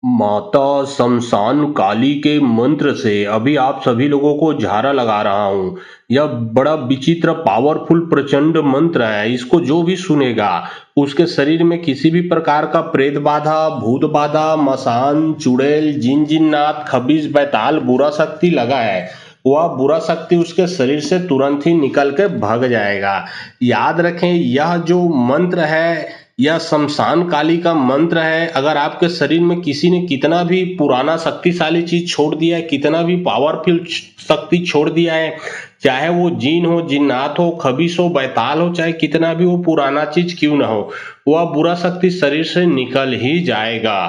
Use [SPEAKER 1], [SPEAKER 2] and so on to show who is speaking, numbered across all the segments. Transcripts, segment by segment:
[SPEAKER 1] माता शमशान काली के मंत्र से अभी आप सभी लोगों को झारा लगा रहा हूँ। यह बड़ा विचित्र पावरफुल प्रचंड मंत्र है। इसको जो भी सुनेगा उसके शरीर में किसी भी प्रकार का प्रेत बाधा, भूत बाधा, मसान, चुड़ैल, जिन जिन्नात, खबीज, बैताल, बुरा शक्ति लगा है, वह बुरा शक्ति उसके शरीर से तुरंत ही निकल के भाग जाएगा। याद रखें, यह जो मंत्र है यह शमशान काली का मंत्र है। अगर आपके शरीर में किसी ने कितना भी पुराना शक्तिशाली चीज छोड़ दिया है, कितना भी पावरफुल शक्ति छोड़ दिया है, चाहे वो जीन हो, जिन्नात हो, खबीस हो, बैताल हो, चाहे कितना भी वो पुराना चीज क्यों ना हो, वह बुरा शक्ति शरीर से निकल ही जाएगा।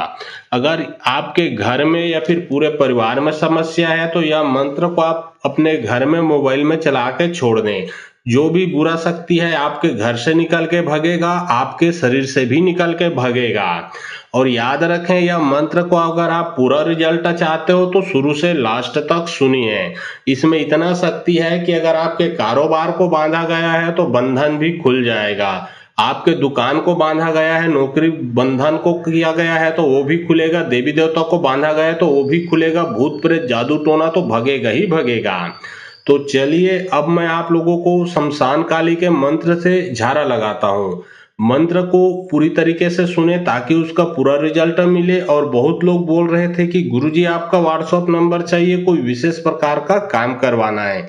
[SPEAKER 1] अगर आपके घर में या फिर पूरे परिवार में समस्या है तो यह मंत्र को आप अपने घर में मोबाइल में चला के छोड़ दें। जो भी बुरा शक्ति है आपके घर से निकल के भगेगा, आपके शरीर से भी निकल के भगेगा। और याद रखें, यह मंत्र को अगर आप पूरा रिजल्ट चाहते हो तो शुरू से लास्ट तक सुनिए। इसमें इतना शक्ति है कि अगर आपके कारोबार को बांधा गया है तो बंधन भी खुल जाएगा। आपके दुकान को बांधा गया है, नौकरी बंधन को किया गया है तो वो भी खुलेगा। देवी देवता को बांधा गया है तो वो भी खुलेगा। भूत प्रेत जादू टोना तो भगेगा ही भगेगा। तो चलिए अब मैं आप लोगों को शमशान काली के मंत्र से झारा लगाता हूँ। मंत्र को पूरी तरीके से सुने ताकि उसका पूरा रिजल्ट मिले। और बहुत लोग बोल रहे थे कि गुरुजी आपका व्हाट्सएप नंबर चाहिए, कोई विशेष प्रकार का काम करवाना है।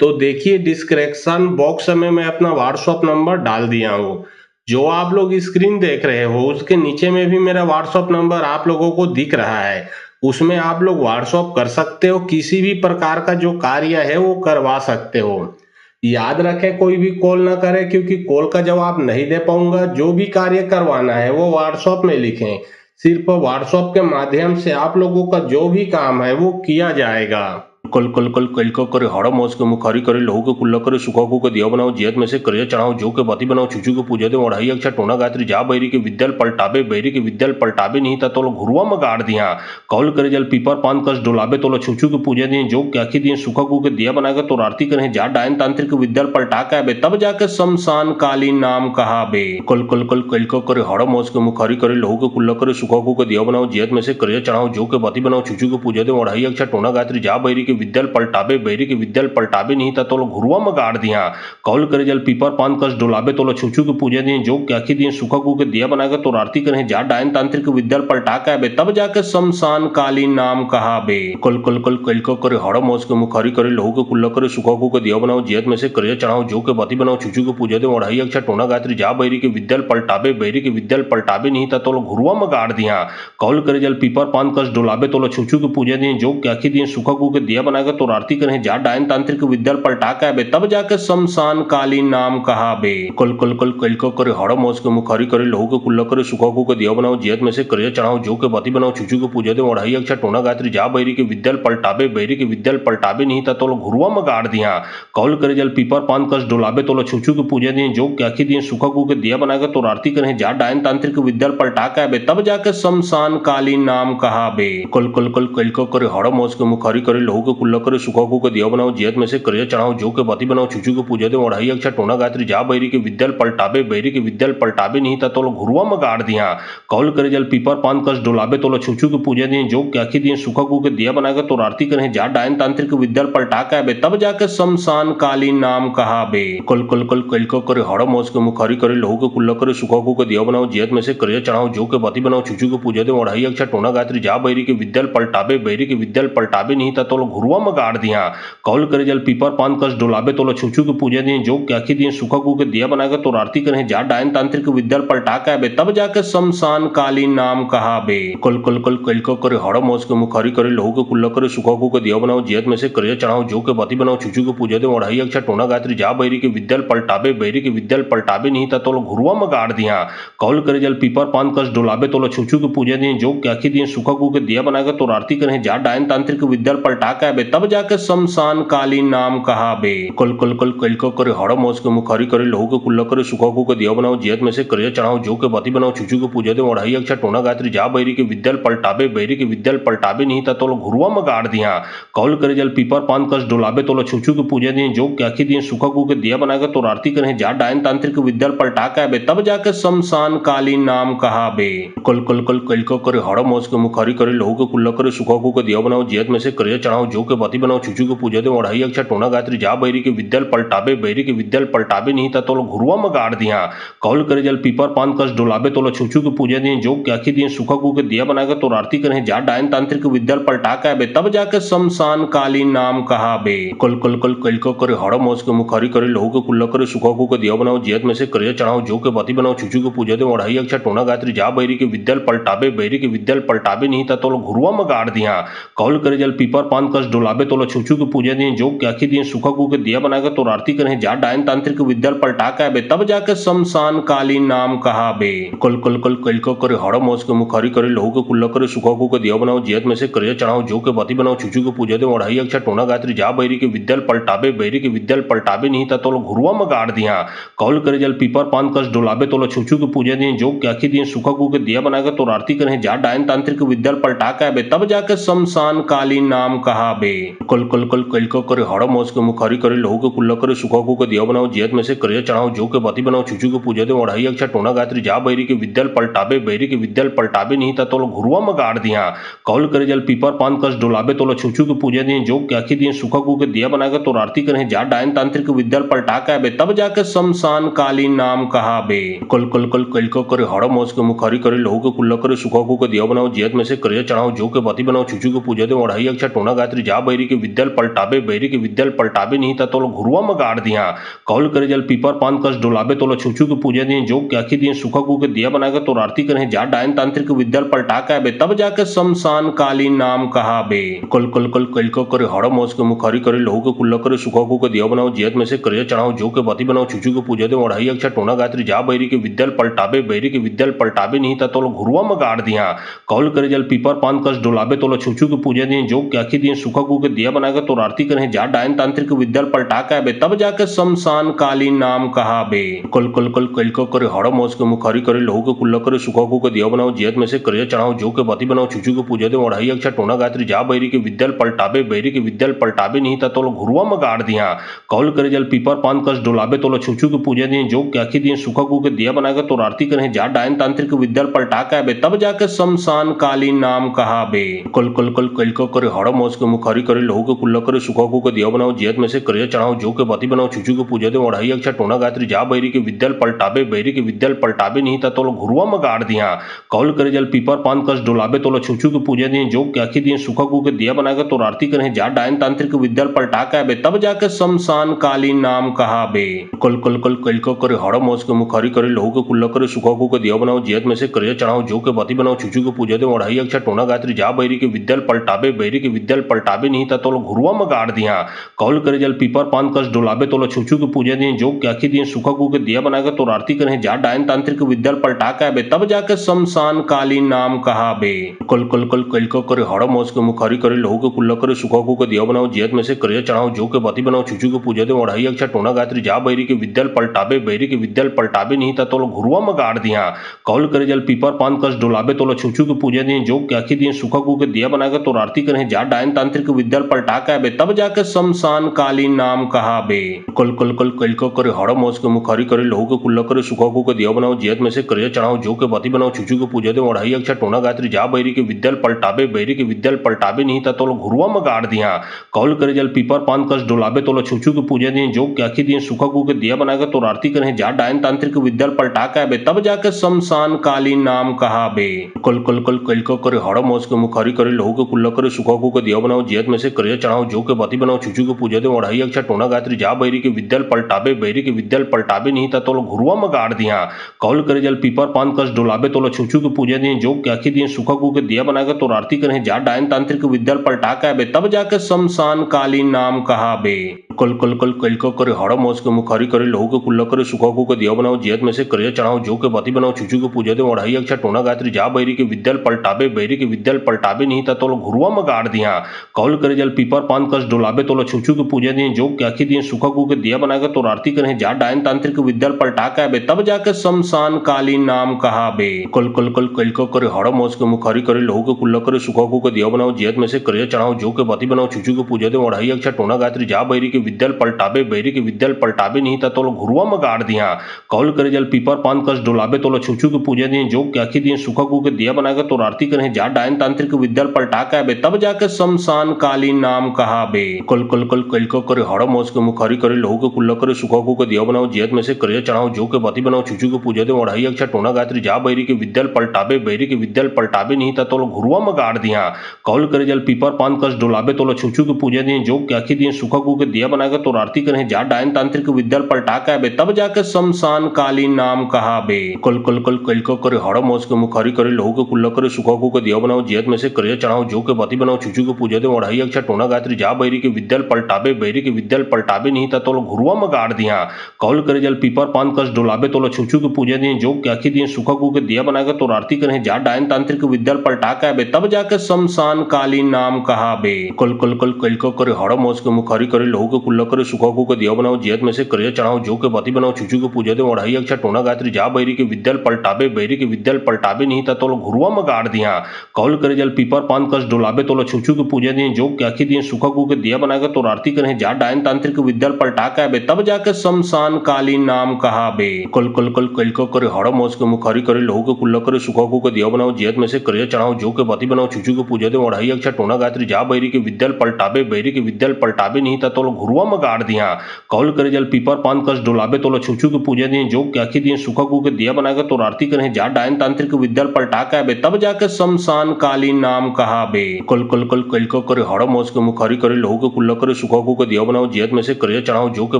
[SPEAKER 1] तो देखिए, डिस्क्रिप्शन बॉक्स में मैं अपना व्हाट्सएप नंबर डाल दिया हूँ। जो आप लोग स्क्रीन देख रहे हो उसके नीचे में भी मेरा व्हाट्सएप नंबर आप लोगों को दिख रहा है। उसमें आप लोग व्हाट्सएप कर सकते हो, किसी भी प्रकार का जो कार्य है वो करवा सकते हो। याद रखें, कोई भी कॉल ना करें क्योंकि कॉल का जवाब नहीं दे पाऊंगा। जो भी कार्य करवाना है वो व्हाट्सएप में लिखें। सिर्फ व्हाट्सएप के माध्यम से आप लोगों का जो भी काम है वो किया जाएगा। कल कल कल कल का करे हाड़ा मास के मुखारी करे लहू के कुल्ला करे सुखा को दिया बनाओ जियत में से करिया चढ़ाओ जो के बाती बनाओ चुचू के पूजा दे अढ़ाई अक्षा टोना गायत्री जा बैरी के विद्याल पलटाबे बैरी के विद्याल पलटाबे नहीं था तो घुरुआ में गाड़ दिया। कौल करे जल पीपर पान कस डोलाबे तो छुचू के पूजा दिए जो क्या दिए सुखा को के दिया बनाकर तो आरती करें जा डायन तांत्रिक विद्याल पलटा के आबे तब जाके शमशान कालीन नाम कहा बे। कल कल कल कल का करे हाड़ा मास के मुखारी करे लहू के कुल्ला करे सुखा को के दिया बनाओ जियत में से करिया चढ़ाओ जो के बाती बनाओ चुचू के पूजा दे अढ़ाई अक्षा टोना गायत्री जा बैरी के विद्याल पलटाबे बैरी के विद्याल पलटाबे नहीं था तो घुरुआ में गाड़ दिया। कौल करे जल पीपर पान कस डोलाबे तो छुचू के पूजा दिए जो क्या दिए सुखा को के दिया बनाकर तो आरती करें जा डायन तांत्रिक विद्याल पलटा के आबे तब जाके शमशान कालीन नाम कहा बे। कल कल कल कल का करे हाड़ा मास के मुखारी करे लहू के कुल्ला करे सुखा को के दिया बनाओ जियत में से करिया चढ़ाओ जो के बाती बनाओ चुचू के पूजा दे अढ़ाई अक्षा टोना गायत्री जा बैरी के विद्याल पलटाबे बैरी के विद्याल पलटाबे नहीं था तो घुरुआ में गाड़ दिया। कौल करे जल पीपर पान कस डोलाबे तो छुचू के पूजा दिए जो क्या दिए सुखा को के दिया बनाकर तो आरती करें जा डायन तांत्रिक विद्याल पलटा के आबे तब जाके शमशान कालीन नाम कहा बे। कल कल कल कल का करे हाड़ा मास के मुखारी करे लहू के कुल्ला करे सुखा को के दिया बनाओ जियत में से करिया चढ़ाओ जो के बाती बनाओ चुचू के पूजा दे अढ़ाई अक्षा टोना गायत्री जा बैरी के विद्याल पलटाबे बैरी के विद्याल पलटाबे नहीं था तो घुरुआ में गाड़ दिया। कौल करे जल पीपर पान कस डोलाबे तो छुचू के पूजा दिए जो क्या दिए सुखा को के दिया बनाकर तो आरती करें जा डायन तांत्रिक विद्याल पलटा के आबे तब जाके शमशान कालीन नाम कहा बे। कल कल कल कल का करे हाड़ा मास के मुखारी करे लहू के कुल्ला करे सुखा को के दिया बनाओ जियत में से करिया चढ़ाओ जो के बाती बनाओ चुचू के पूजा दे अढ़ाई अक्षा टोना गायत्री जा बैरी के विद्याल पलटाबे बैरी के विद्याल पलटाबे नहीं था तो घुरुआ में गाड़ दिया। कौल करे जल पीपर पान कस डोलाबे तो छुचू के पूजा दिए जो क्या दिए सुखा को के दिया बनाकर तो आरती करें जा डायन तांत्रिक विद्याल पलटा के आबे तब जाके शमशान कालीन नाम कहा बे। कल कल कल कल का करे हाड़ा मास के मुखारी करे लहू के कुल्ला करे सुखा को के दिया बनाओ जियत में से करिया चढ़ाओ जो के बाती बनाओ चुचू के पूजा दे अढ़ाई अक्षा टोना गायत्री जा बैरी के विद्याल पलटाबे बैरी के विद्याल पलटाबे नहीं था तो घुरुआ में गाड़ दिया। कौल करे जल पीपर पान कस डोलाबे तो छुचू के पूजा दिए जो क्या दिए सुखा को के दिया बनाकर तो आरती करें जा डायन तांत्रिक विद्याल पलटा के आबे तब जाके शमशान कालीन नाम कहा बे। कल कल कल कल का करे हाड़ा मास के मुखारी करे लहू के कुल्ला करे सुखा को के दिया बनाओ जियत में से करिया चढ़ाओ जो के बाती बनाओ चुचू के पूजा दे अढ़ाई अक्षा टोना गायत्री जा बैरी के विद्याल पलटाबे बैरी के विद्याल पलटाबे नहीं था तो घुरुआ में गाड़ दिया। कौल करे जल पीपर पान कस डोलाबे तो छुचू के पूजा दिए जो क्या दिए सुखा को के दिया बनाकर तो आरती करें जा डायन तांत्रिक विद्याल पलटा के बे तब जाके शमशान कालीन नाम कहा बे। कल कल कल कल को करे हड़ मौस के मुखारी करे लहू के कुल्ला करे सुखा को के दिया बनाओ जियत में से करिया चढ़ाओ जो के बती बनाओ छुचू के पूजा दे ओढ़ाई अक्षा टोना गायत्री जा बैरी के विद्याल पलटाबे बैरी के विद्याल पलटाबे नहीं था तो घुरुआ में गाड़ दिया। कौल करे जल पीपर पान कस डोलाबे तो छुचू के पूजा दिए जो क्या दिए सुखा को के दिया बनाकर तो आरती करें जा डायन तांत्रिक विद्याल पलटा के बे तब जाके शमशान कालीन नाम कहा बे। कल कल कल कल को करे हड़ मौस के मुखारी करे लहू के कुल्ला करे सुखा को के दिया बनाओ जियत में से करिया चढ़ाओ जो के बती बनाओ छुचू के पूजा दे ओढ़ाई अक्षा टोना गायत्री जा बैरी के विद्याल पलटाबे बैरी के विद्याल पलटाबे नहीं था तो घुरुआ में गाड़ दिया। कौल करे जल पीपर पान कस डोलाबे तो छुचू के पूजा दिए जो क्या दिए सुखा को के दिया बनाकर तो आरती करें जा डायन तांत्रिक विद्याल पलटा के बे तब जाके शमशान कालीन नाम कहा बे। कल कल कल कल को करे हड़ मौस के मुखारी करे लहू के कुल्ला करे सुखा को के दिया बनाओ जियत में से करिया चढ़ाओ जो के बती बनाओ छुचू के पूजा दे ओढ़ाई अक्षा टोना गायत्री जा बैरी के विद्याल पलटाबे बैरी के विद्याल पलटाबे नहीं था तो घुरुआ में गाड़ दिया। कौल करे जल पीपर पान कस डोलाबे तो छुचू के पूजा दिए जो क्या दिए सुखा को के दिया बनाकर तो आरती करें जा डायन तांत्रिक विद्याल पलटा के बे तब जाके शमशान कालीन नाम कहा बे। कल कल कल कल को करे हड़ मौस के मुखारी करे लहू के कुल्ला करे सुखा को के दिया बनाओ जियत में से करिया चढ़ाओ जो के बती बनाओ छुचू के पूजा दे ओढ़ाई अक्षा टोना गायत्री जा बैरी के विद्याल पलटाबे बैरी के विद्याल पलटाबे नहीं था तो घुरुआ में गाड़ दिया। कौल करे जल पीपर पान कस डोलाबे तो छुचू के पूजा दिए जो क्या दिए सुखा को के दिया बनाकर तो आरती करें जा डायन तांत्रिक विद्याल पलटा के बे तब जाके शमशान कालीन नाम कहा बे। कल कल कल कल को करे हड़ मौस के मुखारी करे लहू के कुल्ला करे सुखा को के दिया बनाओ जियत में से करिया चढ़ाओ जो के बती बनाओ छुचू के पूजा दे ओढ़ाई अक्षा टोना गायत्री जा बैरी के विद्याल पलटाबे बैरी के विद्याल पलटाबे नहीं था तो घुरुआ में गाड़ दिया। कौल करे जल पीपर पान कस डोलाबे तो छुचू के पूजा दिए जो क्या दिए सुखा को के दिया बनाकर तो आरती करें जा डायन तांत्रिक विद्याल पलटा के बे तब जाके शमशान कालीन नाम कहा बे। कल कल कल कल को करे हड़ मौस के मुखारी करे लहू के कुल्ला करे सुखा को के दिया बनाओ जियत में से करिया चढ़ाओ जो के बती बनाओ छुचू के पूजा दे ओढ़ाई अक्षा टोना गायत्री जा बैरी के विद्याल पलटाबे बैरी के विद्याल पलटाबे नहीं था तो घुरुआ में गाड़ दिया। कौल करे जल पीपर पान कस डोलाबे तो छुचू के पूजा दिए जो क्या दिए सुखा को के दिया बनाकर तो आरती करें जा डायन तांत्रिक विद्याल पलटा के बे तब जाके शमशान कालीन नाम कहा बे। कल कल कल कल को करे हड़ मौस के मुखारी करे लहू के कुल्ला करे सुखा को के दिया बनाओ जियत में से करिया चढ़ाओ जो के बती बनाओ छुचू के पूजा दे ओढ़ाई अक्षा टोना गायत्री जा बैरी के विद्याल पलटाबे बैरी के विद्याल पलटाबे नहीं था तो घुरुआ में गाड़ दिया। कौल करे जल पीपर पान कस डोलाबे तो छुचू के पूजा दिए जो क्या दिए सुखा को के दिया बनाकर तो आरती करें जा डायन तांत्रिक विद्याल पलटा के बे तब जाके शमशान कालीन नाम कहा बे। कल कल कल कल को करे हड़ मौस के मुखारी करे लहू के कुल्ला करे सुखा को के दिया बनाओ जियत में से करिया चढ़ाओ जो के बती बनाओ छुचू के पूजा दे ओढ़ाई अक्षा टोना गायत्री जा बैरी के विद्याल पलटाबे बैरी के विद्याल पलटाबे नहीं था तो घुरुआ में गाड़ दिया। कौल करे जल पीपर पान कस डोलाबे तो छुचू के पूजा दिए जो क्या दिए सुखा को के दिया बनाकर तो आरती करें जा डायन तांत्रिक विद्याल पलटा के बे तब जाके शमशान कालीन नाम कहा बे। कल कल कल कल को करे हड़ मौस के मुखारी करे लहू के कुल्ला करे सुखा को के दिया बनाओ जियत में से करिया चढ़ाओ जो के बती बनाओ छुचू के पूजा दे ओढ़ाई अक्षा टोना गायत्री जा बैरी के विद्याल पलटाबे बैरी के विद्याल पलटाबे नहीं था तो घुरुआ में गाड़ दिया। कौल करे जल पीपर पान कस डोलाबे तो छुचू के पूजा दिए जो क्या दिए सुखा को के दिया बनाकर तो आरती करें जा डायन तांत्रिक विद्याल पलटा के बे तब जाके शमशान कालीन नाम कहा बे। कल कल कल कल को करे हड़ मौस के मुखारी करे लहू के कुल्ला करे सुखा को के दिया बनाओ जियत में से करिया चढ़ाओ जो के बती बनाओ छुचू के पूजा दे ओढ़ाई अक्षा टोना गायत्री जा बैरी के विद्याल पलटाबे बैरी के विद्याल पलटाबे नहीं था तो घुरुआ में गाड़ दिया। कौल करे जल पीपर पान कस डोलाबे तो छुचू के पूजा दिए जो क्या दिए सुखा को के दिया बनाकर तो आरती करें जा डायन तांत्रिक विद्याल पलटा के बे तब जाके शमशान कालीन नाम कहा बे। कल कल कल कल को करे हड़ मौस के मुखारी करे लहू के कुल्ला करे सुखा को के दिया बनाओ जियत में से करिया चढ़ाओ जो के बती बनाओ छुचू के पूजा दे ओढ़ाई अक्षा टोना गायत्री जा बैरी के विद्याल पलटाबे बैरी के विद्याल पलटाबे नहीं था तो घुरुआ में गाड़ दिया। कौल करे जल पीपर पान कस डोलाबे तो छुचू के पूजा दिए जो क्या दिए सुखा को के दिया बनाकर तो आरती करें जा डायन तांत्रिक विद्याल पलटा के बे तब जाके शमशान कालीन नाम कहा बे। कल कल कल कल को करे हड़ मौस के मुखारी करे लहू के कुल्ला करे सुखा को के दिया बनाओ जियत में से करिया चढ़ाओ जो के बती बनाओ छुचू के पूजा दे ओढ़ाई अक्षा टोना गायत्री जा बैरी के विद्याल पलटाबे बैरी के विद्याल पलटाबे नहीं था तो घुरुआ में गाड़ दिया। कौल करे जल पीपर पान कस डोलाबे तो छुचू के पूजा दिए जो क्या दिए सुखा को के दिया बनाकर तो आरती करें जा डायन तांत्रिक विद्याल पलटा के बे तब जाके शमशान कालीन नाम कहा बे। कल कल कल कल को करे हड़ मौस के मुखारी करे लहू के कुल्ला करे सुखा को के दिया बनाओ जियत में से करिया चढ़ाओ जो के बती बनाओ छुचू के पूजा दे ओढ़ाई अक्षा टोना गायत्री जा बैरी के विद्याल पलटाबे बैरी के विद्याल पलटाबे नहीं था तो घुरुआ में गाड़ दिया। कौल करे जल पीपर पान कस डोलाबे तो छुचू के पूजा दिए जो क्या दिए सुखा को के दिया बनाकर तो आरती करें जा डायन तांत्रिक विद्याल पलटा के बे तब जाके शमशान कालीन नाम कहा बे। कल कल कल कल का करे हाड़ा मास के मुखारी करे लहू के कुल्ला करे सुखा को दिया बनाओ जियत में से करिया चढ़ाओ जो के बाती बनाओ छुचू के पूजा दे ओढ़ाई अक्षा टोना गायत्री जा बैरी के विद्याल पलटाबे बैरी के विद्याल पलटाबे नहीं था तो घुरुआ में गाड़ दिया कौल करे जल पीपर पान कस डोलाबे तो छुचू के पूजा दिए जो क्या दिए सुखा को के दिया बनाकर तो आरती करें जा डायन तांत्रिक विद्याल पलटा के आबे तब जाके शमशान कालीन नाम कहा बे कल कल कल कल का करे हाड़ा मास के मुखारी करे लहू के कुल्ला करे सुखा को दिया बनाओ जियत में से करिया चढ़ाओ जो के बाती बनाओ छुचू के पूजा दे ओढ़ाई अक्षा टोना गायत्री जा बैरी के विद्याल पलटाबे बैरी के विद्याल पलटाबे नहीं था तो घुरुआ में गाड़ दिया कौल करे जल पीपर पान कस डोलाबे तो छुचू के पूजा दिए जो क्या दिए सुखा को के दिया बनाकर तो आरती करें जा डायन तांत्रिक विद्याल पलटा के आबे तब जाके शमशान कालीन नाम कहा बे कल कल कल कल का करे हाड़ा मास के मुखारी करे लहू के कुल्ला करे सुखा को के दिया बनाओ जियत में से करिया चढ़ाओ जो के बाती बनाओ छुचू के पूजा दे ओढ़ाई अक्षा टोना गायत्री जा बैरी के विद्याल पलटाबे बैरी के विद्याल पलटाबे नहीं था तो घुरुआ में गाड़ दिया कौल करे जल पीपर पान कस डोलाबे तो छुचू के पूजा दिए जो क्या दिए सुखा को के दिया बनाकर तो आरती करें जा डायन तांत्रिक विद्याल पलटा के आबे तब जाके शमशान कालीन नाम कहा बे कल कल कल कल का करे हाड़ा मास के मुखारी करे लहू के कुल्ला करे सुखा को के दिया बनाओ जियत में से करिया चढ़ाओ जो के बाती बनाओ छुचू के पूजा दे ओढ़ाई अक्षा टोना गायत्री जा बैरी के विद्याल पलटाबे बैरी के विद्याल पलटाबे नहीं था तो घुरुआ में गाड़ दिया कौल करे जल पीपर पान कस डोलाबे तो छुचू के पूजा दिए जो क्या दिए सुखा को के दिया बनाकर तो आरती करें जा डायन तांत्रिक विद्याल पलटा के आबे तब जाके शमशान कालीन नाम कहा बे कल कल कल कल का करे हाड़ा मास के मुखारी करे लहू के कुल्ला करे सुखा को के दिया बनाओ जियत में से करिया चढ़ाओ जो के बाती बनाओ छुचू के पूजा दे ओढ़ाई अक्षा टोना गायत्री जा बैरी के विद्याल पलटाबे बैरी के विद्याल पलटाबे नहीं था तो घुरुआ में गाड़ दिया कौल करे जल पीपर पान कस डोलाबे तो छुचू के पूजा दिए जो क्या दिए सुखा को के दिया बनाकर तो आरती करें जा डायन तांत्रिक विद्याल पलटा के आबे तब जाके शमशान कालीन नाम कहा बे कल कल कल कल का करे हाड़ा मास के मुखारी करे लहू के कुल्ला करे सुखा को के दिया बनाओ जियत में से करिया चढ़ाओ जो के बाती बनाओ छुचू के पूजा दे ओढ़ाई अक्षा टोना गायत्री जा बैरी के विद्याल पलटाबे बैरी के विद्याल पलटाबे नहीं था तो घुरुआ में गाड़ दिया कौल करे जल पीपर पान कस डोलाबे तो छुचू के पूजा दिए जो क्या दिए सुखा को के दिया बनाकर तो आरती करें जा डायन तांत्रिक विद्याल पलटा के आबे तब जाके शमशान कालीन नाम कहा बे कल कल कल कल का करे हाड़ा मास के मुखारी करे लहू के कुल्ला करे सुखा को के दिया बनाओ जियत में से करिया चढ़ाओ जो के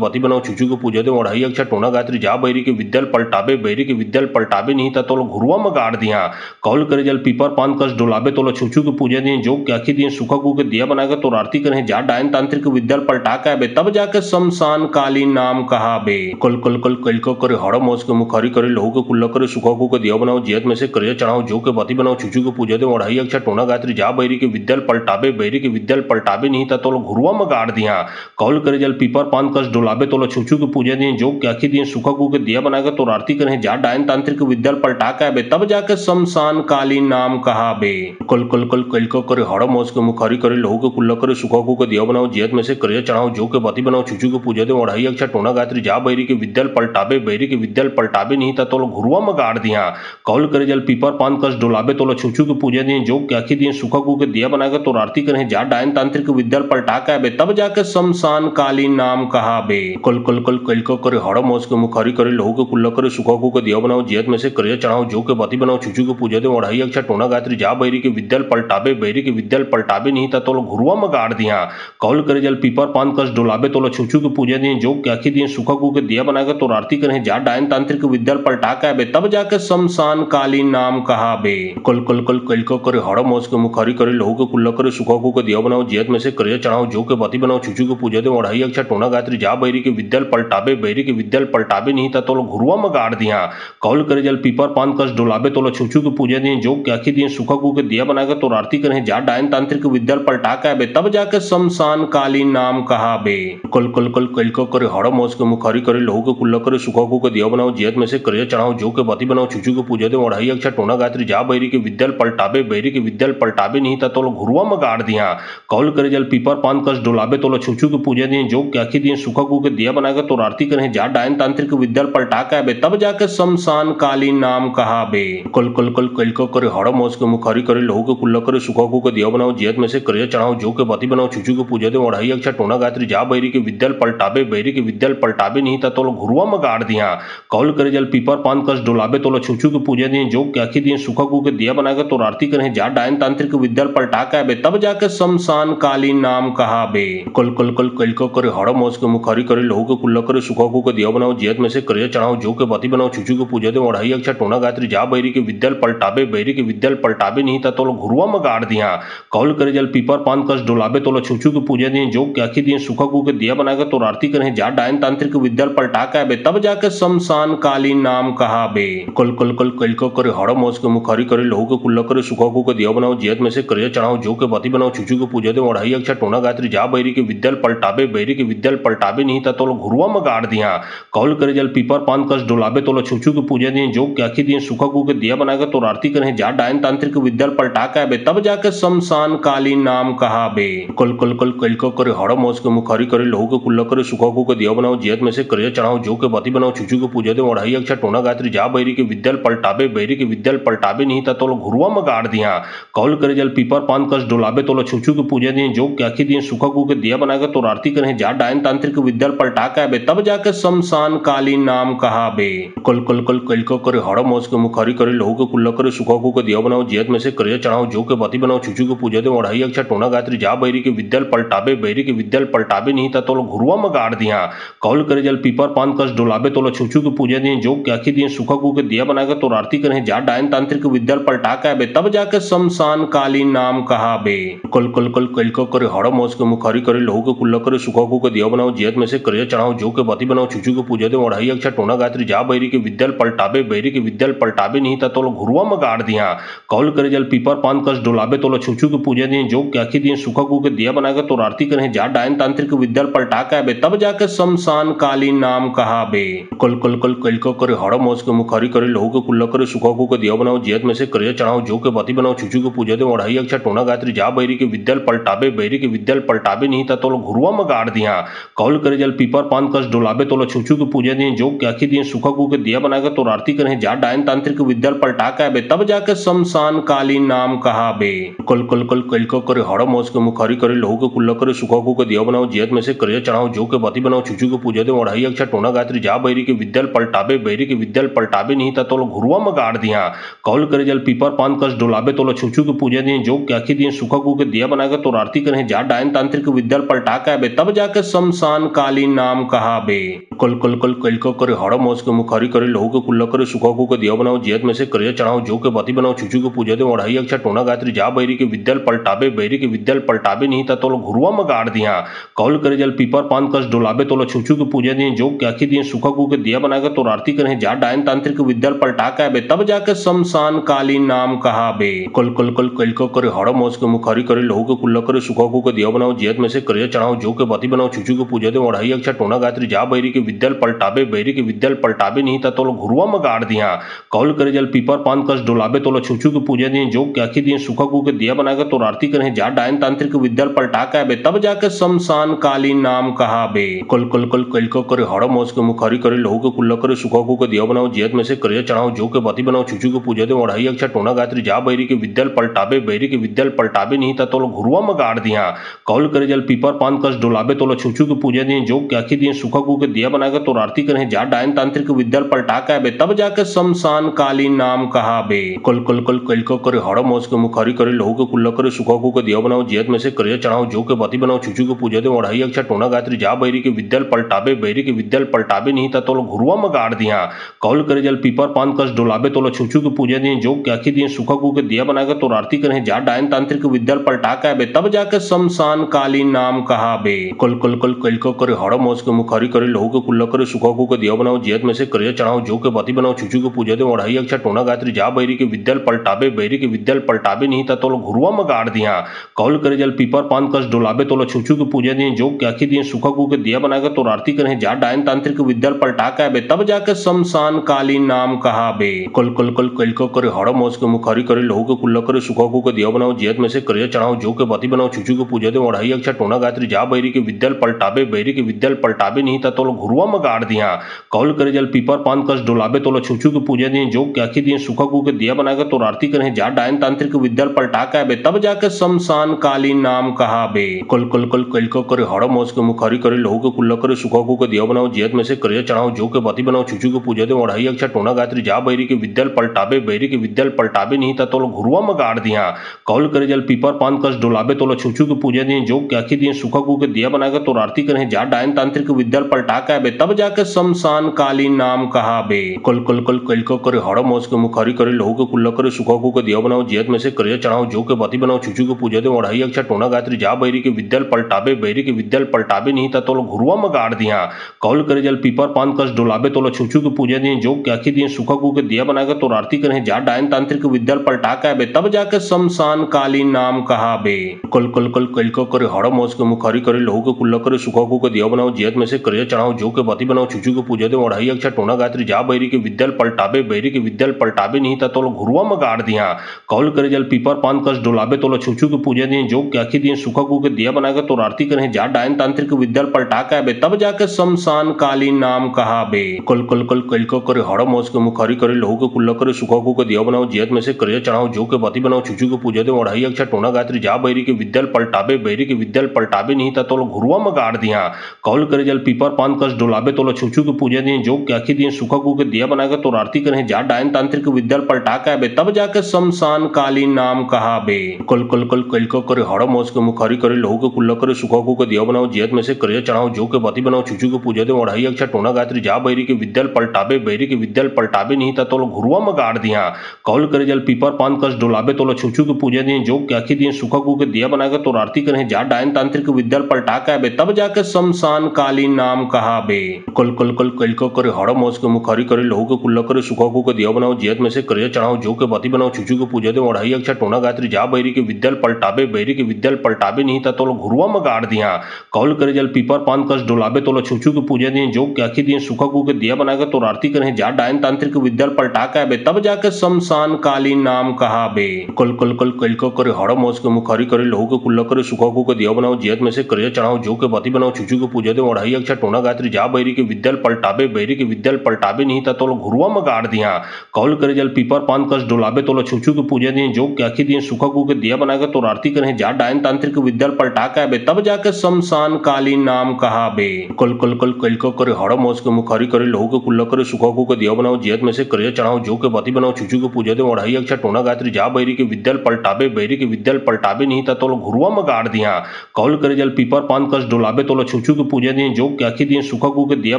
[SPEAKER 1] बाती बनाओ छुचू के पूजा दे ओढ़ाई अक्षा टोना गायत्री जा बैरी के विद्याल पलटाबे बैरी के विद्याल पलटाबे नहीं था तो घुरुआ में गाड़ दिया कौल करे जल पीपर पान कस डोलाबे तो छुचू के पूजा दिए जो क्या दिए सुखा को के दिया बनाकर तो आरती करें जा डायन तांत्रिक विद्याल पलटा के आबे तब जाके शमशान कालीन नाम कहा बे कल कल कल कल का करे हाड़ा मास के मुखारी करे लहू के कुल्ला करे सुखा को के दिया बनाओ जियत में से करिया चढ़ाओ जो के बाती बनाओ छुचू के पूजा दे ओढ़ाई अक्षा टोना गायत्री जा बैरी के विद्याल पलटाबे बैरी के विद्याल पलटाबे नहीं था तो घुरुआ में गाड़ दिया कौल करे जल पीपर पान कस डोलाबे तो छुचू के पूजा दिए जो क्या दिए सुखा को के दिया बनाकर तो आरती करें जा डायन तांत्रिक विद्याल पलटा के आबे तब जाके शमशान कालीन नाम कहा बे कल कल कल कल का करे हाड़ा मास के मुखारी करे लहू के कुल्ला करे सुखा को के दिया बनाओ जियत में से करिया चढ़ाओ जो के बाती बनाओ छुचू के पूजा दे ओढ़ाई अक्षा टोना गायत्री जा बैरी के विद्याल पलटाबे बैरी के विद्याल पलटाबे नहीं था तो घुरुआ में गाड़ दिया कौल करे जल पीपर पान कस डोलाबे तो छुचू के पूजा दिए जो क्या दिए सुखा को के दिया बनाकर तो आरती करें जा डायन तांत्रिक विद्याल पलटा के आबे तब जाके शमशान कालीन नाम कहा बे कल कल कल कल का करे हाड़ा मास के मुखारी करे लहू के कुल्ला करे सुखा को के दिया बनाओ जियत में से करिया चढ़ाओ जो के बाती बनाओ छुचू के पूजा दे ओढ़ाई अक्षा टोना गायत्री जा बैरी के विद्याल पलटाबे बैरी के विद्याल पलटाबे नहीं था तो घुरुआ में गाड़ दिया कौल करे जल पीपर पान कस डोलाबे तो छुचू के पूजा दिए जो क्या दिए सुखा को के दिया बनाकर तो आरती करें जा डायन तांत्रिक विद्याल पलटा के आबे तब जाके शमशान कालीन नाम कहा बे कल कल कल कल का करे हाड़ा मास के मुखारी करे लहू के कुल्ला करे सुखा को के दिया बनाओ जियत में से करिया चढ़ाओ जो के बाती बनाओ छुचू के पूजा दे ओढ़ाई अक्षा टोना गायत्री जा बैरी के विद्याल पलटाबे बैरी के विद्याल पलटाबे नहीं था तो घुरुआ में गाड़ दिया कौल करे जल पीपर पान कस डोलाबे तो छुचू के पूजा दिए जो क्या दिए सुखा को के दिया बनाकर तो आरती करें जा डायन तांत्रिक विद्याल पलटा के आबे तब जाके शमशान कालीन नाम कहा बे कल कल कल कल का करे हाड़ा मास के मुखारी करे लहू के कुल्ला करे सुखा को के दिया बनाओ जियत में से करिया चढ़ाओ जो के बाती बनाओ छुचू के पूजा दे ओढ़ाई अक्षा टोना गायत्री जा बैरी के विद्याल पलटाबे बैरी के विद्याल पलटाबे नहीं था तो घुरुआ में गाड़ दिया कौल करे जल पीपर पान कस डोलाबे तो छुचू के पूजा दिए जो क्या दिए सुखा को के दिया बनाकर तो आरती करें जा डायन तांत्रिक विद्याल पलटा के आबे तब जाके शमशान कालीन नाम कहा बे कल कल कल कल का करे हाड़ा मास के मुखारी करे लहू के कुल्ला करे सुखा को के दिया बनाओ जियत में से करिया चढ़ाओ जो के बाती बनाओ छुचू के पूजा दे ओढ़ाई अक्षा टोना गायत्री जा बैरी के विद्याल पलटाबे बैरी के विद्याल पलटाबे नहीं था तो घुरुआ में गाड़ दिया कौल करे जल पीपर पान कस डोलाबे तो छुचू के पूजा दिए जो क्या दिए सुखा को के दिया बनाकर तो आरती करें जा डायन तांत्रिक विद्याल पलटा के आबे तब जाके शमशान कालीन नाम कहा बे कल कल कल कल का करे हाड़ा मास के मुखारी करे लहू के कुल्ला करे सुखा को के दिया बनाओ जियत में से करिया चढ़ाओ जो के बाती बनाओ छुचू के पूजा दे ओढ़ाई अक्षा टोना गायत्री जा बैरी के विद्याल पलटाबे बैरी के विद्याल पलटाबे नहीं था तो घुरुआ में गाड़ दिया कौल करे जल पीपर पान कस डोलाबे तो छुचू के पूजा दिए जो क्या दिए सुखा सूखा गू के दिया बनाकर तो आरती करें जा डायन तांत्रिक विद्या पलटा के बे तब जाके शमशान कालीन नाम कहा बे कल कल कल कल को करे हड़ मौज के मुखारी करे लहू के कुल्ला करे सूखा गू के दिया बनाओ जियत में से करिया चढ़ाओ जो के बती बनाओ चुचू को पूजा दे ओढ़ाई अक्षा टोना गायत्री जा बैरी के विद्या पलटाबे बैरी के विद्या पलटाबे नहीं था तो घुरुआ में गाड़ दिया कौल करे जल पीपर पान कस डोलाबे तो छुचू के पूजा दिए जो क्या दिए सूखा गू के दिया बनाकर तो आरती करें जा डायन तांत्रिक विद्या पलटा के बे तब जाके शमशान कालीन नाम कहा बे कल कल कल कल को करे हड़ मौज के मुखारी करे लहू के कुल्ला करे सूखा गू के दिया बनाओ जियत में से करिया चढ़ाओ जो के बती बनाओ चुचू को पूजा दे ओढ़ाई अक्षा टोना गायत्री जा बैरी के विद्या पलटाबे बैरी के विद्या पलटाबे नहीं था तो घुरुआ में गाड़ दिया कौल करे जल पीपर पान कस डोलाबे तो छुचू के पूजा दिए जो क्या दिए सूखा गू के दिया बनाकर तो आरती करें जा डायन तांत्रिक विद्या पलटा के बे तब जाके शमशान कालीन नाम कहा बे कल कल कल कल को करे हड़ मौज के मुखारी करे लहू के कुल्ला करे सूखा गू के दिया बनाओ जियत में से करिया चढ़ाओ जो के बती बनाओ चुचू को पूजा दे ओढ़ाई अक्षा टोना गायत्री जा बैरी के विद्या पलटाबे बैरी के विद्या पलटाबे नहीं था तो घुरुआ में गाड़ दिया कौल करे जल पीपर पान कस डोलाबे तो छुचू के पूजा दिए जो क्या दिए सूखा गू के दिया बनाकर तो आरती करें जा डायन तांत्रिक विद्या पलटा के बे तब जाके शमशान कालीन नाम कहा बे कल कल कल कल को करे हड़ मौज के मुखारी करे लहू के कुल्ला करे सूखा गू के दिया बनाओ जियत में से करिया चढ़ाओ जो के बती बनाओ चुचू को पूजा दे ओढ़ाई अक्षा टोना गायत्री जा बैरी के विद्या पलटाबे बैरी के विद्या पलटाबे नहीं था तो घुरुआ में गाड़ दिया कौल करे जल पीपर पान कस डोलाबे तो छुचू के पूजा दिए जो क्या दिए सूखा गू के दिया बनाकर तो आरती करें जा डायन तांत्रिक विद्या पलटा के बे तब जाके शमशान कालीन नाम कहा बे कल कल कल कल को करे हड़ मौज के मुखारी करे लहू के कुल्ला करे सूखा गू के दिया बनाओ जियत में से करिया चढ़ाओ जो के बती बनाओ चुचू को पूजा दे ओढ़ाई अक्षा टोना गायत्री जा बैरी के विद्या पलटाबे बैरी के विद्या पलटाबे नहीं था तो घुरुआ में गाड़ दिया कौल करे जल पीपर पान कस डोलाबे तो छुचू के पूजा दिए जो क्या दिए सूखा गू के दिया बनाकर तो आरती करें जा डायन तांत्रिक विद्या पलटा के बे तब जाके शमशान कालीन नाम कहा बे कल कल कल कल को करे हड़ मौज के मुखारी करे लहू के कुल्ला करे सूखा गू के दिया बनाओ जियत में से करिया चढ़ाओ जो के बती बनाओ चुचू को पूजा दे ओढ़ाई अक्षा टोना गायत्री जा बैरी के विद्या पलटाबे बैरी के विद्या पलटाबे नहीं था तो घुरुआ में गाड़ दिया कौल करे जल पीपर पान कस डोलाबे तो छुचू के पूजा दिए जो क्या दिए सूखा गू के दिया बनाकर तो आरती करें जा डायन तांत्रिक विद्या पलटा के बे तब जाके शमशान कालीन नाम कहा बे कल कल कल कल को करे हड़ मौज के मुखारी करे लहू के कुल्ला करे सूखा गू के दिया बनाओ जियत में से करिया चढ़ाओ जो के बती बनाओ चुचू को पूजा दे ओढ़ाई अक्षा टोना गायत्री जा बैरी के विद्या पलटाबे बैरी के विद्या पलटाबे नहीं था तो घुरुआ में गाड़ दिया कौल करे जल पीपर पान कस डोलाबे तो छुचू के पूजा दिए जो क्या दिए सूखा गू के दिया बनाकर तो आरती करें जा डायन तांत्रिक विद्या पलटा के बे तब जाके शमशान कालीन नाम कहा बे कल कल कल कल को करे हड़ मौज के मुखारी करे लहू के कुल्ला करे सूखा गू के दिया बनाओ जियत में से करिया चढ़ाओ जो के बती बनाओ चुचू को पूजा दे ओढ़ाई अक्षा टोना गायत्री जा बैरी के विद्या पलटाबे बैरी के विद्या पलटाबे नहीं था तो घुरुआ में गाड़ दिया कौल करे जल पीपर पान कस डोलाबे तो छुचू के पूजा दिए जो क्या दिए सूखा गू के दिया बनाकर तो आरती करें जा डायन तांत्रिक विद्या पलटा के बे तब जाके शमशान कालीन नाम कहा बे कल कल कल कल को करे हड़ मौज के मुखारी करे लहू के कुल्ला करे सूखा गू के दिया बनाओ जियत में से करिया चढ़ाओ जो के बती बनाओ चुचू को पूजा दे ओढ़ाई अक्षा टोना गायत्री जा बैरी के विद्या पलटाबे बैरी के विद्या पलटाबे नहीं था तो घुरुआ में गाड़ दिया कौल करे जल पीपर पान कस डोलाबे तो छुचू के पूजा दिए जो क्या दिए सूखा गू के दिया बनाकर तो आरती करें जा डायन तांत्रिक विद्या पलटा के बे तब जाके शमशान कालीन नाम कहा बे कल कल कल कल को करे हड़ मौज के मुखारी करे लहू के कुल्ला करे सूखा गू के दिया बनाओ जियत में से करिया चढ़ाओ जो के बती बनाओ चुचू को पूजा दे ओढ़ाई अक्षा टोना गायत्री जा बैरी के विद्या पलटाबे बैरी के विद्या पलटाबे नहीं था तो घुरुआ में गाड़ दिया कौल करे जल पीपर पान कस डोलाबे तो छुचू के पूजा दिए जो क्या दिए सूखा गू के दिया बनाकर तो आरती करें जा डायन तांत्रिक विद्या पलटा के बे तब जाके शमशान कालीन नाम कहा बे कल कल कल कल को करे हड़ मौज के मुखारी करे लहू के कुल्ला करे सूखा गू के दिया बनाओ जियत में से करिया चढ़ाओ जो के बती बनाओ चुचू को पूजा दे ओढ़ाई अक्षा टोना गायत्री जा बैरी के विद्या पलटाबे बैरी के विद्या पलटाबे नहीं था तो घुरुआ में गाड़ दिया कौल करे जल पीपर पान कस डोलाबे तो छुचू के पूजा दिए जो क्या दिए सूखा गू के दिया बनाकर तो आरती करें जा डायन तांत्रिक विद्या पलटा के बे तब जाके शमशान कालीन नाम कहा बे कल कल कल कल को करे हड़ मौज के मुखारी करे लहू के कुल्ला करे सूखा गू के दिया बनाओ जियत में से करिया चढ़ाओ जो के बती बनाओ चुचू को पूजा दे ओढ़ाई अक्षा टोना गायत्री जा बैरी के विद्या पलटाबे बैरी के विद्या पलटाबे नहीं था तो घुरुआ में गाड़ दिया कौल करे जल पीपर पान कस डोलाबे तो छुचू के पूजा दिए जो क्या दिए सूखा गू के दिया बनाकर तो आरती करें जा डायन तांत्रिक विद्या पलटा के बे तब जाके शमशान कालीन नाम कहा बे कल कल कल कल को करे हड़ मौज के मुखारी करे लहू के कुल्ला करे सूखा गू के दिया बनाओ जियत में से करिया चढ़ाओ जो के बती बनाओ चुचू को पूजा दे ओढ़ाई अक्षा टोना गायत्री जा बैरी के विद्या पलटाबे बैरी के विद्या पलटाबे नहीं था तो घुरुआ में गाड़ दिया कौल करे जल पीपर पान कस डोलाबे तो छुचू के पूजा दिए जो क्या दिए सूखा गू के दिया बनाकर तो आरती करें जा डायन तांत्रिक विद्या पलटा के बे तब जाके शमशान कालीन नाम कहा बे। कल कल कल कल को करे हड़ मौस के मुखारी करे लहू के कुल्ला करे सुखा को दिया बनाओ जियत में से करे चढ़ाओ जो के बती बनाओ छुचू के पूजा दे ओढ़ाई अक्षा टोना गात्री जा बैरी के विद्याल पलटाबे बैरी के विद्याल पलटाबे नहीं था तो घुरुआ में गाड़ दिया। कौल करे जल पीपर पान कस डोलाबे तो छुचू के पूजा दिए जो क्या दिए सुखा को के दिया बनाकर तो आरती करे जा डायन तांत्रिक विद्याल पलटा के बे तब जाके शमशान कालीन नाम कहा बे। कल कल कल कल को करे हड़ मौस के मुखारी करे लहू के कुल्ला करे सुखा को दिया बनाओ जियत में से करे चढ़ाओ जो के बती बनाओ छुचू के पूजा दे ओढ़ाई अक्षा टोना गात्री जा बैरी के विद्याल पलटाबे बैरी के विद्याल पलटाबे नहीं था तो घुरुआ में गाड़ दिया। कौल करे जल पीपर पान कस डोलाबे तो छुचू के पूजा दिए जो क्या दिए सुखा को के दिया बनाकर तो आरती करे जा डायन तांत्रिक विद्याल पलटा के बे तब जाके शमशान कालीन नाम कहा बे। कल कल कल कल को करे हड़ मौस के मुखारी करे लहू के कुल्ला करे सुखा को के दिया बनाओ जियत में से करे चढ़ाओ जो के बती बनाओ छुचू के पूजा दे ओढ़ाई अक्षा टोना गात्री जा बैरी के विद्याल पलटाबे बैरी के विद्याल पलटाबे नहीं था तो घुरुआ में गाड़ दिया। कौल करे जल पीपर पान कस डोलाबे तो छुचू के पूजा दिए जो क्या दिए सुखा को के दिया बनाकर तो आरती करे जा डायन तांत्रिक विद्याल पलटा के बे तब जाके शमशान कालीन नाम कहा बे। कल कल कल कल को करे हड़ मौस के मुखारी करे लहू के कुल्ला करे सुखा को के दिया बनाओ जियत में से करे चढ़ाओ जो के बती बनाओ छुचू के पूजा दे ओढ़ाई अक्षा टोना गात्री जा बैरी के विद्याल पलटाबे बैरी के विद्याल पलटाबे नहीं था तो घुरुआ में गाड़ दिया। कौल करे जल पीपर पान कस डोलाबे तो छुचू के पूजा दिए जो क्या दिए सुखा को के दिया बनाकर तो आरती करे जा डायन तांत्रिक विद्याल पलटा के बे तब जाके शमशान कालीन नाम कहा बे। कल कल कल कल को करे हड़ मौस के मुखारी करे लहू के कुल्ला करे सुखा को के दिया बनाओ जियत में से करे चढ़ाओ जो के बती बनाओ छुचू के पूजा दे ओढ़ाई अक्षा टोना गात्री जा बैरी के विद्याल पलटाबे बैरी के विद्याल पलटाबे नहीं था तो घुरुआ में गाड़ दिया। कौल करे जल पीपर पान कस डोलाबे तो छुचू के पूजा दिए जो क्या दिए सुखा को के दिया बनाकर तो आरती करे जा डायन तांत्रिक विद्याल पलटा के बे तब जाके शमशान कालीन नाम कहा बे। कल कल कल कल को करे हड़ मौस के मुखारी करे लहू के कुल्ला करे सुखा को के दिया बनाओ जियत में से करे चढ़ाओ जो के बती बनाओ छुचू के पूजा दे ओढ़ाई अक्षा टोना गात्री जा बैरी के विद्याल पलटाबे बैरी के विद्याल पलटाबे नहीं था तो घुरुआ में गाड़ दिया। कौल करे जल पीपर पान कस डोलाबे तो छुचू के पूजा दिए जो क्या दिए सुखा को के दिया बनाकर तो आरती करे जा डायन तांत्रिक विद्याल पलटा के बे तब जाके शमशान कालीन नाम कहा बे। कल कल कल कल को करे हड़ मौस के मुखारी करे लहू के कुल्ला करे सुखा को के दिया बनाओ जियत में से करे चढ़ाओ जो के बती बनाओ छुचू के पूजा दे ओढ़ाई अक्षा टोना गात्री जा बैरी के विद्याल पलटाबे बैरी के विद्याल पलटाबे नहीं था तो घुरुआ में गाड़ दिया। कौल करे जल पीपर पान कस डोलाबे तो छुचू के पूजा दिए जो क्या दिए सुखा को के दिया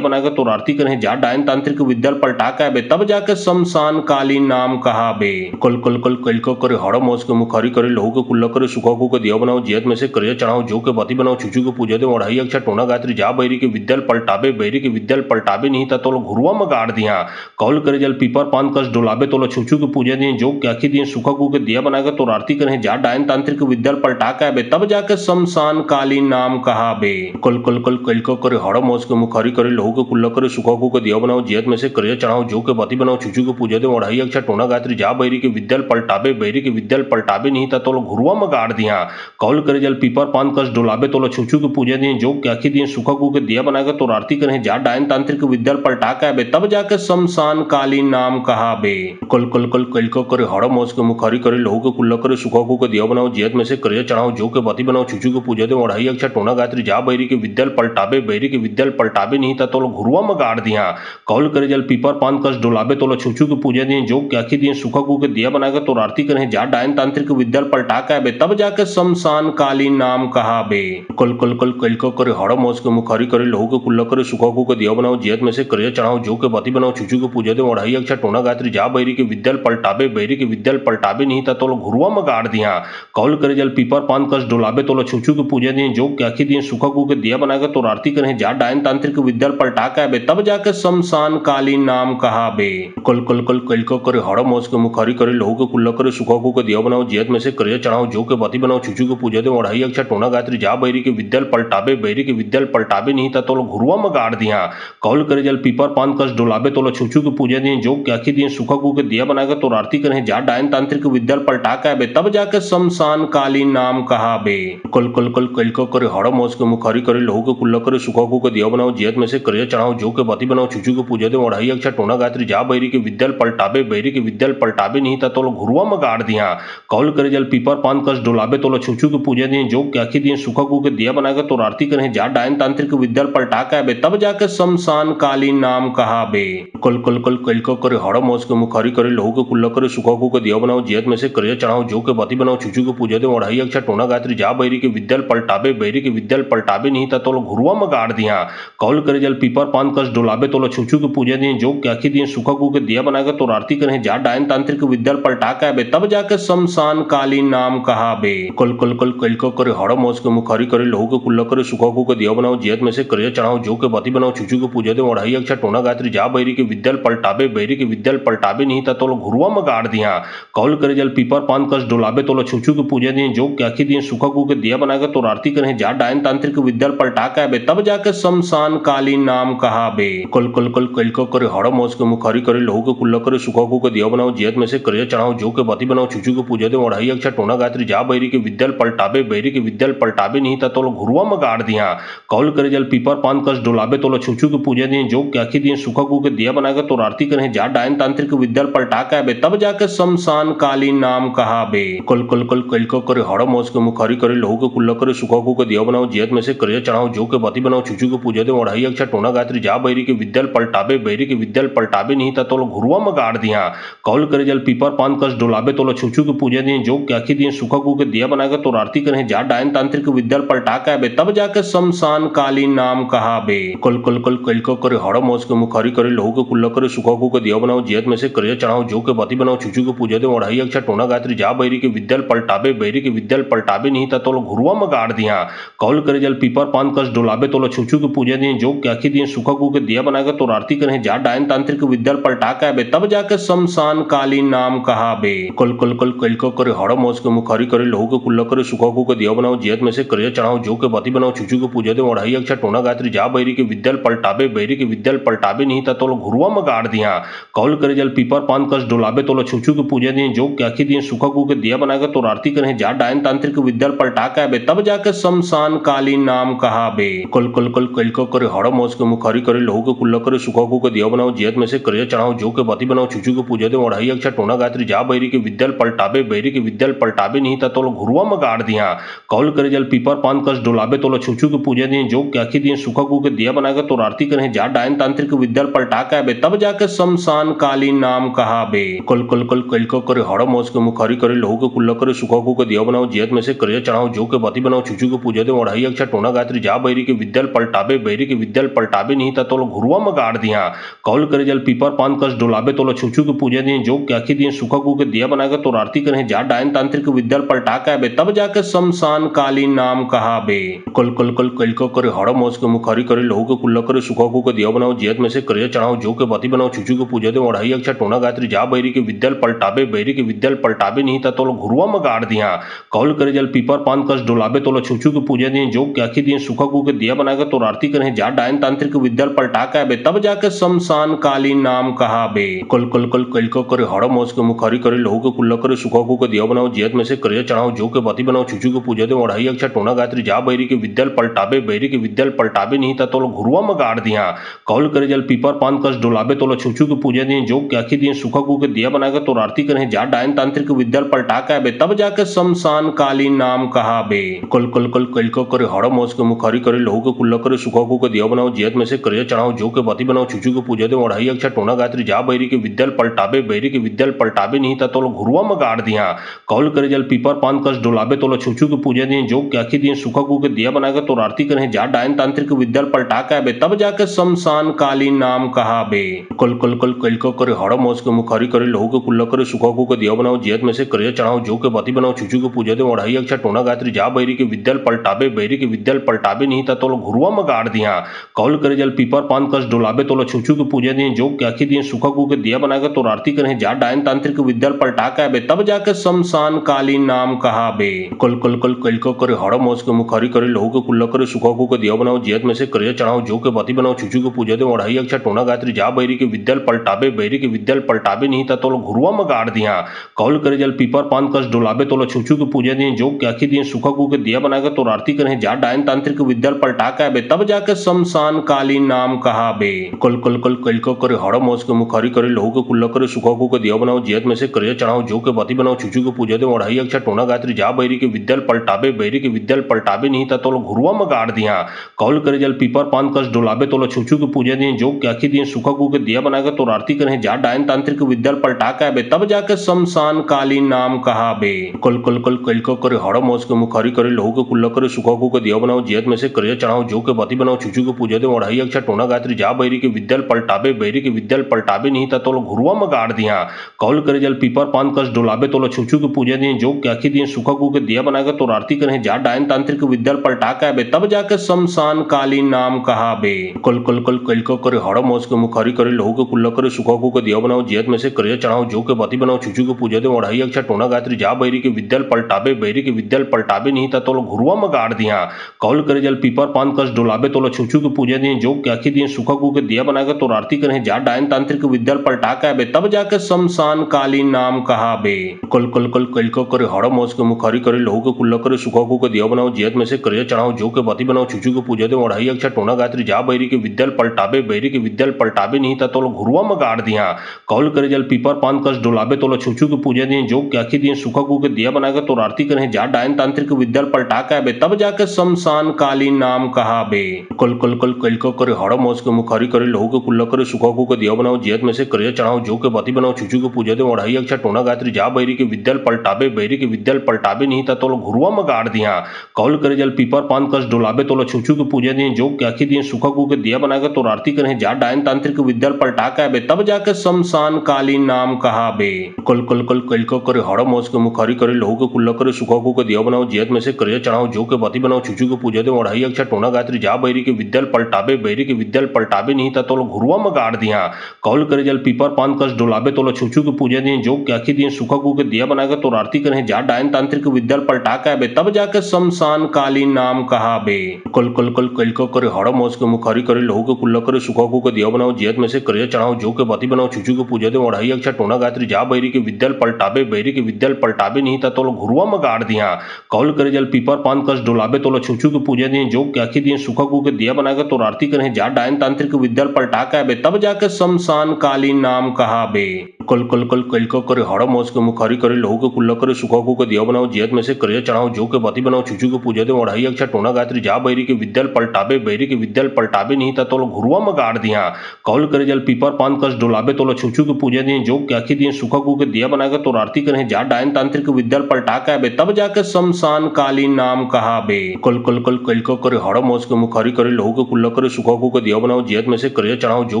[SPEAKER 1] बनाकर तो आरती करे जा डायन तांत्रिक विद्याल पलटा के बे तब जाके शमशान कालीन नाम कहा बे। कल कल कल कल को करे हड़ मौस के मुखारी करे लहू के कुल्ला करे सुखा को के दिया बनाओ जियत में से करे चढ़ाओ जो के बती बनाओ छुचू के पूजा दे ओढ़ाई अक्षा टोना गात्री जा बैरी के विद्याल पलटाबे बैरी के विद्याल पलटाबे नहीं था तो घुरुआ में गाड़ दिया। कौल करे जल पीपर पान कस डोलाबे तो छुचू के पूजा दिए जो क्या दिए सुखा को के दिया बनाकर तो आरती करे जा डायन तांत्रिक विद्याल पलटा के बे तब जाके शमशान कालीन नाम कहा बे। कल कल कल कल को करे हड़ मौस के मुखारी करे लहू के कुल्ला करे सुखा को के दिया बनाओ जियत में से करे चढ़ाओ जो के बती बनाओ छुचू के पूजा दे ओढ़ाई अक्षा टोना गात्री जा बैरी के विद्याल पलटाबे बैरी के विद्याल पलटाबे नहीं था तो घुरुआ में गाड़ दिया। कौल करे जल पीपर पान कस डोलाबे तो छुचू के पूजा दिए जो क्या दिए सुखा को के दिया बनाकर तो आरती करे जा डायन तांत्रिक विद्याल पलटा के बे तब जाके शमशान कालीन नाम कहा बे। कल कल कल कल को करे हड़ मौस के मुखारी करे लहू के कुल्ला करे सुखा को के दिया बनाओ जियत में से करे चढ़ाओ जो के बती बनाओ छुचू के पूजा दे ओढ़ाई अक्षा टोना गात्री जा बैरी के विद्याल पलटाबे बैरी के विद्याल पलटाबे नहीं था तो घुरुआ में गाड़ दिया। कौल करे जल पीपर पान कस डोलाबे तो छुचू के पूजा दिए जो क्या दिए सुखा को के दिया बनाकर तो आरती करे जा डायन तांत्रिक विद्याल पलटा के बे तब जाके शमशान कालीन नाम कहा बे। कल कल कल कल को करे हड़ मौस के मुखारी करे लहू के कुल्ला करे सुखा को के दिया बनाओ जियत में से करे चढ़ाओ जो के बती बनाओ छुचू के पूजा दे ओढ़ाई अक्षा टोना गात्री जा बैरी के विद्याल पलटाबे बैरी के विद्याल पलटाबे नहीं था तो घुरुआ में गाड़ दिया। कौल करे जल पीपर पान कस डोलाबे तो छुचू के पूजा दिए जो क्या दिए सुखा को के दिया बनाकर तो आरती करे जा डायन तांत्रिक विद्याल पलटा के बे तब जाके शमशान कालीन नाम कहा बे। कल कल कल कल को करे हड़ मौस के मुखारी करे लहू के कुल्ला करे सुखा को के दिया बनाओ जियत में से करे चढ़ाओ जो के बती बनाओ छुचू के पूजा दे ओढ़ाई अक्षा टोना गात्री जा बैरी के विद्याल पलटाबे बैरी के विद्याल पलटाबे नहीं था तो घुरुआ में गाड़ दिया। कौल करे जल पीपर पान कस डोलाबे तो छुचू के पूजा दिए जो क्या दिए सुखा को के दिया बनाकर तो आरती करे जा डायन तांत्रिक विद्याल पलटा के बे तब जाके शमशान कालीन नाम कहा बे। कल कल कल कल को करे हड़ मौस के मुखारी करे लहू के कुल्ला करे सुखा को के दिया बनाओ जियत में से करे चढ़ाओ जो के बती बनाओ छुचू के पूजा दे ओढ़ाई अक्षा टोना गात्री जा बैरी के विद्याल पलटाबे बैरी के विद्याल पलटाबे नहीं था तो घुरुआ में गाड़ दिया। कौल करे जल पीपर पान कस डोलाबे तो छुचू के पूजा दिए जो क्या दिए सुखा को के दिया बनाकर तो आरती करे जा डायन तांत्रिक विद्याल पलटा के बे तब जाके शमशान कालीन नाम कहा बे। कल कल कल कल को करे हड़ मौस के मुखारी करे लहू के कुल्ला करे सुखा को के दिया बनाओ जियत में से करे चढ़ाओ जो के बती बनाओ छुचू के पूजा दे ओढ़ाई अक्षा टोना गात्री जा बैरी के विद्याल पलटाबे बैरी के विद्याल पलटाबे नहीं था तो घुरुआ में गाड़ दिया। कौल कौल करे जल पीपर पान कस डोलाबे तोला छुचू के पूजा दिए जोग के आखी दिए सुखा को के दिया बनाकर तो आरती करें जा डायन तांत्रिक विद्याल पलटा का बे तब जाके शमशान कालीन नाम कहा बे कल कल कल कल को करे हड़ मौज के मुखारी करे लहू के कुल्ला करे सुखा को के दिया बनाओ जियत में से करिया चढ़ाओ जो के बती बनाओ छुचू के पूजा दे ओढ़ाई अक्षा टोना गायत्री जा बैरी के विद्याल पलटाबे बैरी के विद्याल पलटाबे नहीं था तो घुरुआ में गाड़ दिया कौल करे जल पीपर पान कस डोलाबे तो छुचू के पूजा दिए जो के आखी दिए सुखा को के दिया बनाकर तो आरती करें जा डायन तांत्रिक विद्याल पलटा का बे तब जाके शमशान कालीन नाम कहा बे कल कल कल कल को करे हड़ मौज के मुखारी करे लहू के कुल्ला करे सुखा को के दिया बनाओ जियत में से करिया चढ़ाओ जो के बती बनाओ छुचू के पूजा दे ओढ़ाई अक्षा टोना गायत्री जा बैरी के विद्याल पलटाबे बैरी के विद्याल पलटाबे नहीं था तो घुरुआ में गाड़ दिया कौल करे जल पीपर पान कस डोलाबे तो छुचू के पूजा दिए जो के आखी दिए सुखा को के दिया बनाकर तो आरती करें जा डायन तांत्रिक विद्याल पलटा का बे तब जाके शमशान कालीन नाम कहा बे कल कल कल कल को करे हड़ मौज के मुखारी करे लहू के कुल्ला करे सुखा को के दिया बनाओ जियत में से करिया चढ़ाओ जो के बती बनाओ छुचू के पूजा दे ओढ़ाई अक्षा टोना गायत्री जा बैरी के विद्याल पलटाबे बैरी के विद्याल पलटाबे नहीं था तो घुरुआ में गाड़ दिया कौल करे जल पीपर पान कस डोलाबे तो छुचू के पूजा दिए जो के आखी दिए सुखा को के दिया बनाकर तो आरती करें जा डायन तांत्रिक विद्याल पलटा का बे तब जाके शमशान कालीन नाम कहा बे कल कल कल कल को करे हड़ मौज के मुखारी करे लहू के कुल्ला करे सुखा को के दिया बनाओ जियत में से करिया चढ़ाओ जो के बती बनाओ छुचू के पूजा दे ओढ़ाई अक्षा टोना गायत्री जा बैरी के विद्याल पलटाबे बैरी के विद्याल पलटाबे नहीं था तो घुरुआ में गाड़ दिया कौल करे जल पीपर पान कस डोलाबे तो छुचू के पूजा दिए जो के आखी दिए सुखा को के दिया बनाकर तो आरती करें जा डायन तांत्रिक विद्याल पलटा का बे तब जाके शमशान कालीन नाम कहा बे कल कल कल कल को करे हड़ मौज के मुखारी करे लहू के कुल्ला करे सुखा को के दिया बनाओ जियत में से करिया चढ़ाओ जो के बती बनाओ छुचू के पूजा दे ओढ़ाई अक्षा टोना गायत्री जा बैरी के विद्याल पलटाबे बैरी के विद्याल पलटाबे नहीं था तो घुरुआ में गाड़ दिया कौल करे जल पीपर पान कस डोलाबे तो छुचू के पूजा दिए जो के आखी दिए सुखा को के दिया बनाकर तो आरती करें जा डायन तांत्रिक विद्याल पलटा का बे तब जाके शमशान कालीन नाम कहा बे कल कल कल कल को करे हड़ मौज के मुखारी करे लहू के कुल्ला करे सुखा को के दिया बनाओ जियत में से करिया चढ़ाओ जो के बती बनाओ छुचू के पूजा दे ओढ़ाई अक्षा टोना गायत्री जा बैरी के विद्याल पलटाबे बैरी के विद्याल पलटाबे नहीं था तो घुरुआ में गाड़ दिया कौल करे जल पीपर पान कस डोलाबे तो छुचू के पूजा दिए जो के आखी दिए सुखा को के दिया बनाकर तो आरती करें जा डायन तांत्रिक विद्याल पलटा का बे तब जाके शमशान कालीन नाम कहा बे कल कल कल कल को करे हड़ मौज के मुखारी करे लहू के कुल्ला करे सुखा को के दिया बनाओ जियत में से करिया चढ़ाओ जो के बती बनाओ छुचू के पूजा दे ओढ़ाई अक्षा टोना गायत्री जा बैरी के विद्याल पलटाबे बैरी के विद्याल पलटाबे नहीं था तो घुरुआ में गाड़ दिया कौल करे जल पीपर पान कस डोलाबे तो छुचू के पूजा दिए जो के आखी दिए सुखा को के दिया बनाकर तो आरती करें जा डायन तांत्रिक विद्याल पलटा का बे तब जाके शमशान कालीन नाम कहा बे कल कल कल कल को करे हड़ मौज के मुखारी करे लहू के कुल्ला करे सुखा को के दिया बनाओ जियत में से करिया चढ़ाओ जो के बती बनाओ छुचू के पूजा दे ओढ़ाई अक्षा टोना गायत्री जा बैरी के विद्याल पलटाबे बैरी के विद्याल पलटाबे नहीं था तो घुरुआ में गाड़ दिया कौल करे जल पीपर पान कस डोलाबे तो छुचू के पूजा दिए जो के आखी दिए सुखा को के दिया बनाकर तो आरती करें जा डायन तांत्रिक विद्याल पलटा का बे तब जाके शमशान कालीन नाम कहा बे कल कल कल कल को करे हड़ मौज के मुखारी करे लहू के कुल्ला करे सुखा को के दिया बनाओ जियत में से करिया चढ़ाओ जो के बती बनाओ छुचू के पूजा दे ओढ़ाई अक्षा टोना गायत्री जा बैरी के विद्याल पलटाबे बैरी के विद्याल पलटाबे नहीं था तो घुरुआ में गाड़ दिया कौल करे जल पीपर पान कस डोलाबे तो छुचू के पूजा दिए जो के आखी दिए सुखा को के दिया बनाकर तो आरती करें जा डायन तांत्रिक विद्याल पलटा का बे तब जाके शमशान कालीन नाम कहा बे कल कल कल कल को करे हड़ मौज के मुखारी करे लहू के कुल्ला करे सुखा को के दिया बनाओ जियत में से करिया चढ़ाओ जो के बती बनाओ छुचू के पूजा दे ओढ़ाई अक्षा टोना गायत्री जा बैरी के विद्याल पलटाबे बैरी के विद्याल पलटाबे नहीं था तो घुरुआ में गाड़ दिया कौल करे जल पीपर पान कस डोलाबे तो छुचू के पूजा दिए जो के आखी दिए सुखा को के दिया बनाकर तो आरती करें जा डायन तांत्रिक विद्याल पलटा का बे तब जाके शमशान कालीन नाम कहा बे कल कल कल कल को करे हड़ मौज के मुखारी करे लहू के कुल्ला करे सुखा को के दिया बनाओ जियत में से करिया चढ़ाओ जो के बती बनाओ छुचू के पूजा दे ओढ़ाई अक्षा टोना गायत्री जा बैरी के विद्याल पलटाबे बैरी के विद्याल पलटाबे नहीं था तो घुरुआ में गाड़ दिया कौल करे जल पीपर पान कस डोलाबे तो छुचू के पूजा दिए जो के आखी दिए सुखा को के दिया बनाकर तो आरती करें जा डायन तांत्रिक विद्याल पलटा का बे तब जाके शमशान कालीन नाम कहा बे कल कल कल कल को करे हड़ मौज के मुखारी करे लहू के कुल्ला करे सुखा को के दिया बनाओ जियत में से करिया चढ़ाओ जो के बती बनाओ छुचू के पूजा दे ओढ़ाई अक्षा टोना गायत्री जा बैरी के विद्याल पलटाबे बैरी के विद्याल पलटाबे नहीं था तो घुरुआ में गाड़ दिया कौल करे जल पीपर पान कस डोलाबे तो छुचू के पूजा दिए जो के आखी दिए सुखा को के दिया बनाकर तो आरती करें जा डायन तांत्रिक विद्याल पलटा का बे तब जाके शमशान कालीन नाम कहा बे कल कल कल कल को करे हड़ मौज के मुखारी करे लहू के कुल्ला करे सुखा को के दिया बनाओ जियत में से करिया चढ़ाओ जो के बती बनाओ छुचू के पूजा दे ओढ़ाई अक्षा टोना गायत्री जा बैरी के विद्याल पलटाबे बैरी के विद्याल पलटाबे नहीं था तो घुरुआ में गाड़ दिया कौल करे जल पीपर पान कस डोलाबे तो छुचू के पूजा दिए जो के आखी दिए सुखा को के दिया बनाकर तो आरती करें जा डायन तांत्रिक विद्याल पलटा का बे तब जाके शमशान कालीन नाम कहा बे कल कल कल कल को करे हड़ मौज के मुखारी करे लहू के कुल्ला करे सुखा को के दिया बनाओ जियत में से करिया चढ़ाओ जो के बती बनाओ छुचू छुचू के पूजा दे ओढ़ाई अक्षा टोना गात्री जा बैरी के विद्याल पलटाबे बैरी के विद्याल पलटाबे नहीं था तोलो घुरुआ में गाड़ दिया कौल करे जल पीपर पान कस डोलाबे तोलो छुचू के पूजा दिए जो क्या दिए सुखा को के दिया बनाकर तो आरती करें जा डायन तांत्रिक विद्याल पलटा का बे तब जाके शमशान कालीन नाम कहा बे कल कल कल कल को करे हड़ मौज के मुखारी करे लहू के कुल्ला करे सुखा को के दिया बनाओ जियत में से करे चढ़ाओ जो के बती बनाओ छुचू के पूजा दे ओढ़ाई अक्षा टोना गात्री जा बैरी के विद्याल पलटाबे बैरी के विद्याल पलटाबे नहीं था तोलो घुरुआ में गाड़ दिया कौल करे जल पीपर पान कस डोलाबे तोलो छुचू के पूजा दिए जो क्या दिए सुखा को के दिया बनाकर तो आरती करें जा डायन तांत्रिक विद्याल पलटा का बे तब जाके शमशान कालीन नाम कहा बे कल कल कल कल को करे हड़ मौज के मुखारी करे लहू के कुल्ला करे सुखा को के दिया बनाओ जियत में से करे चढ़ाओ जो के बती बनाओ छुचू के पूजा दे ओढ़ाई अक्षा टोना गात्री जा बैरी के विद्याल पलटाबे बैरी के विद्याल पलटाबे नहीं था तोलो घुरुआ में गाड़ दिया कौल करे जल पीपर पान कस डोलाबे तोलो छुचू के पूजा दिए जो क्या दिए सुखा को के दिया बनाकर तो आरती करें जा डायन तांत्रिक विद्याल पलटा का बे तब जाके शमशान कालीन नाम कहा बे कल कल कल कल को करे हड़ मौज के मुखारी करे लहू के कुल्ला करे सुखा को के दिया बनाओ जियत में से करे चढ़ाओ जो के बती बनाओ छुचू के पूजा दे ओढ़ाई अक्षा टोना गात्री जा बैरी के विद्याल पलटाबे बैरी के विद्याल पलटाबे नहीं था तोलो घुरुआ में गाड़ दिया कौल करे जल पीपर पान कस डोलाबे तोलो छुचू के पूजा दिए जो क्या दिए सुखा को के दिया बनाकर तो आरती करें जा डायन तांत्रिक विद्याल पलटा का बे तब जाके शमशान कालीन नाम कहा बे कल कल कल कल को करे हड़ मौज के मुखारी करे लहू के कुल्ला करे सुखा को के दिया बनाओ जियत में से करे चढ़ाओ जो के बती बनाओ छुचू के पूजा दे ओढ़ाई अक्षा टोना गात्री जा बैरी के विद्याल पलटाबे बैरी के विद्याल पलटाबे नहीं था तोलो घुरुआ में गाड़ दिया कौल करे जल पीपर पान कस डोलाबे तोलो छुचू के पूजा दिए जो क्या दिए सुखा को के दिया बनाकर तो आरती करें जा डायन तांत्रिक विद्याल पलटा का बे तब जाके शमशान कालीन नाम कहा बे कल कल कल कल को करे हड़ मौज के मुखारी करे लहू के कुल्ला करे सुखा को के दिया बनाओ जियत में से करे चढ़ाओ जो के बती बनाओ छुचू के पूजा दे ओढ़ाई अक्षा टोना गात्री जा बैरी के विद्याल पलटाबे बैरी के विद्याल पलटाबे नहीं था तोलो घुरुआ में गाड़ दिया कौल करे जल पीपर पान कस डोलाबे तोलो छुचू के पूजा दिए जो क्या दिए सुखा को के दिया बनाकर तो आरती करें जा डायन तांत्रिक विद्याल पलटा का बे तब जाके शमशान कालीन नाम कहा बे कल कल कल कल को करे हड़ मौज के मुखारी करे लहू के कुल्ला करे सुखा को के दिया बनाओ जियत में से करे चढ़ाओ जो के बती बनाओ छुचू के पूजा दे ओढ़ाई अक्षा टोना गात्री जा बैरी के विद्याल पलटाबे बैरी के विद्याल पलटाबे नहीं था तोलो घुरुआ में गाड़ दिया कौल करे जल पीपर पान कस डोलाबे तोलो छुचू के पूजा दिए जो क्या दिए सुखा को के दिया बनाकर तो आरती करें जा डायन तांत्रिक विद्याल पलटा का बे तब जाके शमशान कालीन नाम कहा बे कल कल कल कल को करे हड़ मौज के मुखारी करे लहू के कुल्ला करे सुखा को के दिया बनाओ जियत में से करे चढ़ाओ जो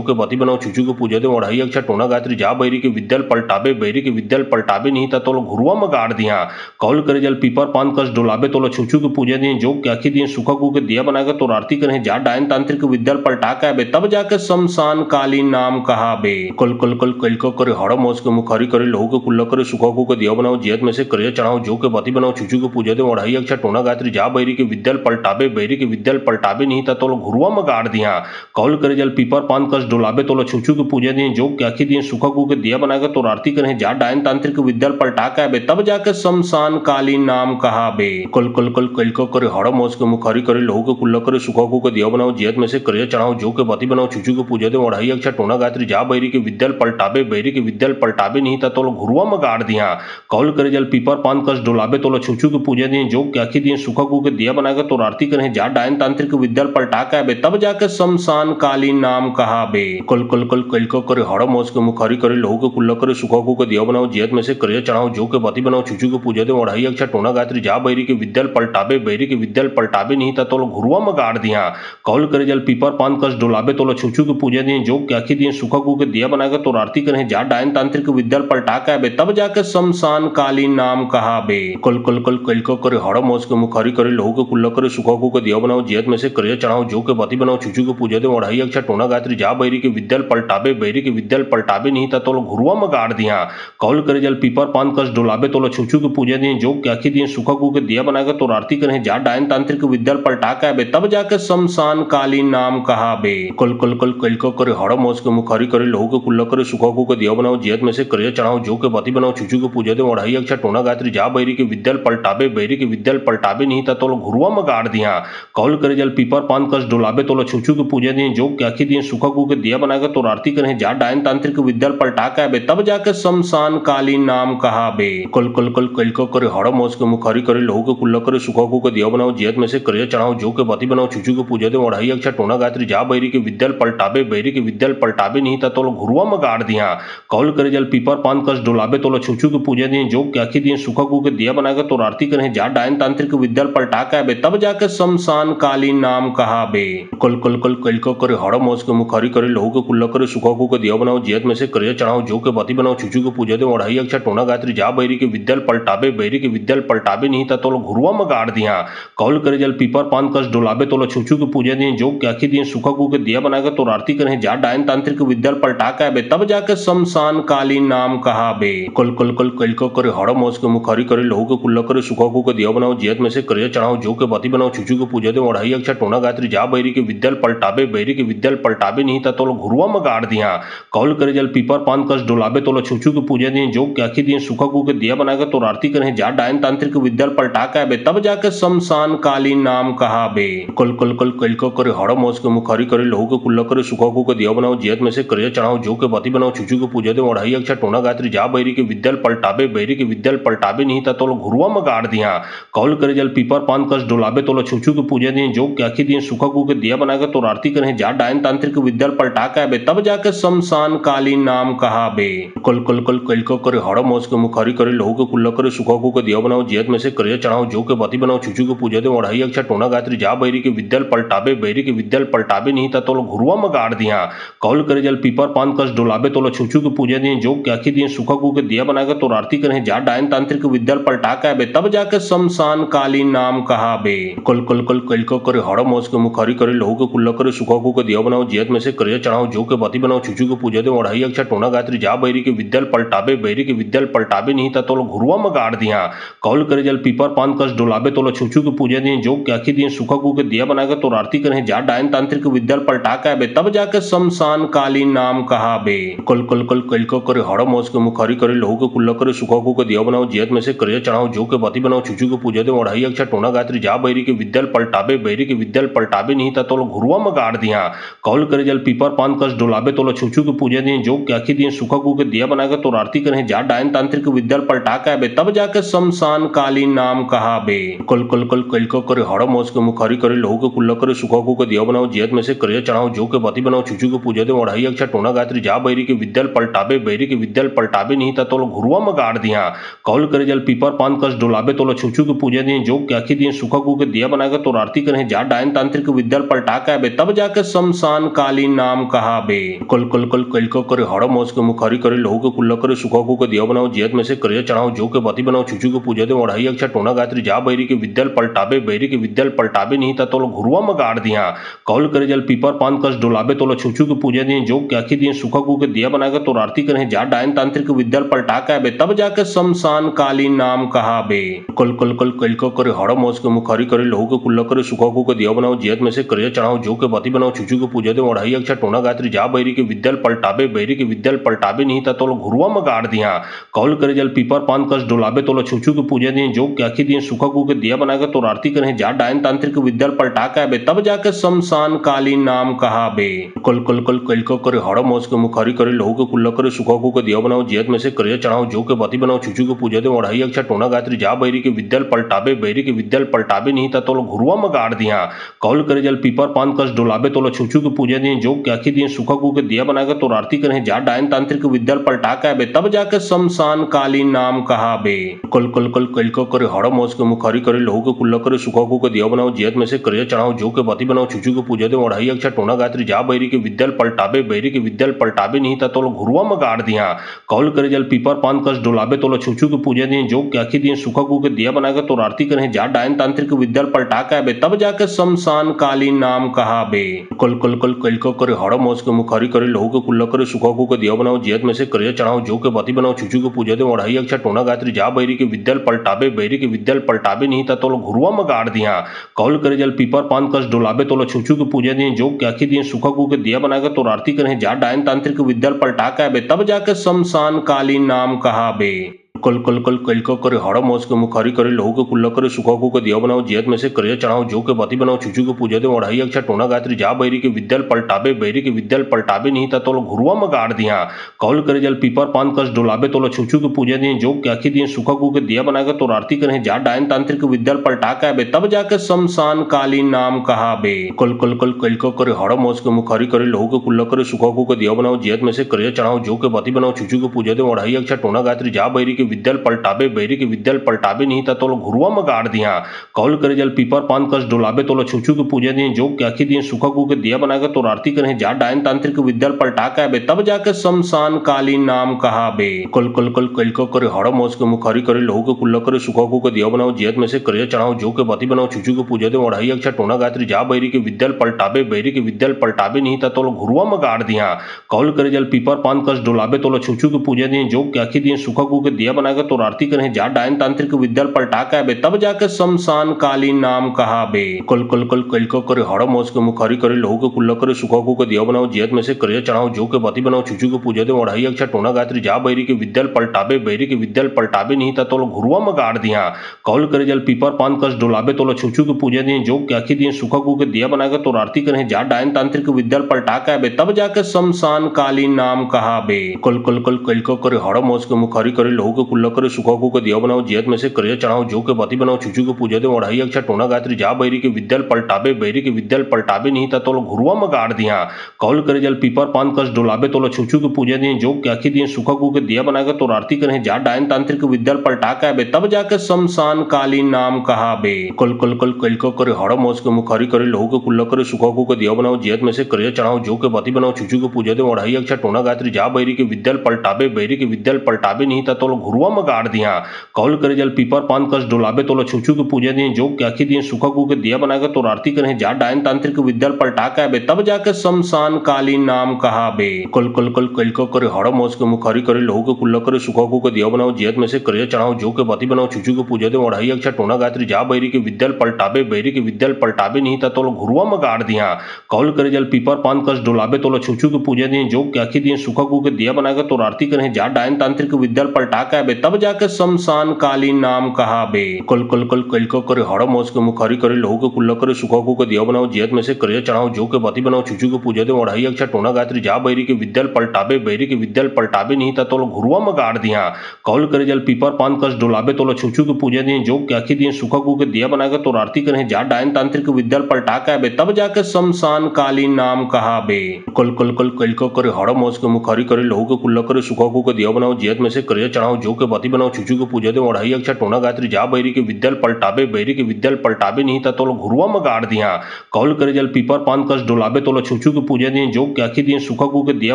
[SPEAKER 1] के बती बनाओ छुचू के पूजा दे ओढ़ाई अक्षा टोना गात्री जा बैरी के विद्याल पलटाबे बैरी के विद्याल पलटाबे नहीं था तोलो घुरुआ में गाड़ दिया कौल करे जल पीपर पान कस डोलाबे तोलो छुचू के पूजा दिए जो क्या दिए सुखा को के दिया बनाकर तो आरती करें जा डायन तांत्रिक विद्याल पलटा का बे तब जाके शमशान कालीन नाम कहा बे कल कल कल कल को करे हड़ मौज के मुखारी करे लहू के कुल्ला करे सुखा को के दिया बनाओ जियत में से करे चढ़ाओ जो के बती बनाओ छुचू के पूजा दे ओढ़ाई अक्षा टोना गात्री जा बैरी के विद्याल पलटाबे बैरी के विद्याल पलटाबे नहीं था तोलो घुरुआ में गाड़ दिया कौल करे जल पीपर पान कस डोलाबे तोलो छुचू के पूजा दिए जो क्या दिए सुखा को के दिया बनाकर तो आरती करें जा डायन तांत्रिक विद्याल पलटा का बे तब जाके शमशान कालीन नाम कहा बे कल कल कल कल को करे हड़ मौज के मुखारी करे लहू के कुल्ला करे सुखा को के दिया बनाओ जियत में से करे चढ़ाओ जो के बती बनाओ छुचू के पूजा दे ओढ़ाई अक्षा टोना गात्री जा बैरी के विद्याल पलटाबे बैरी के विद्याल पलटाबे नहीं था तोलो घुरुआ में गाड़ दिया कौल करे जल पीपर पान कस डोलाबे तोलो छुचू के पूजा दिए जो क्या दिए सुखा को के दिया बनाकर तो आरती करें जा डायन तांत्रिक विद्याल पलटा का बे तब जाके शमशान कालीन नाम कहा बे कल कल कल कल को करे हड़ मौज के मुखारी करे लहू के कुल्ला करे सुखा को के दिया बनाओ जियत में से करे चढ़ाओ जो के बती बनाओ छुचू के पूजा दे ओढ़ाई अक्षा टोना गात्री जा बैरी के विद्याल पलटाबे बैरी के विद्याल पलटाबे नहीं था तोलो घुरुआ में गाड़ दिया कौल करे जल पीपर पान कस डोलाबे तोलो छुचू के पूजा दिए जो क्या दिए सुखा को के दिया बनाकर तो आरती करें जा डायन तांत्रिक विद्याल पलटा का बे तब जाके शमशान कालीन नाम कहा बे कल कल कल कल को करे हड़ मौज के मुखारी करे लहू के कुल्ला करे सुखा को के दिया बनाओ जियत में से करे चढ़ाओ जो के बती बनाओ छुचू के पूजा दे ओढ़ाई अक्षा टोना गात्री जा बैरी के विद्याल पलटाबे बैरी के विद्याल पलटाबे नहीं था तोलो घुरुआ में गाड़ दिया कौल करे जल पीपर पान कस डोलाबे तोलो छुचू के पूजा दिए जो क्या दिए सुखा को के दिया बनाकर तो आरती करें जा डायन तांत्रिक विद्याल पलटा का बे तब जाके शमशान कालीन नाम कहा बे कल कल कल कल को करे हड़ मौज के मुखारी करे लहू के कुल्ला करे सुखा को के दिया बनाओ जियत में से करे चढ़ाओ जो के बती बनाओ छुचू के पूजा दे ओढ़ाई अक्षा टोना गात्री जा बैरी के विद्याल पलटाबे बैरी के विद्याल पलटाबे नहीं था तोलो घुरुआ में गाड़ दिया कौल करे जल पीपर पान कस डोलाबे तोलो छुचू के पूजा दिए जो क्या दिए सुखा को के दिया बनाकर तो आरती करें जा डायन तांत्रिक विद्याल पलटा का बे तब जाके शमशान कालीन नाम कहा बे। कल कल कल कल को करे हड़ मोस के मुखारी करे लहू के कुल्ला करे सुखा को दिया बनाओ जियत में से करिया चढ़ाओ जो के बती बनाओ चुचू के पूजा दे ओढ़ाई अक्षा टोना गात्री जा बैरी के विद्याल पलटाबे बैरी के विद्याल पलटाबे नहीं था तो घुरुआ में गाड़ दिया कौल करे जल पीपर पान कस डोलाबे तो छुचू के पूजा दिए जो क्या दिए सुखा को के दिया बनाकर तो आरती करें जा डायन तांत्रिक विद्याल पलटा का बे तब जाके शमशान कालीन नाम कहा बे। कल कल कल कल को करे हड़ मोस के मुखारी करे लहू के कुल्ला करे सुखा को के दिया बनाओ जियत में से करिया चढ़ाओ जो के बती बनाओ चुचू के पूजा दे ओढ़ाई अक्षा टोना गात्री जा बैरी के विद्याल पलटाबे बैरी के विद्याल पलटाबे नहीं था तो घुरुआ में गाड़ दिया कौल करे जल पीपर पान कस डोलाबे तो छुचू के पूजा दिए जो क्या दिए सुखा को के दिया बनाकर तो आरती करें जा डायन तांत्रिक विद्याल पलटा का बे तब जाके शमशान कालीन नाम कहा बे। कल कल कल कल को करे हड़ मोस के मुखारी करे लहू के कुल्ला करे सुखा को के दिया बनाओ जियत में से करिया चढ़ाओ जो के बती बनाओ चुचू के पूजा दे ओढ़ाई अक्षा टोना गात्री जा बैरी के विद्याल पलटाबे बैरी के विद्याल पलटाबे नहीं था तो घुरुआ में गाड़ दिया कौल करे जल पीपर पान कस डोलाबे तो छुचू के पूजा दिए जो क्या दिए सुखा को के दिया बनाकर तो आरती करें जा डायन तांत्रिक विद्याल पलटा का बे तब जाके शमशान कालीन नाम कहा बे। कल कल कल कल को करे हड़ मोस के मुखारी करे लहू के कुल्ला करे सुखा को के दिया बनाओ जियत में से करिया चढ़ाओ जो के बती बनाओ चुचू के पूजा दे ओढ़ाई अक्षा टोना गात्री जा बैरी के विद्याल पलटाबे बैरी के विद्याल पलटाबे नहीं था तो घुरुआ में गाड़ दिया कौल करे जल पीपर पान कस डोलाबे तो छुचू के पूजा दिए जो क्या दिए सुखा को के दिया बनाकर तो आरती करें जा डायन तांत्रिक विद्याल पलटा का बे तब जाके शमशान कालीन नाम कहा बे। कल कल कल कल को करे हड़ मोस के मुखारी करे लहू के कुल्ला करे सुखा को के दिया बनाओ जियत में से करिया चढ़ाओ जो के बती बनाओ चुचू के पूजा दे ओढ़ाई अक्षा टोना गात्री जा बैरी के विद्याल पलटाबे बैरी के विद्याल पलटाबे नहीं था तो घुरुआ में गाड़ दिया कौल करे जल पीपर पान कस डोलाबे तो छुचू के पूजा दिए जो क्या दिए सुखा को के दिया बनाकर तो आरती करें जा डायन तांत्रिक विद्याल पलटा का बे तब जाके शमशान कालीन नाम कहा बे। कल कल कल कल को करे हड़ मोस के मुखारी करे लहू के कुल्ला करे सुखा को के दिया बनाओ जियत में से करिया चढ़ाओ जो के बती बनाओ चुचू के पूजा दे ओढ़ाई अक्षा टोना गात्री जा बैरी के विद्याल पलटाबे बैरी के विद्याल पलटाबे नहीं था तो घुरुआ में गाड़ दिया कौल करे जल पीपर पान कस डोलाबे तो छुचू के पूजा दिए जो क्या दिए सुखा को के दिया बनाकर तो आरती करें जा डायन तांत्रिक विद्याल पलटा का बे तब जाके शमशान कालीन नाम कहा बे। कल कल कल कल को करे हड़ मोस के मुखारी करे लहू के कुल्ला करे सुखा को के दिया बनाओ जियत में से करिया चढ़ाओ जो के बती बनाओ चुचू के पूजा दे ओढ़ाई अक्षा टोना गात्री जा बैरी के विद्याल पलटाबे बैरी के विद्याल पलटाबे नहीं था तो घुरुआ में गाड़ दिया कौल करे जल पीपर पान कस डोलाबे तो छुचू के पूजा दिए जो क्या दिए सुखा को के दिया बनाकर तो आरती करें जा डायन तांत्रिक विद्याल पलटा का बे तब जाके शमशान कालीन नाम कहा बे। कल कल कल कल को करे हड़ मोस के मुखारी करे लहू के कुल्ला करे सुखा को के दिया बनाओ जियत में से करिया चढ़ाओ जो के बती बनाओ चुचू के पूजा दे ओढ़ाई अक्षा टोना गात्री जा बैरी के विद्याल पलटाबे बैरी के विद्याल पलटाबे नहीं था तो घुरुआ में गाड़ दिया कौल करे जल पीपर पान कस डोलाबे तो छुचू के पूजा दिए जो क्या दिए सुखा को के दिया बनाकर तो आरती करें जा डायन तांत्रिक विद्याल पलटा का बे तब जाके शमशान कालीन नाम कहा बे। कल कल कल कल को करे हड़ मोस के मुखारी करे लहू के कुल्ला करे सुखा को के दिया बनाओ जियत में से करिया चढ़ाओ जो के बती बनाओ चुचू के पूजा दे ओढ़ाई अक्षा टोना गात्री जा बैरी के विद्याल पलटाबे बैरी के विद्याल पलटाबे नहीं था तो घुरुआ में गाड़ दिया कौल करे जल पीपर पान कस डोलाबे तो छुचू के पूजा दिए जो क्या दिए सुखा को के दिया बनाकर तो आरती करें जा डायन तांत्रिक विद्याल पलटा का बे तब जाके शमशान कालीन नाम कहा बे। कल कल कल कल को करे हड़ मोस के मुखारी करे लहू के कुल्ला करे सुखा को के दिया बनाओ जियत में से करिया चढ़ाओ जो के बती बनाओ चुचू के पूजा दे ओढ़ाई अक्षा टोना गात्री जा बैरी के विद्याल पलटाबे बैरी के विद्याल पलटाबे नहीं था तो घुरुआ में गाड़ दिया कौल करे जल पीपर पान कस डोलाबे तो छुचू के पूजा दिए जो क्या दिए सुखा को के दिया बनाकर तो आरती करें जा डायन तांत्रिक विद्याल पलटा का बे तब जाके शमशान कालीन नाम कहा बे। कल कल कल कल को करे हड़ मोस के मुखारी करे लहू के कुल्ला करे सुखा को के दिया बनाओ जियत में से करिया चढ़ाओ जो के बती बनाओ चुचू के पूजा दे ओढ़ाई अक्षा टोना गात्री जा बैरी के विद्याल पलटाबे बैरी के विद्याल पलटाबे नहीं था तो घुरुआ में गाड़ दिया कौल करे जल पीपर पान कस डोलाबे तो छुचू के पूजा दिए जो क्या दिए सुखा को के दिया बनाकर तो आरती करें जा डायन तांत्रिक विद्याल पलटा का बे तब जाके शमशान कालीन नाम कहा बे। कल कल कल कल को करे हड़ मोस के मुखारी करे लहू के कुल्ला करे सुखा को के दिया बनाओ जियत में से करिया चढ़ाओ जो के बती बनाओ चुचू के पूजा दे ओढ़ाई अक्षा टोना गात्री जा बैरी के विद्याल पलटाबे बैरी के विद्याल पलटाबे नहीं था तो घुरुआ में गाड़ दिया कौल करे जल पीपर पान कस डोलाबे तो छुचू के पूजा दिए जो क्या दिए सुखा को के दिया बनाकर तो आरती करें जा डायन तांत्रिक विद्याल पलटा का बे तब जाके शमशान कालीन नाम कहा बे। कल कल कल कल को करे हड़ मोस के मुखारी करे लहू के कुल्ला करे सुखा को के दिया बनाओ जियत में से करिया चढ़ाओ जो के बती बनाओ चुचू के पूजा दे ओढ़ाई अक्षा टोना गात्री जा बैरी के विद्याल पलटाबे बैरी के विद्याल पलटाबे नहीं था तो घुरुआ में गाड़ दिया कौल करे जल पीपर पान कस डोलाबे तो छुचू के पूजा दिए जो क्या दिए सुखा को के दिया बनाकर तो आरती करें जा डायन तांत्रिक विद्याल पलटा का बे तब जाके शमशान कालीन नाम कहा बे। कल कल कल कल का करे हाड़ा मास के मुखारी करे लहू के कुल्ला करे सुखा को दिया बनाओ जियत में से करिया चढ़ाओ जो के बाती बनाओ चुचू के पूजा दे अढ़ाई अक्षा टोना गायत्री जा बैरी के विद्याल पलटाबे बैरी के विद्याल पलटाबे नहीं था तो घुरुआ में गाड़ दिया कौल करे जल पीपर पान कस डोलाबे तो छुचू के पूजा दिए जो क्या दिए सुखा को के दिया बनाकर तो आरती करें जा डायन तांत्रिक विद्याल पलटा का बे तब जाके शमशान कालीन नाम कहा बे कल कल कल कल का करे हाड़ा मास के मुखारी करे लहू के कुल्ला करे सुखा को के दिया बनाओ जियत में से करिया चढ़ाओ जो के बाती बनाओ चुचू के पूजा दे अढ़ाई अक्षा टोना गायत्री जा बैरी के विद्याल पलटाबे बैरी के विद्याल पलटाबे नहीं था तो घुरुआ में गाड़ दिया कौल करे जल पीपर पान कस डोलाबे तो छुचू के पूजा दिए जो क्या दिए सुखा को के दिया बनाकर तो आरती करें जा डायन तांत्रिक विद्याल पलटा का बे तब जाके शमशान कालीन नाम कहा बे कल कल कल कल का करे हाड़ा मास के मुखारी करे लहू के कुल्ला करे सुखा को के दिया बनाओ जियत में से करिया चढ़ाओ जो के बाती बनाओ चुचू के पूजा दे अढ़ाई अक्षा टोना गायत्री जा बैरी के विद्याल पलटाबे बैरी के विद्याल पलटाबे नहीं था तो घुरुआ में गाड़ दिया कौल करे जल पीपर पान कस डोलाबे तो छुचू के पूजा दिए जो क्या दिए सुखा को के दिया बनाकर तो आरती करें जा डायन तांत्रिक विद्याल पलटा का बे तब जाके शमशान कालीन नाम कहा बे कल कल कल कल का करे हाड़ा मास के मुखारी करे लहू के कुल्ला करे सुखा को के दिया बनाओ जियत में से करिया चढ़ाओ जो के बाती बनाओ चुचू के पूजा दे अढ़ाई अक्षा टोना गायत्री जा बैरी के विद्याल पलटाबे बैरी के विद्याल पलटाबे नहीं था तो घुरुआ में गाड़ दिया कौल करे जल पीपर पान कस डोलाबे तो छुचू के पूजा दिए जो क्या दिए सुखा को के दिया बनाकर तो आरती करें जा डायन तांत्रिक विद्याल पलटा का बे तब जाके शमशान कालीन नाम कहा बे कल कल कल कल का करे हाड़ा मास के मुखारी करे लहू के कुल्ला करे सुखा को के दिया बनाओ जियत में से करिया चढ़ाओ जो के बाती बनाओ चुचू के पूजा दे अढ़ाई अक्षा टोना गायत्री जा बैरी के विद्याल पलटाबे बैरी के विद्याल पलटाबे नहीं था तो घुरुआ में गाड़ दिया कौल करे जल पीपर पान कस डोलाबे तो छुचू के पूजा दिए जो क्या दिए सुखा को के दिया बनाकर तो आरती करें जा डायन तांत्रिक विद्याल पलटा का बे तब जाके शमशान कालीन नाम कहा बे कल कल कल कल का करे हाड़ा मास के मुखारी करे लहू के कुल्ला करे सुखा को के दिया बनाओ जियत में से करिया चढ़ाओ जो के बाती बनाओ चुचू के पूजा दे अढ़ाई अक्षा टोना गायत्री जा बैरी के विद्याल पलटाबे बैरी के विद्याल पलटाबे नहीं था तो घुरुआ में गाड़ दिया कौल करे जल पीपर पान कस डोलाबे तो छुचू के पूजा दिए जो क्या दिए सुखा को के दिया बनाकर तो आरती करें जा डायन तांत्रिक विद्याल पलटा का बे तब जाके शमशान कालीन नाम कहा बे कल कल कल कल का करे हाड़ा मास के मुखारी करे लहू के कुल्ला करे सुखा को के दिया बनाओ जियत में से करिया चढ़ाओ जो के बाती बनाओ चुचू के पूजा दे अढ़ाई अक्षा टोना गायत्री जा बैरी के विद्याल पलटाबे बैरी के विद्याल पलटाबे नहीं था तो घुरुआ में गाड़ दिया कौल करे जल पीपर पान कस डोलाबे तो छुचू के पूजा दिए जो क्या दिए सुखा को के दिया बनाकर तो आरती करें जा डायन तांत्रिक विद्याल पलटा का बे तब जाके शमशान कालीन नाम कहा बे कल कल कल कल का करे हाड़ा मास के मुखारी करे लहू के कुल्ला करे सुखा को के दिया बनाओ जियत में से करिया चढ़ाओ जो के बाती बनाओ चुचू के पूजा दे अढ़ाई अक्षा टोना गायत्री जा बैरी के विद्याल पलटाबे बैरी के विद्याल पलटाबे नहीं था तो घुरुआ में गाड़ दिया कौल करे जल पीपर पान कस डोलाबे तो छुचू के पूजा दिए जो क्या दिए सुखा को के दिया बनाकर तो आरती करें जा डायन तांत्रिक विद्याल पलटा का बे तब जाके शमशान कालीन नाम कहा बे कल कल कल कल का करे हाड़ा मास के मुखारी करे लहू के कुल्ला करे सुखा को के दिया बनाओ जियत में से करिया चढ़ाओ जो के बाती बनाओ चुचू के पूजा दे अढ़ाई अक्षा टोना गायत्री जा बैरी के विद्याल पलटाबे बैरी के विद्याल पलटाबे नहीं था तो घुरुआ में गाड़ दिया कौल करे जल पीपर पान कस डोलाबे तो छुचू के पूजा दिए जो क्या दिए सुखा को के दिया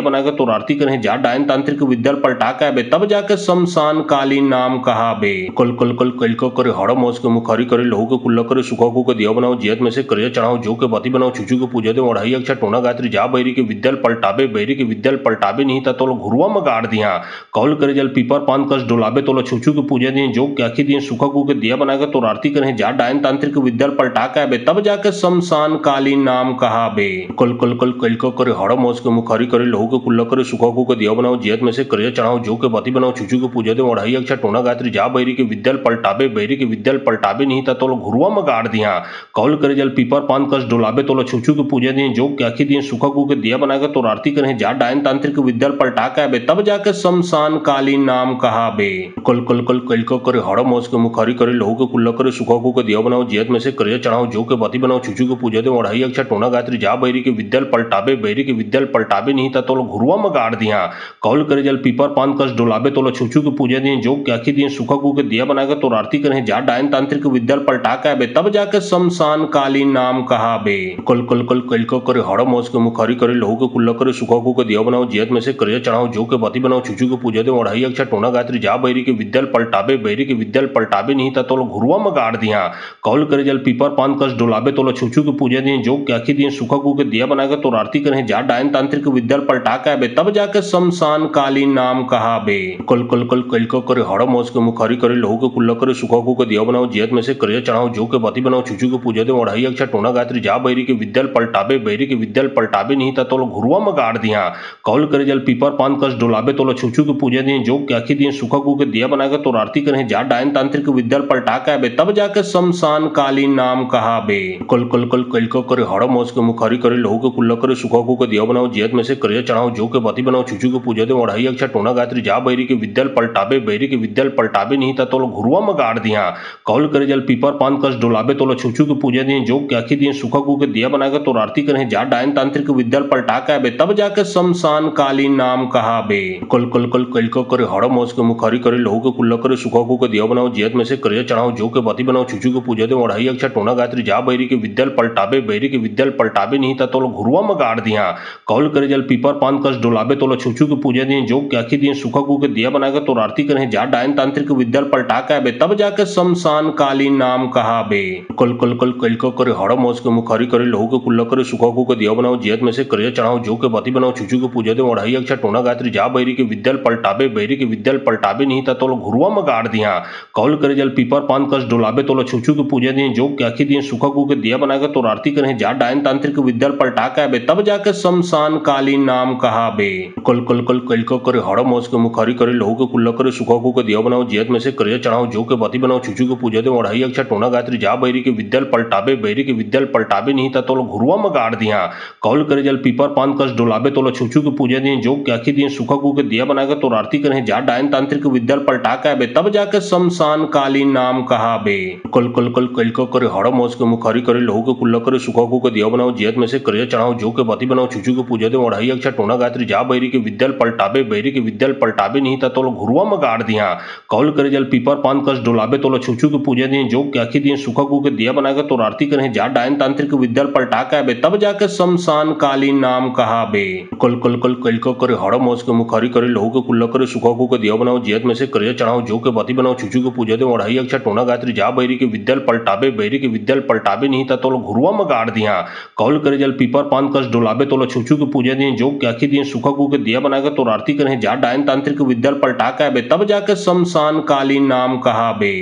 [SPEAKER 1] बनाकर तो आरती करें जा डायन तांत्रिक विद्याल पलटा का बे तब जाके शमशान कालीन नाम कहा बे कल कल कल कल का करे हाड़ा मास के मुखारी करे लहू के कुल्ला करे सुखा को के दिया बनाओ जियत में से करिया चढ़ाओ जो के बाती बनाओ चुचू के पूजा दे अढ़ाई अक्षा टोना गायत्री जा बैरी के विद्याल पलटाबे बैरी के विद्याल पलटाबे नहीं था तो घुरुआ में गाड़ दिया कौल करे जल पीपर पान कस डोलाबे तो छुचू के पूजा दिए जो क्या दिए सुखा को के दिया बनाकर तो आरती करें जा डायन तांत्रिक विद्याल पलटा का बे तब जाके शमशान कालीन नाम कहा बे कल कल कल कल का करे हाड़ा मास के मुखारी करे लहू के कुल्ला करे सुखा को के दिया बनाओ जियत में से करिया चढ़ाओ जो के बाती बनाओ चुचू के पूजा दे अढ़ाई अक्षा टोना गायत्री जा बैरी के विद्याल पलटाबे बैरी के विद्याल पलटाबे नहीं था तो घुरुआ में गाड़ दिया कौल करे जल पीपर पान कस डोलाबे तो छुचू के पूजा दिए जो क्या दिए सुखा को के दिया बनाकर तो आरती करें जा डायन तांत्रिक विद्याल पलटा का बे तब जाके शमशान कालीन नाम कहा बे कल कल कल कल का करे हाड़ा मास के मुखारी करे लहू के कुल्ला करे सुखा को के दिया बनाओ जियत में से करिया चढ़ाओ जो के बाती बनाओ चुचू के पूजा दे अढ़ाई अक्षा टोना गायत्री जा बैरी के विद्याल पलटाबे बैरी के विद्याल पलटाबे नहीं था तो घुरुआ में गाड़ दिया कौल करे जल पीपर पान कस डोलाबे तो छुचू के पूजा दिए जो क्या दिए सुखा को के दिया बनाकर तो आरती करें जा डायन तांत्रिक विद्याल पलटा का बे तब जाके शमशान कालीन नाम कहा बे कल कल कल कल का करे हाड़ा मास के मुखारी करे लहू के कुल्ला करे सुखा को के दिया बनाओ जियत में से करिया चढ़ाओ जो के बाती बनाओ चुचू के पूजा दे अढ़ाई अक्षा टोना गायत्री जा बैरी के विद्याल पलटाबे बैरी के विद्याल पलटाबे नहीं था तो घुरुआ में गाड़ दिया कौल करे जल पीपर पान कस डोलाबे तो छुचू के पूजा दिए जो क्या दिए सुखा को के दिया बनाकर तो आरती करें जा डायन तांत्रिक विद्याल पलटा का बे तब जाके शमशान कालीन नाम कहा बे कल कल कल कल का करे हाड़ा मास के मुखारी करे लहू के कुल्ला करे सुखा को के दिया बनाओ जियत में से करिया चढ़ाओ जो के बाती बनाओ चुचू के पूजा दे अढ़ाई अक्षा टोना गायत्री जा बैरी के विद्याल पलटाबे बैरी के विद्याल पलटाबे नहीं था तो घुरुआ में गाड़ दिया कौल करे जल पीपर पान कस डोलाबे तो छुचू के पूजा दिए जो क्या दिए सुखा सूखा गू के दिया बनाकर तो आरती करें जा डायन तांत्रिक विद्या पलटा के आबे तब जाके शमशान कालीन नाम कहाबे। कल कल कल कल को करे हड़ मोस के मुखारी करे लहू के कुल्ला करे सूखा गू के दिया बनाओ जियत में से करिया चढ़ाओ जो के बती बनाओ छुचू के पूजा दे अढ़ाई अक्षा टोना गायत्री जा बैरी के विद्या पलटाबे बैरी के विद्या पलटाबे नहीं था तो घुरुआ में गाड़ दिया कौल करे जल पीपर पान कस डोलाबे तो छुचू के पूजा दिए जो क्या दिए सूखा गू के दिया बनाकर तो आरती करें जा डायन तांत्रिक विद्या पलटा के आबे तब जाके शमशान कालीन नाम कहाबे। कल कल कल कल को करे हड़ मोस के मुखारी करे लहू के कुल्ला करे सूखा गू के दिया बनाओ जियत में से करिया चढ़ाओ जो के बती बनाओ छुचू के पूजा दे अढ़ाई अक्षा टोना गायत्री जा बैरी के विद्या पलटाबे बैरी के विद्या पलटाबे नहीं था तो घुरुआ में गाड़ दिया कौल करे जल पीपर पान कस डोलाबे तो छुचू के पूजा दिए जो क्या दिए सूखा गू के दिया बनाकर तो आरती करें जा डायन तांत्रिक विद्या पलटा के आबे तब जाके शमशान कालीन नाम कहाबे। कल कल कल कल को करे हड़ मोस के मुखारी करे लहू के कुल्ला करे सूखा गू के दिया बनाओ जियत में से करिया चढ़ाओ जो के बती बनाओ छुचू के पूजा दे अढ़ाई अक्षा टोना गायत्री जा बैरी के विद्या पलटाबे बैरी के विद्या पलटाबे नहीं था तो घुरुआ में गाड़ दिया कौल करे जल पीपर पान कस डोलाबे तो छुचू के पूजा दिए जो क्या दिए सूखा गू के दिया बनाकर तो आरती करें जा डायन तांत्रिक विद्या पलटा के आबे तब जाके शमशान कालीन नाम कहाबे। कल कल कल कल को करे हड़ मोस के मुखारी करे लहू के कुल्ला करे सूखा गू के दिया बनाओ जियत में से करिया चढ़ाओ जो के बती बनाओ छुचू के पूजा दे अढ़ाई अक्षा टोना गायत्री जा बैरी के विद्या पलटाबे बैरी के विद्या पलटाबे नहीं था तो घुरुआ में गाड़ दिया कौल करे जल पीपर पान कस डोलाबे तो छुचू के पूजा दिए जो क्या दिए सूखा गू के दिया बनाकर तो आरती करें जा डायन तांत्रिक विद्या पलटा के आबे तब जाके शमशान कालीन नाम कहाबे। कल कल कल कल को करे हड़ मोस के मुखारी करे लहू के कुल्ला करे सूखा गू के दिया बनाओ जियत में से करिया चढ़ाओ जो के बती बनाओ छुचू के पूजा दे अढ़ाई अक्षा टोना गायत्री जा बैरी के विद्या पलटाबे बैरी के विद्या पलटाबे नहीं था तो घुरुआ में गाड़ दिया कौल करे जल पीपर पान कस डोलाबे तो छुचू के पूजा दिए जो क्या दिए सूखा गू के दिया बनाकर तो आरती करें जा डायन तांत्रिक विद्या पलटा के आबे तब जाके शमशान कालीन नाम कहाबे। कल कल कल कल को करे हड़ मोस के मुखारी करे लहू के कुल्ला करे सूखा गू के दिया बनाओ जियत में से करिया चढ़ाओ जो के बती बनाओ छुचू के पूजा दे अढ़ाई अक्षा टोना गायत्री जा बैरी के विद्या पलटाबे बैरी के विद्या पलटाबे नहीं था तो घुरुआ में गाड़ दिया कौल करे जल पीपर पान कस डोलाबे तो छुचू के पूजा दिए जो क्या दिए सूखा गू के दिया बनाकर तो आरती करें जा डायन तांत्रिक विद्या पलटा के आबे तब जाके शमशान कालीन नाम कहाबे।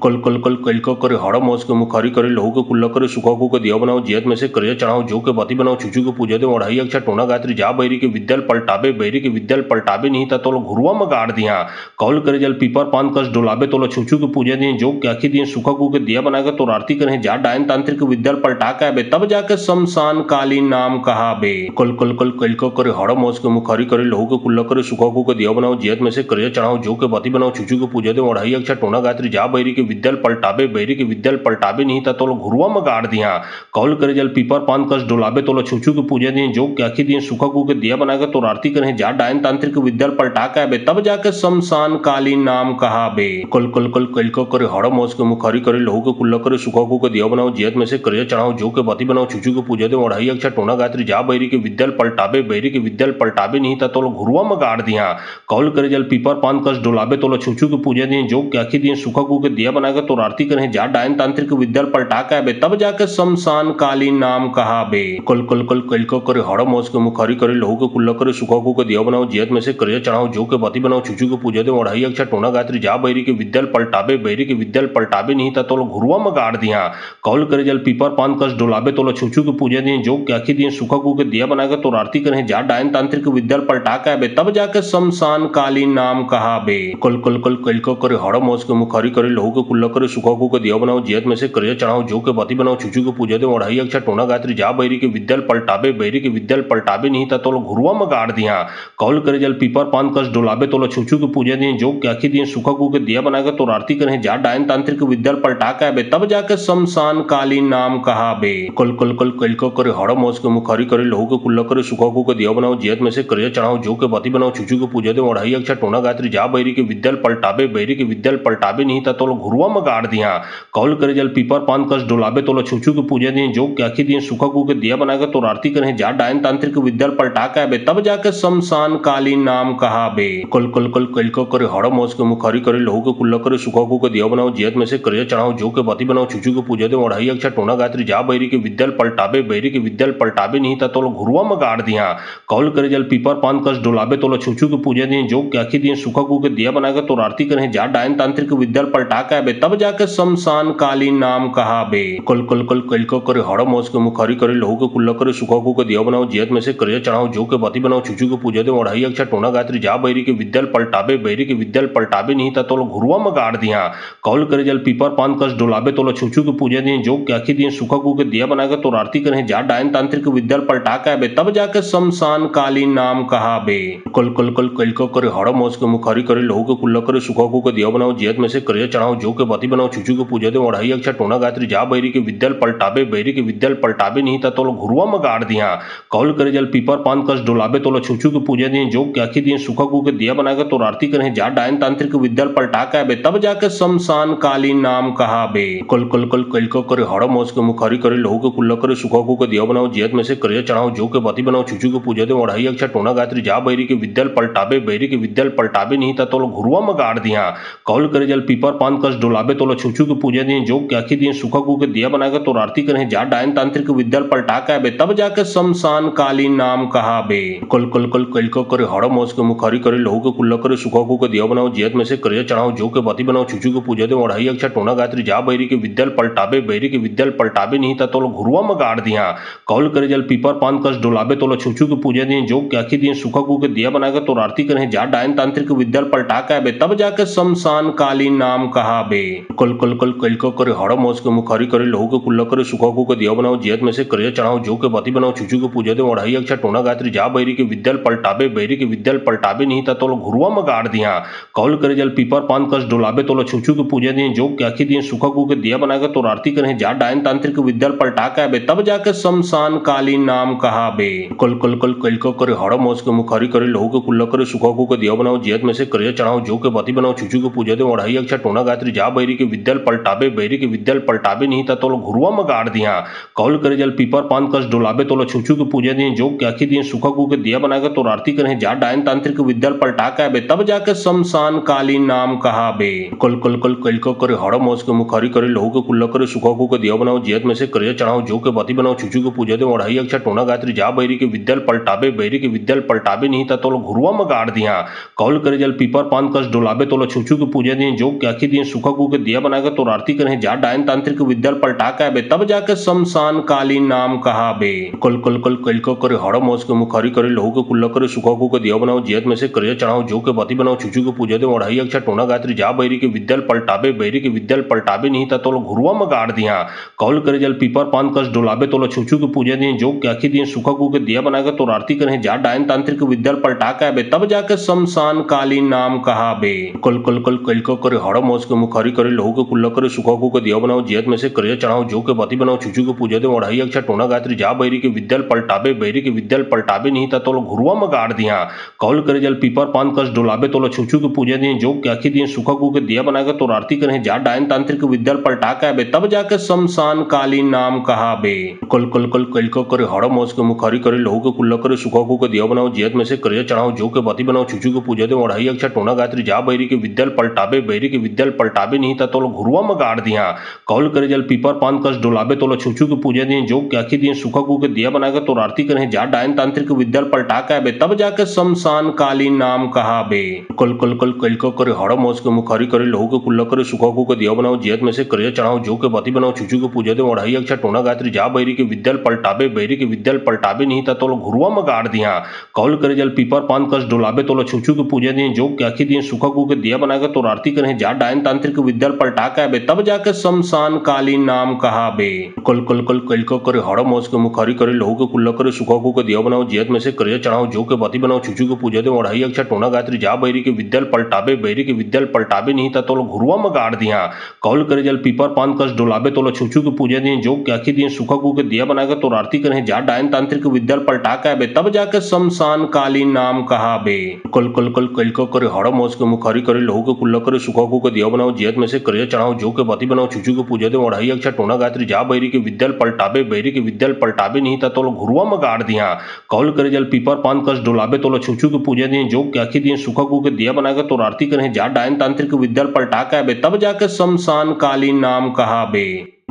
[SPEAKER 1] कल कल कल कल को करे हड़ मोस के मुखारी करे लहू के कुल्ला करे सूखा गू के दिया बनाओ जियत में से करिया चढ़ाओ जो के बती बनाओ छुचू के पूजा दे अढ़ाई अक्षा टोना गायत्री जा बैरी के विद्या पलटाबे बैरी के विद्या पलटाबे नहीं था तो घुरुआ में गाड़ दिया कौल करे जल पीपर पान कस डोलाबे तो छुचू के पूजा दिए जो क्या दिए सूखा गू के दिया बनाकर तो आरती करें जा डायन तांत्रिक विद्या पलटा के आबे तब जाके शमशान कालीन नाम कहाबे। कल कल कल कल को करे हड़ मोस के मुखारी करे लहू के कुल्ला करे सूखा गू के दिया बनाओ जियत में से करिया चढ़ाओ जो के बती बनाओ छुचू के पूजा दे अढ़ाई अक्षा टोना गायत्री जा बैरी के विद्या पलटाबे बैरी के विद्या पलटाबे नहीं था तो घुरुआ में गाड़ दिया कौल करे जल पीपर पान कस डोलाबे तो छुचू के पूजा दिए जो क्या दिए सूखा गू के दिया बनाकर तो आरती करें जा डायन तांत्रिक विद्या पलटा के आबे तब जाके शमशान कालीन नाम कहाबे। कल कल कल कल को करे हड़ मोस के मुखारी करे लहू के कुल्ला करे सूखा गू के दिया बनाओ जियत में से करिया चढ़ाओ जो के बती बनाओ छुचू के पूजा दे अढ़ाई अक्षा टोना गायत्री जा बैरी के विद्या पलटाबे बैरी के विद्या पलटाबे नहीं था तो घुरुआ में गाड़ दिया कौल करे जल पीपर पान कस डोलाबे तो छुचू के पूजा दिए जो क्या दिए सूखा गू के दिया बनाकर तो आरती करें जा डायन तांत्रिक विद्या पलटा के आबे तब जाके शमशान कालीन नाम कहाबे। कल कल कल कल को करे हड़ मोस के मुखारी करे लहू के कुल्ला करे सूखा गू के दिया बनाओ जियत में से करिया चढ़ाओ जो के बती बनाओ छुचू के पूजा दे अढ़ाई अक्षा टोना गायत्री जा बैरी के विद्या पलटाबे बैरी के विद्या पलटाबे नहीं था तो घुरुआ में गाड़ दिया कौल करे जल पीपर पान कस डोलाबे तो छुचू के पूजा दिए जो क्या दिए सूखा गू के दिया बनाकर तो आरती करें जा डायन तांत्रिक विद्या पलटा के आबे तब जाके शमशान कालीन नाम कहाबे। कल कल कल कल को करे हड़ मोस के मुखारी करे लहू के कुल्ला करे सूखा गू के दिया बनाओ जियत में से करिया चढ़ाओ जो के बती बनाओ छुचू के पूजा दे अढ़ाई अक्षा टोना गायत्री जा बैरी के विद्या पलटाबे बैरी के विद्या पलटाबे नहीं था तो घुरुआ में गाड़ दिया कौल करे जल पीपर पान कस डोलाबे तो छुचू के पूजा दिए जो क्या दिए सूखा गू के दिया बनाकर तो आरती करें जा डायन तांत्रिक विद्या पलटा के आबे तब जाके शमशान कालीन नाम कहाबे। कल कल कल कल को करे हड़ मोस के मुखारी करे लहू के कुल्ला करे सूखा गू के दिया बनाओ जियत में से करिया चढ़ाओ जो के बती बनाओ छुचू के पूजा दे अढ़ाई अक्षा टोना गायत्री जा बैरी के विद्या पलटाबे बैरी के विद्या पलटाबे नहीं था तो घुरुआ में गाड़ दिया कौल करे जल पीपर पान कस डोलाबे तो छुचू के पूजा दिए जो क्या दिए सूखा गू के दिया बनाकर तो आरती करें जा डायन तांत्रिक विद्या पलटा के आबे तब जाके शमशान कालीन नाम कहाबे। कल कल कल कल को करे हड़ मोस के मुखारी करे लहू के कुल्ला करे सूखा गू के दिया बनाओ जियत में से करिया चढ़ाओ जो के बती बनाओ छुचू के पूजा दे अढ़ाई अक्षा टोना गायत्री जा बैरी के विद्या पलटाबे बैरी के विद्या पलटाबे नहीं था तो घुरुआ में गाड़ दिया कौल करे जल पीपर पान कस डोलाबे तो छुचू के पूजा दिए जो क्या दिए सूखा गू के दिया बनाकर तो आरती करें जा डायन तांत्रिक विद्या पलटा के बे तब जाके शमशान कालीन नाम कहा बे। कल कल कल कल को करे हड़ मौस के मुखारी करे लहू के कुल्ला करे सुखा के दिया बनाओ जियत में से करिया चढ़ाओ जो के बाती बनाओ छुचू के पूजा दे ओढ़ाई अक्षर टोना गात्री जा बैरी के विद्याल पलटाबे बैरी के विद्याल पलटाबे नहीं था तोलो घुरुआ में गाड़ दिया। कौल करे जल पीपर पान कस डोलाबे तोलो छुचू के पूजा दिए जो क्या दिए सुखा के दिया बनाकर तो आरती करें जा डायन तांत्रिक विद्याल पलटा का बे तब जाके शमशान कालीन नाम कहा बे। कल कल कल कल को करे हड़ मौस के मुखारी करे लहू के कुल्ला करे सुखा के दिया बनाओ जियत में से करिया चढ़ाओ जो के बाती बनाओ छुचू के पूजा दे ओढ़ाई अक्षर टोना गात्री जा बैरी के विद्याल पलटाबे बैरी के विद्याल पलटाबे नहीं था तोलो घुरुआ में गाड़ दिया। कौल करे जल पीपर पान कस डोलाबे तोलो छुचू के पूजा दिए जो क्या दिए सुखा के दिया बनाकर तो आरती करें जा डायन तांत्रिक विद्याल पलटा का बे तब जाके शमशान कालीन नाम कहा बे। कल कल कल कल को करे हड़ मौस के मुखारी करे लहू के कुल्ला करे सुखा के दिया बनाओ जियत में से करिया चढ़ाओ जो के बाती बनाओ छुचू के पूजा दे ओढ़ाई अक्षर टोना गात्री जा बैरी के विद्याल पलटाबे बैरी के विद्याल पलटाबे नहीं था तोलो घुरुआ में गाड़ दिया। कौल करे जल पीपर पान कस डोलाबे तोलो छुचू के पूजा दिए जो क्या दिए सुखा के दिया बनाकर तो आरती करें जा डायन तांत्रिक विद्याल पलटा का बे तब जाके शमशान कालीन नाम कहा बे। कल कल कल कल को करे हड़ मौस के मुखारी करे लहू के कुल्ला करे सुखा के दिया बनाओ जियत में से करिया चढ़ाओ जो के बाती बनाओ छुचू के पूजा दे ओढ़ाई अक्षर टोना गात्री जा बैरी के विद्याल पलटाबे बैरी के विद्याल पलटाबे नहीं था तोलो घुरुआ में गाड़ दिया। कौल करे जल पीपर पान कस डोलाबे तोलो छुचू के पूजा दिए जो क्या दिए सुखा के दिया बनाकर तो आरती करें जा डायन तांत्रिक विद्याल पलटा का बे तब जाके शमशान कालीन नाम कहा बे। कल कल कल कल को करे हड़ मौस के मुखारी करे लहू के कुल्ला करे सुखा के दिया बनाओ जियत में से करिया चढ़ाओ जो के बाती बनाओ छुचू के पूजा दे ओढ़ाई अक्षर टोना गात्री जा बैरी के विद्याल पलटाबे बैरी के विद्याल पलटाबे नहीं था तोलो घुरुआ में गाड़ दिया। कौल करे जल पीपर पान कस डोलाबे तोलो छुचू के पूजा दिए जो क्या दिए सुखा के दिया बनाकर तो आरती करें जा डायन तांत्रिक विद्याल पलटा का बे तब जाके शमशान कालीन नाम कहा बे। कल कल कल कल को करे हड़ मौस के मुखारी करे लहू के कुल्ला करे सुखा के दिया बनाओ जियत में से करिया चढ़ाओ जो के बाती बनाओ छुचू के पूजा दे ओढ़ाई अक्षर टोना गात्री जा बैरी के विद्याल पलटाबे बैरी के विद्याल पलटाबे नहीं था तोलो घुरुआ में गाड़ दिया। कौल करे जल पीपर पान कस डोलाबे तोलो छुचू के पूजा दिए जो क्या दिए सुखा के दिया बनाकर तो आरती करें जा डायन तांत्रिक विद्याल पलटा का बे तब जाके शमशान कालीन नाम कहा बे। कल कल कल कल को करे हड़ मौस के मुखारी करे लहू के कुल्ला करे सुखा के दिया बनाओ जियत में से करिया चढ़ाओ जो के बाती बनाओ छुचू के पूजा दे ओढ़ाई अक्षर टोना गात्री जा बैरी के विद्याल पलटाबे बैरी के विद्याल पलटाबे नहीं था तोलो घुरुआ में गाड़ दिया। कौल करे जल पीपर पान कस डोलाबे तोलो छुचू के पूजा दिए जो क्या दिए सुखा के दिया बनाकर तो आरती करें जा डायन तांत्रिक विद्याल पलटा का बे तब जाके शमशान कालीन नाम कहा बे। कल कल कल कल को करे हड़ मौस के मुखारी करे लहू के कुल्ला करे सुखा के दिया बनाओ जियत में से करिया चढ़ाओ जो के बाती बनाओ छुचू के पूजा दे ओढ़ाई अक्षर टोना गात्री जा बैरी के विद्याल पलटाबे बैरी के विद्याल पलटाबे नहीं था तोलो घुरुआ में गाड़ दिया। कौल करे जल पीपर पान कस डोलाबे तोलो छुचू के पूजा दिए जो क्या दिए सुखा के दिया बनाकर तो आरती करें जा डायन तांत्रिक विद्याल पलटा का बे तब जाके शमशान कालीन नाम कहा बे। कल कल कल कल को करे हड़ मौस के मुखारी करे लहू के कुल्ला करे सुखा के दिया बनाओ जियत में से करिया चढ़ाओ जो के बाती बनाओ छुचू के पूजा दे ओढ़ाई अक्षर टोना गात्री जा बैरी के विद्याल पलटाबे बैरी के विद्याल पलटाबे नहीं था तोलो घुरुआ में गाड़ दिया। कौल करे जल पीपर पान कस डोलाबे तोलो छुचू के पूजा दिए जो क्या दिए सुखा के दिया बनाकर तो आरती करें जा डायन तांत्रिक विद्याल पलटा का बे तब जाके शमशान कालीन नाम कहा बे। कल कल कल कल को करे हड़ मौस के मुखारी करे लहू के कुल्ला करे सुखा के दिया बनाओ जियत में से करिया चढ़ाओ जो के बाती बनाओ छुचू के पूजा दे ओढ़ाई अक्षर टोना गात्री जा बैरी के विद्याल पलटाबे बैरी के विद्याल पलटाबे नहीं था तोलो घुरुआ में गाड़ दिया। कौल करे जल पीपर पान कस डोलाबे तोलो छुचू के पूजा दिए जो क्या दिए सुखा के दिया बनाकर तो आरती करें जा डायन तांत्रिक विद्याल पलटा का बे तब जाके शमशान कालीन नाम कहा बे। कल कल कल कल को करे हड़ मौस के मुखारी करे लहू के कुल्ला करे सुखा के दिया बनाओ जियत में से करिया चढ़ाओ जो के बाती बनाओ छुचू के पूजा दे ओढ़ाई अक्षर टोना गात्री जा बैरी के विद्याल पलटाबे बैरी के विद्याल पलटाबे नहीं था तोलो घुरुआ में गाड़ दिया। कौल करे जल पीपर पान कस डोलाबे तोलो छुचू के पूजा दिए जो क्या दिए सुखा के दिया बनाकर तो आरती करें जा डायन तांत्रिक विद्याल पलटा का बे तब जाके शमशान कालीन नाम कहा बे। कल कल कल कल को करे हड़ मौस के मुखारी करे लहू के कुल्ला करे सुखा के दिया बनाओ जियत में से करिया चढ़ाओ जो के बाती बनाओ छुचू के पूजा दे ओढ़ाई अक्षर टोना गात्री जा बैरी के विद्याल पलटाबे बैरी के विद्याल पलटाबे नहीं था तोलो घुरुआ में गाड़ दिया। कौल करे जल पीपर पान कस डोलाबे तोलो छुचू के पूजा दिए जो क्या दिए सुखा के दिया बनाकर तो आरती करें जा डायन तांत्रिक विद्याल पलटा का बे तब जाके शमशान कालीन नाम कहा बे। कल कल कल कल को करे हड़ मौस के मुखारी करे लहू के कुल्ला करे सुखा के दिया बनाओ जियत में से करिया चढ़ाओ जो के बाती बनाओ छुचू के पूजा दे ओढ़ाई अक्षर टोना गात्री जा बैरी के विद्याल पलटाबे बैरी के विद्याल पलटाबे नहीं था तोलो घुरुआ में गाड़ दिया। कौल करे जल पीपर पान कस डोलाबे तोलो छुचू के पूजा दिए जो क्या दिए सुखा के दिया बनाकर तो आरती करें जा डायन तांत्रिक विद्याल पलटा का बे तब जाके शमशान कालीन नाम कहा बे।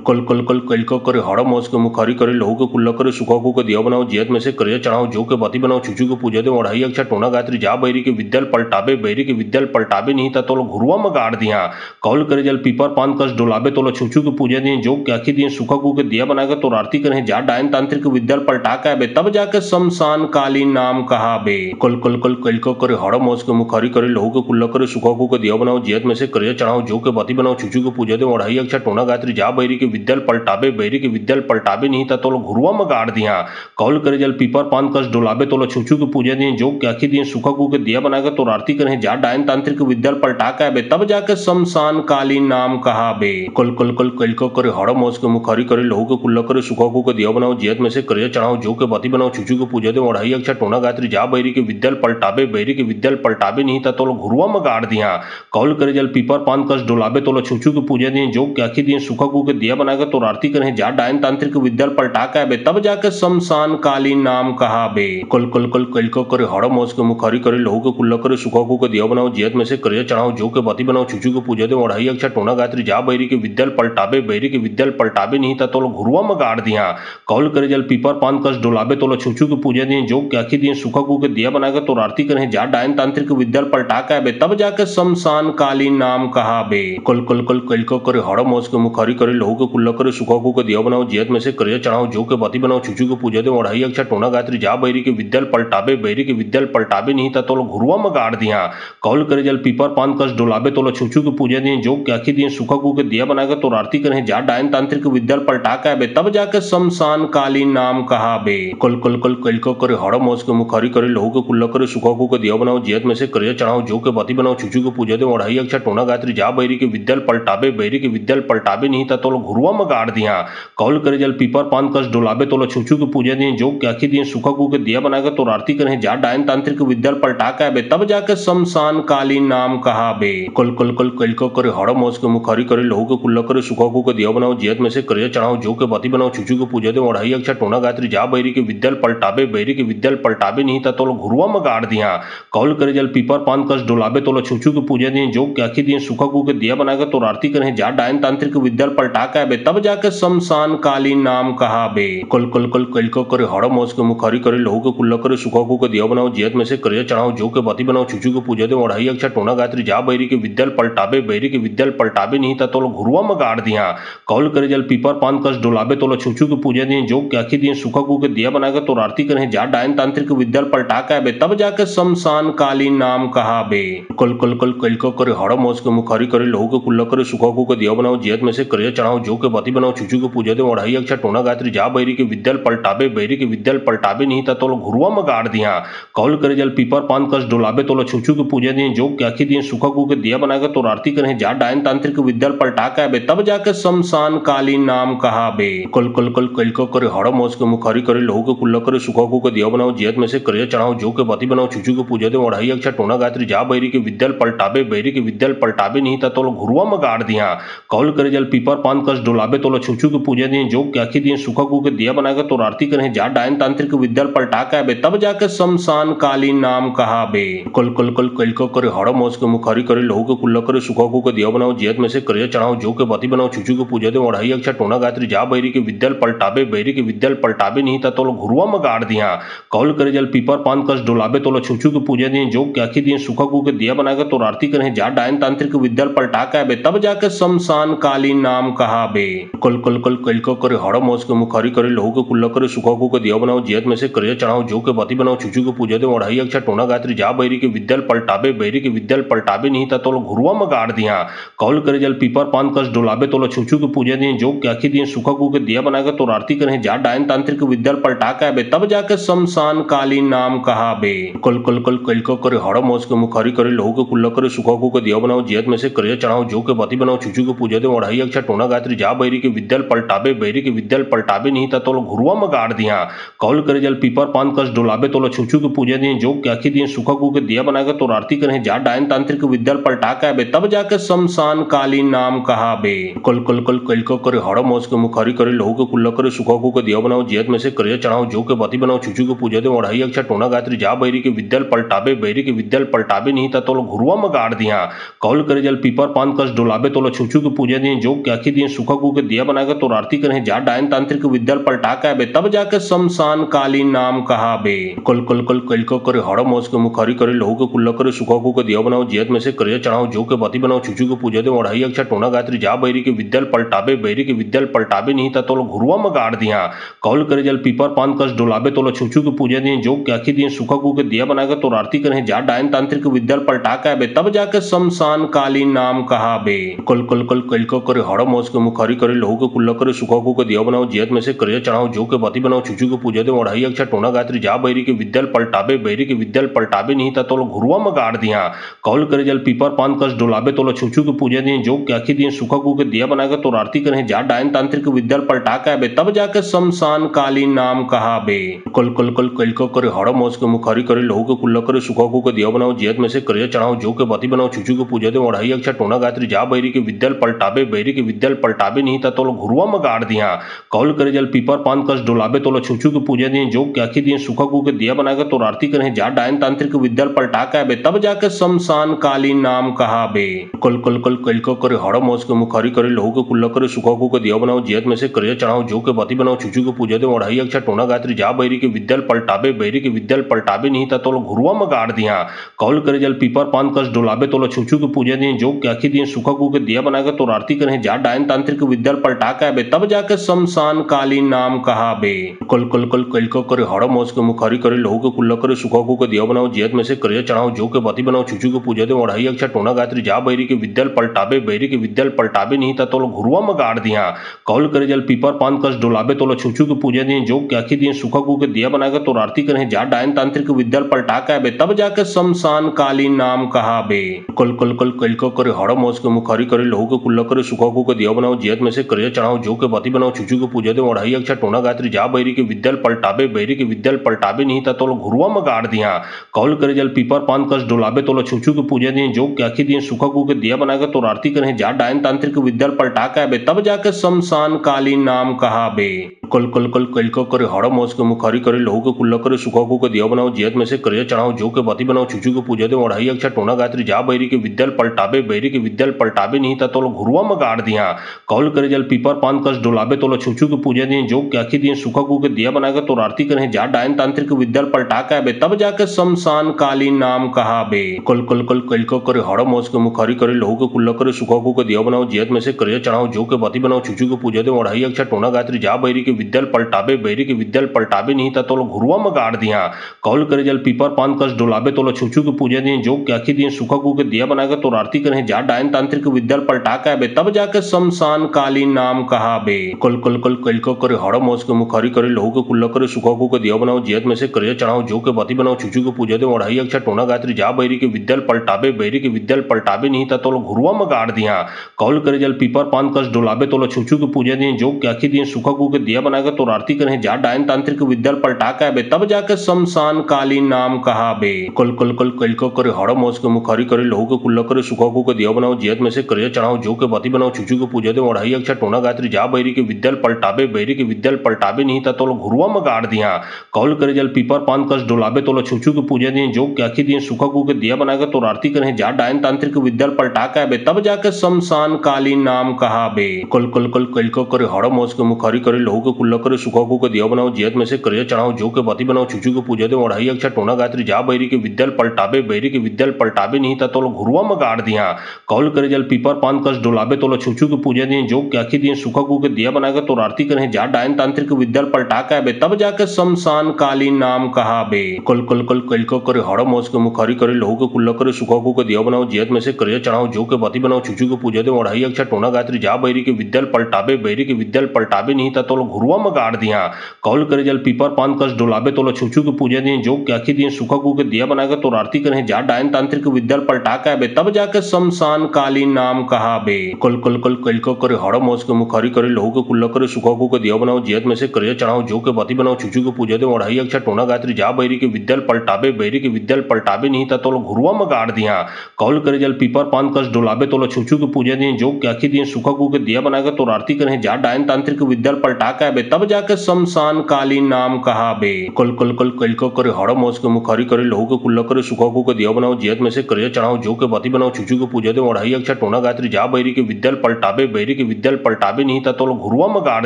[SPEAKER 1] कल कल कल कल का करे हाड़ा मास के मुखारी करे लहू के कुल्ला करे सुखा को दिया बनाओ जियत में से करिया चढ़ाओ जो के बाती बनाओ चुचू के पूजा दे ओढ़ाई अक्षा टोना गायत्री जा बैरी के विद्याल पलटाबे बैरी के विद्याल पलटाबे नहीं था तोलो घुरुआ में गाड़ दिया कौल करे जल पीपर पान कस डोलाबे तोलो छुचू के पूजा दिए जो क्या दिए सुखा के दिया बनाकर तो आरती करें जा डायन तांत्रिक विद्याल पलटा का बे तब जाके शमशान कालीन नाम कहा बे कल कल कल कल का करे हाड़ा मास के मुखारी करे लहू के कुल्ला करे सुखा को दिया बनाओ जियत में से करिया चढ़ाओ जो के बाती बनाओ चुचू के पूजा दे ओढ़ाई अक्षा टोना गायत्री जा बैरी के विद्याल पलटाबे बैरी के विद्याल पलटाबे नहीं था तो घुरुआ में गाड़ दिया कौल करे जल पीपर पान कस डोलाबे तो छुचू के पूजा दिए जो क्या दिए सुखा के दिया बनाकर तो आरती करें जा डायन तांत्रिक विद्याल पलटा का बे तब जाके शमशान कालीन नाम कहा बे कल कल कल कल का करे हाड़ा मास के मुखारी करे लहू के कुल्ला करे सुखा के दिया बनाओ जियत में से करिया चढ़ाओ जो के बाती बनाओ चुचू के पूजा दे ओढ़ाई अक्षा टोना गायत्री जा बैरी के विद्याल पलटाबे बैरी के विद्याल पलटाबे नहीं था तो घुरुआ में गाड़ दिया कौल करे जल पीपर पान कस डोलाबे तो छुचू के पूजा दिए जो क्या दिए सुखा के दिया बनाकर तो आरती करें जा डायन तांत्रिक विद्याल पलटा का बे तब जाके शमशान कालीन नाम कहा बे कल कल कल कल का करे हाड़ा मास के मुखारी करे लहू के कुल्ला करे सुखा के दिया बनाओ जियत में से करिया चढ़ाओ जो के बाती बनाओ चुचू के पूजा दे ओढ़ाई अक्षा टोना गायत्री जा बैरी के विद्याल पलटाबे बैरी के विद्याल पलटाबे नहीं था तो घुरुआ में गाड़ दिया कौल करे जल पीपर पान कस डोलाबे तो छुचू के पूजा दिए जो क्या दिए सुखा के दिया बनाकर तो आरती करें जा डायन तांत्रिक विद्याल पलटा का बे तब जाके शमशान कालीन नाम कहा बे कल कल कल कल का करे हाड़ा मास के मुखारी करे लहू के कुल्ला करे सुखा के दिया बनाओ जियत में से करिया चढ़ाओ जो के बाती बनाओ चुचू के पूजा दे ओढ़ाई अक्षा टोना गायत्री जा बैरी के विद्याल पलटाबे बैरी के विद्याल पलटाबे नहीं था तो घुरुआ में गाड़ दिया कौल करे जल पीपर पान कस डोलाबे तो छुचू के पूजा दिए जो क्या दिए सुखा के दिया बनाकर तो आरती करें जा डायन तांत्रिक विद्याल पलटा का बे तब जाके शमशान कालीन नाम कहा बे कल कल कल कल का करे हाड़ा मास के मुखारी करे लहू के कुल्ला करे सुखा के दिया बनाओ जियत में से करिया चढ़ाओ जो के बाती बनाओ चुचू के पूजा दे ओढ़ाई अक्षा टोना गायत्री जा बैरी के विद्याल पलटाबे बैरी के विद्याल पलटाबे नहीं था तो घुरुआ में गाड़ दिया कौल करे जल पीपर पान कस डोलाबे तो छुचू के पूजा दिए जो क्या दिए सुखा के दिया बनाकर तो आरती करें जा डायन तांत्रिक विद्याल पलटा का बे तब जाके शमशान कालीन नाम कहा बे कल कल कल कल का करे हाड़ा मास के मुखारी करे लहू के कुल्ला करे सुखा के दिया बनाओ जियत में से करिया चढ़ाओ जो के बाती बनाओ चुचू के पूजा दे ओढ़ाई अक्षा टोना गायत्री जा बैरी के विद्याल पलटाबे बैरी के विद्याल पलटाबे नहीं था तो घुरुआ में गाड़ दिया कौल करे जल पीपर पान कस डोलाबे तो छुचू के पूजा दिए जो क्या दिए सुखा के दिया बनाकर तो आरती करें जा डायन तांत्रिक विद्याल पलटा का बे तब जाके शमशान कालीन नाम कहा बे कल कल कल कल का करे हाड़ा मास के मुखारी करे लहू के कुल्ला करे सुखा के दिया बनाओ जियत में से करिया चढ़ाओ जो के बाती बनाओ चुचू के पूजा दे ओढ़ाई अक्षा टोना गायत्री जा बैरी के विद्याल पलटाबे बैरी के विद्याल पलटाबे नहीं था तो घुरुआ में गाड़ दिया कौल करे जल पीपर पान कस डोलाबे तो छुचू के पूजा दिए जो क्या दिए सुखा के दिया बनाकर तो आरती करें जा डायन तांत्रिक विद्याल पलटा का बे तब जाके शमशान कालीन नाम कहा बे कल कल कल कल का करे हाड़ा मास के मुखारी करे लहू के कुल्ला करे सुखा के दिया बनाओ जियत में से करिया चढ़ाओ जो के बाती बनाओ चुचू के पूजा दे ओढ़ाई अक्षा टोना गायत्री जा बैरी के विद्याल पलटाबे बैरी के विद्याल पलटाबे नहीं था तो घुरुआ में गाड़ दिया कौल करे जल पीपर पान कस डोलाबे तो छुचू के पूजा दिए जो क्या दिए सुखा के दिया बनाकर तो आरती करें जा डायन तांत्रिक विद्याल पलटा का बे तब जाके शमशान कालीन नाम कहा बे कल कल कल कल का करे हाड़ा मास के मुखारी करे लहू के कुल्ला करे सुखा के दिया बनाओ जियत में से करिया चढ़ाओ जो के बाती बनाओ चुचू के पूजा दे ओढ़ाई अक्षा टोना गायत्री जा बैरी के विद्याल पलटाबे बैरी के विद्याल पलटाबे नहीं था तो घुरुआ में गाड़ दिया कौल करे जल पीपर पान कस डोलाबे तो छुचू के पूजा दिए जो क्या दिए सुखा के दिया बनाकर तो आरती करें जा डायन तांत्रिक विद्याल पलटा का बे तब जाके शमशान कालीन नाम कहा बे कल कल कल कल का करे हाड़ा मास के मुखारी करे लहू के कुल्ला करे सुखा के दिया बनाओ जियत में से करिया चढ़ाओ जो के बाती बनाओ चुचू के पूजा दे ओढ़ाई अक्षा टोना गायत्री जा बैरी के विद्याल पलटाबे बैरी के विद्याल पलटाबे नहीं था तो घुरुआ में गाड़ दिया कौल करे जल पीपर पान कस डोलाबे तो छुचू के पूजा दिए जो क्या दिए सुखा के दिया बनाकर तो आरती करें जा डायन तांत्रिक विद्याल पलटा का बे तब जाके शमशान कालीन नाम कहा बे कल कल कल कल का करे हाड़ा मास के मुखारी करे लहू के कुल्ला करे सुखा के दिया बनाओ जियत में से करिया चढ़ाओ जो के बाती बनाओ चुचू के पूजा दे ओढ़ाई अक्षा टोना गायत्री जा बैरी के विद्याल पलटाबे बैरी के विद्याल पलटाबे नहीं था तो घुरुआ में गाड़ दिया कौल करे जल पीपर पान कस डोलाबे तो छुचू के पूजा दिए जो क्या दिए सुखा के दिया बनाकर तो आरती करें जा डायन तांत्रिक विद्याल पलटा का बे तब जाके शमशान कालीन नाम कहा बे कल कल कल कल का करे हाड़ा मास के मुखारी करे लहू के कुल्ला करे सुखा के दिया बनाओ जियत में से करिया चढ़ाओ जो के बाती बनाओ चुचू के पूजा दे ओढ़ाई अक्षा टोना गायत्री जा बैरी के विद्याल पलटाबे बैरी के विद्याल पलटाबे नहीं था तो घुरुआ में गाड़ दिया कौल करे जल पीपर पान कस डोलाबे तो छुचू के पूजा दिए जो क्या दिए सुखा के दिया बनाकर तो आरती करें जा डायन तांत्रिक विद्याल पलटा का बे तब जाके शमशान कालीन नाम कहा बे कल कल कल कल का करे हाड़ा मास के मुखारी करे लहू के कुल्ला करे सुखा के दिया बनाओ जियत में से करिया चढ़ाओ जो के बाती बनाओ चुचू के पूजा दे ओढ़ाई अक्षा टोना गायत्री जा बैरी के विद्याल पलटाबे बैरी के विद्याल पलटाबे नहीं था तो घुरुआ में गाड़ दिया कौल करे जल पीपर पान कस डोलाबे तो छुचू के पूजा दिए जो क्या दिए सुखा सूखा गू के दिया बनाकर तो आरती करें जा डायन तांत्रिक विद्या पलटा के आबे तब जाके शमशान कालीन नाम कहाबे। कल कल कल कल को करे हड़ मोस के मुखारी करे लहू के कुल्ला करे सूखा गू के दिया बनाओ जियत में से करिया चढ़ाओ जो के बाती बनाओ चुचू के पूजा दे ओढ़ाई अक्षा टोना गायत्री जा बैरी के विद्या पलटाबे बैरी के विद्या पलटाबे नहीं था तो घुरुआ में गाड़ दिया। कौल करे जल पीपर पान कस डोलाबे तो छुचू के पूजा दिए जो क्या दिए सूखा गू के दिया बनाकर तो आरती करें जा डायन तांत्रिक विद्या पलटा के आबे तब जाके शमशान कालीन नाम कहाबे। कल कल कल कल को करे हड़ मोस के मुखारी करे लहू के कुल्ला करे सूखा गू के दिया बनाओ जियत में से करिया चढ़ाओ जो के बाती बनाओ चुचू के पूजा दे ओढ़ाई अक्षा टोना गायत्री जा बैरी के विद्या पलटाबे बैरी के विद्या पलटाबे नहीं था तो घुरुआ में गाड़ दिया। कौल करे जल पीपर पान कस डोलाबे तो छुचू के पूजा दिए जो क्या दिए सूखा गू के दिया बनाकर तो आरती करें जा डायन तांत्रिक विद्या पलटा के आबे तब जाके शमशान कालीन नाम कहाबे। कल कल कल कल को करे हड़ मोस के मुखारी करे लहू के कुल्ला करे सूखा गू के दिया बनाओ जियत में से करिया चढ़ाओ जो के बाती बनाओ चुचू के पूजा दे ओढ़ाई अक्षा टोना गायत्री जा बैरी के विद्या पलटाबे बैरी के विद्या पलटाबे नहीं था तो घुरुआ में गाड़ दिया। कौल करे जल पीपर पान कस डोलाबे तो छुचू के पूजा दिए जो क्या दिए सूखा गू के दिया बनाकर तो आरती करें जा डायन तांत्रिक विद्या पलटा के आबे तब जाके शमशान कालीन नाम कहाबे। कल कल कल कल को करे हड़ मोस के मुखारी करे लहू के कुल्ला करे सूखा गू के दिया बनाओ जियत में से करिया चढ़ाओ जो के बाती बनाओ चुचू के पूजा दे ओढ़ाई अक्षा टोना गायत्री जा बैरी के विद्या पलटाबे बैरी के विद्या पलटाबे नहीं था तो घुरुआ में गाड़ दिया। कौल करे जल पीपर पान कस डोलाबे तो छुचू के पूजा दिए जो क्या दिए सूखा गू के दिया बनाकर तो आरती करें जा डायन तांत्रिक विद्या पलटा के आबे तब जाके शमशान कालीन नाम कहाबे। कल कल कल कल को करे हड़ मोस के मुखारी करे लहू के कुल्ला करे सूखा गू के दिया बनाओ जियत में से करिया चढ़ाओ जो के बाती बनाओ चुचू के पूजा दे ओढ़ाई अक्षा टोना गायत्री जा बैरी के विद्या पलटाबे बैरी के विद्या पलटाबे नहीं था तो घुरुआ में गाड़ दिया। कौल करे जल पीपर पान कस डोलाबे तो छुचू के पूजा दिए जो क्या दिए सूखा गू के दिया बनाकर तो आरती करें जा डायन तांत्रिक विद्या पलटा के आबे तब जाके शमशान कालीन नाम कहाबे। कल कल कल कल को करे हड़ मोस के मुखारी करे लहू के कुल्ला करे सूखा गू के दिया बनाओ जियत में से करिया चढ़ाओ जो के बाती बनाओ चुचू के पूजा दे ओढ़ाई अक्षा टोना गायत्री जा बैरी के विद्या पलटाबे बैरी के विद्या पलटाबे नहीं था तो घुरुआ में गाड़ दिया। कौल करे जल पीपर पान कस डोलाबे तो छुचू के पूजा दिए जो क्या दिए सूखा गू के दिया बनाकर तो आरती करें जा डायन तांत्रिक विद्या पलटा के आबे तब जाके शमशान कालीन नाम कहाबे। कल कल कल कल को करे हड़ मोस के मुखारी करे लहू के कुल्ला करे सूखा गू के दिया बनाओ जियत में से करिया चढ़ाओ जो के बाती बनाओ चुचू के पूजा दे ओढ़ाई अक्षा टोना गायत्री जा बैरी के विद्या पलटाबे बैरी के विद्या पलटाबे नहीं था तो घुरुआ में गाड़ दिया। कौल करे जल पीपर पान कस डोलाबे तो छुचू के पूजा दिए जो क्या दिए सूखा गू के दिया बनाकर तो आरती करें जा डायन तांत्रिक विद्या पलटा के आबे तब जाके शमशान कालीन नाम कहाबे। कल कल कल कल को करे हड़ मोस के मुखारी करे लहू के कुल्ला करे सूखा गू के दिया बनाओ जियत में से करिया चढ़ाओ जो के बाती बनाओ चुचू के पूजा दे ओढ़ाई अक्षा टोना गायत्री जा बैरी के विद्या पलटाबे बैरी के विद्या पलटाबे नहीं था तो घुरुआ में गाड़ दिया। कौल करे जल पीपर पान कस डोलाबे तो छुचू के पूजा दिए जो क्या दिए सूखा गू के दिया बनाकर तो आरती करें जा डायन तांत्रिक विद्या पलटा के आबे तब जाके शमशान कालीन नाम कहाबे। कल कल कल कल को करे हड़ मोस के मुखारी करे लहू के कुल्ला करे सूखा गू के दिया बनाओ जियत में से करिया चढ़ाओ जो के बाती बनाओ चुचू के पूजा दे ओढ़ाई अक्षा टोना गायत्री जा बैरी के विद्या पलटाबे बैरी के विद्या पलटाबे नहीं था तो घुरुआ में गाड़ दिया। कौल करे जल पीपर पान कस डोलाबे तो छुचू के पूजा दिए जो क्या दिए सूखा गू के दिया बनाकर तो आरती करें जा डायन तांत्रिक विद्या पलटा के आबे तब जाके शमशान कालीन नाम कहाबे। कल कल कल कल को करे हड़ मोस के मुखारी करे लहू के कुल्ला करे सूखा गू के दिया बनाओ जियत में से करिया चढ़ाओ जो के बाती बनाओ चुचू के पूजा दे ओढ़ाई अक्षा टोना गायत्री जा बैरी के विद्या पलटाबे बैरी के विद्या पलटाबे नहीं था तो घुरुआ में गाड़ दिया। कौल करे जल पीपर पान कस डोलाबे तो छुचू के पूजा दिए जो क्या दिए सूखा गू के दिया बनाकर तो आरती करें जा डायन तांत्रिक विद्या पलटा के आबे तब जाके शमशान कालीन नाम कहाबे। कल कल कल कल को करे हड़ मोस के मुखारी करे लहू के कुल्ला करे सूखा गू के दिया बनाओ जियत में से करिया चढ़ाओ जो के बाती बनाओ चुचू के पूजा दे ओढ़ाई अक्षा टोना गायत्री जा बैरी के विद्या पलटाबे बैरी के विद्या पलटाबे नहीं था तो घुरुआ में गाड़ दिया। कौल करे जल पीपर पान कस डोलाबे तो छुचू के पूजा दिए जो क्या दिए सूखा गू के दिया बनाकर तो आरती करें जा डायन तांत्रिक विद्या पलटा के आबे तब जाके शमशान कालीन नाम कहाबे। कल कल कल कल को करे हड़ मोस के मुखारी करे लहू के कुल्ला करे सूखा गू के दिया बनाओ जियत में से करिया चढ़ाओ जो के बाती बनाओ चुचू के पूजा दे ओढ़ाई अक्षा टोना गायत्री जा बैरी के विद्या पलटाबे बैरी के विद्या पलटाबे नहीं था तो घुरुआ में गाड़ दिया। कौल करे जल पीपर पान कस डोलाबे तो छुचू के पूजा दिए जो क्या दिए सूखा गू के दिया बनाकर तो आरती करें जा डायन तांत्रिक विद्या पलटा के आबे तब जाके शमशान कालीन नाम कहाबे। कल कल कल कल को करे हड़ मोस के मुखारी करे लहू के कुल्ला करे सूखा गू के दिया बनाओ जियत में से करिया चढ़ाओ जो के बाती बनाओ चुचू के पूजा दे ओढ़ाई अक्षा टोना गायत्री जा बैरी के विद्या पलटाबे बैरी के विद्या पलटाबे नहीं था तो घुरुआ में गाड़ दिया। कौल करे जल पीपर पान कस डोलाबे तो छुचू के पूजा दिए जो क्या दिए सूखा गू के दिया बनाकर तो आरती करें जा डायन तांत्रिक विद्या पलटा के बे तब जाके शमशान कालीन नाम कहा बे। कल कल कल कल को करे हड़ मौस के मुखारी करे लहू के कुल्ला करे सुखा के दिया बनाओ जियत में से करे चढ़ाओ जो के बाती बनाओ छुचू के पूजा दे ओढ़ाई अक्षा टोना गात्री जा बैरी के विद्याल पलटाबे बैरी के विद्याल पलटाबे नहीं था तो घुरुआ में गाड़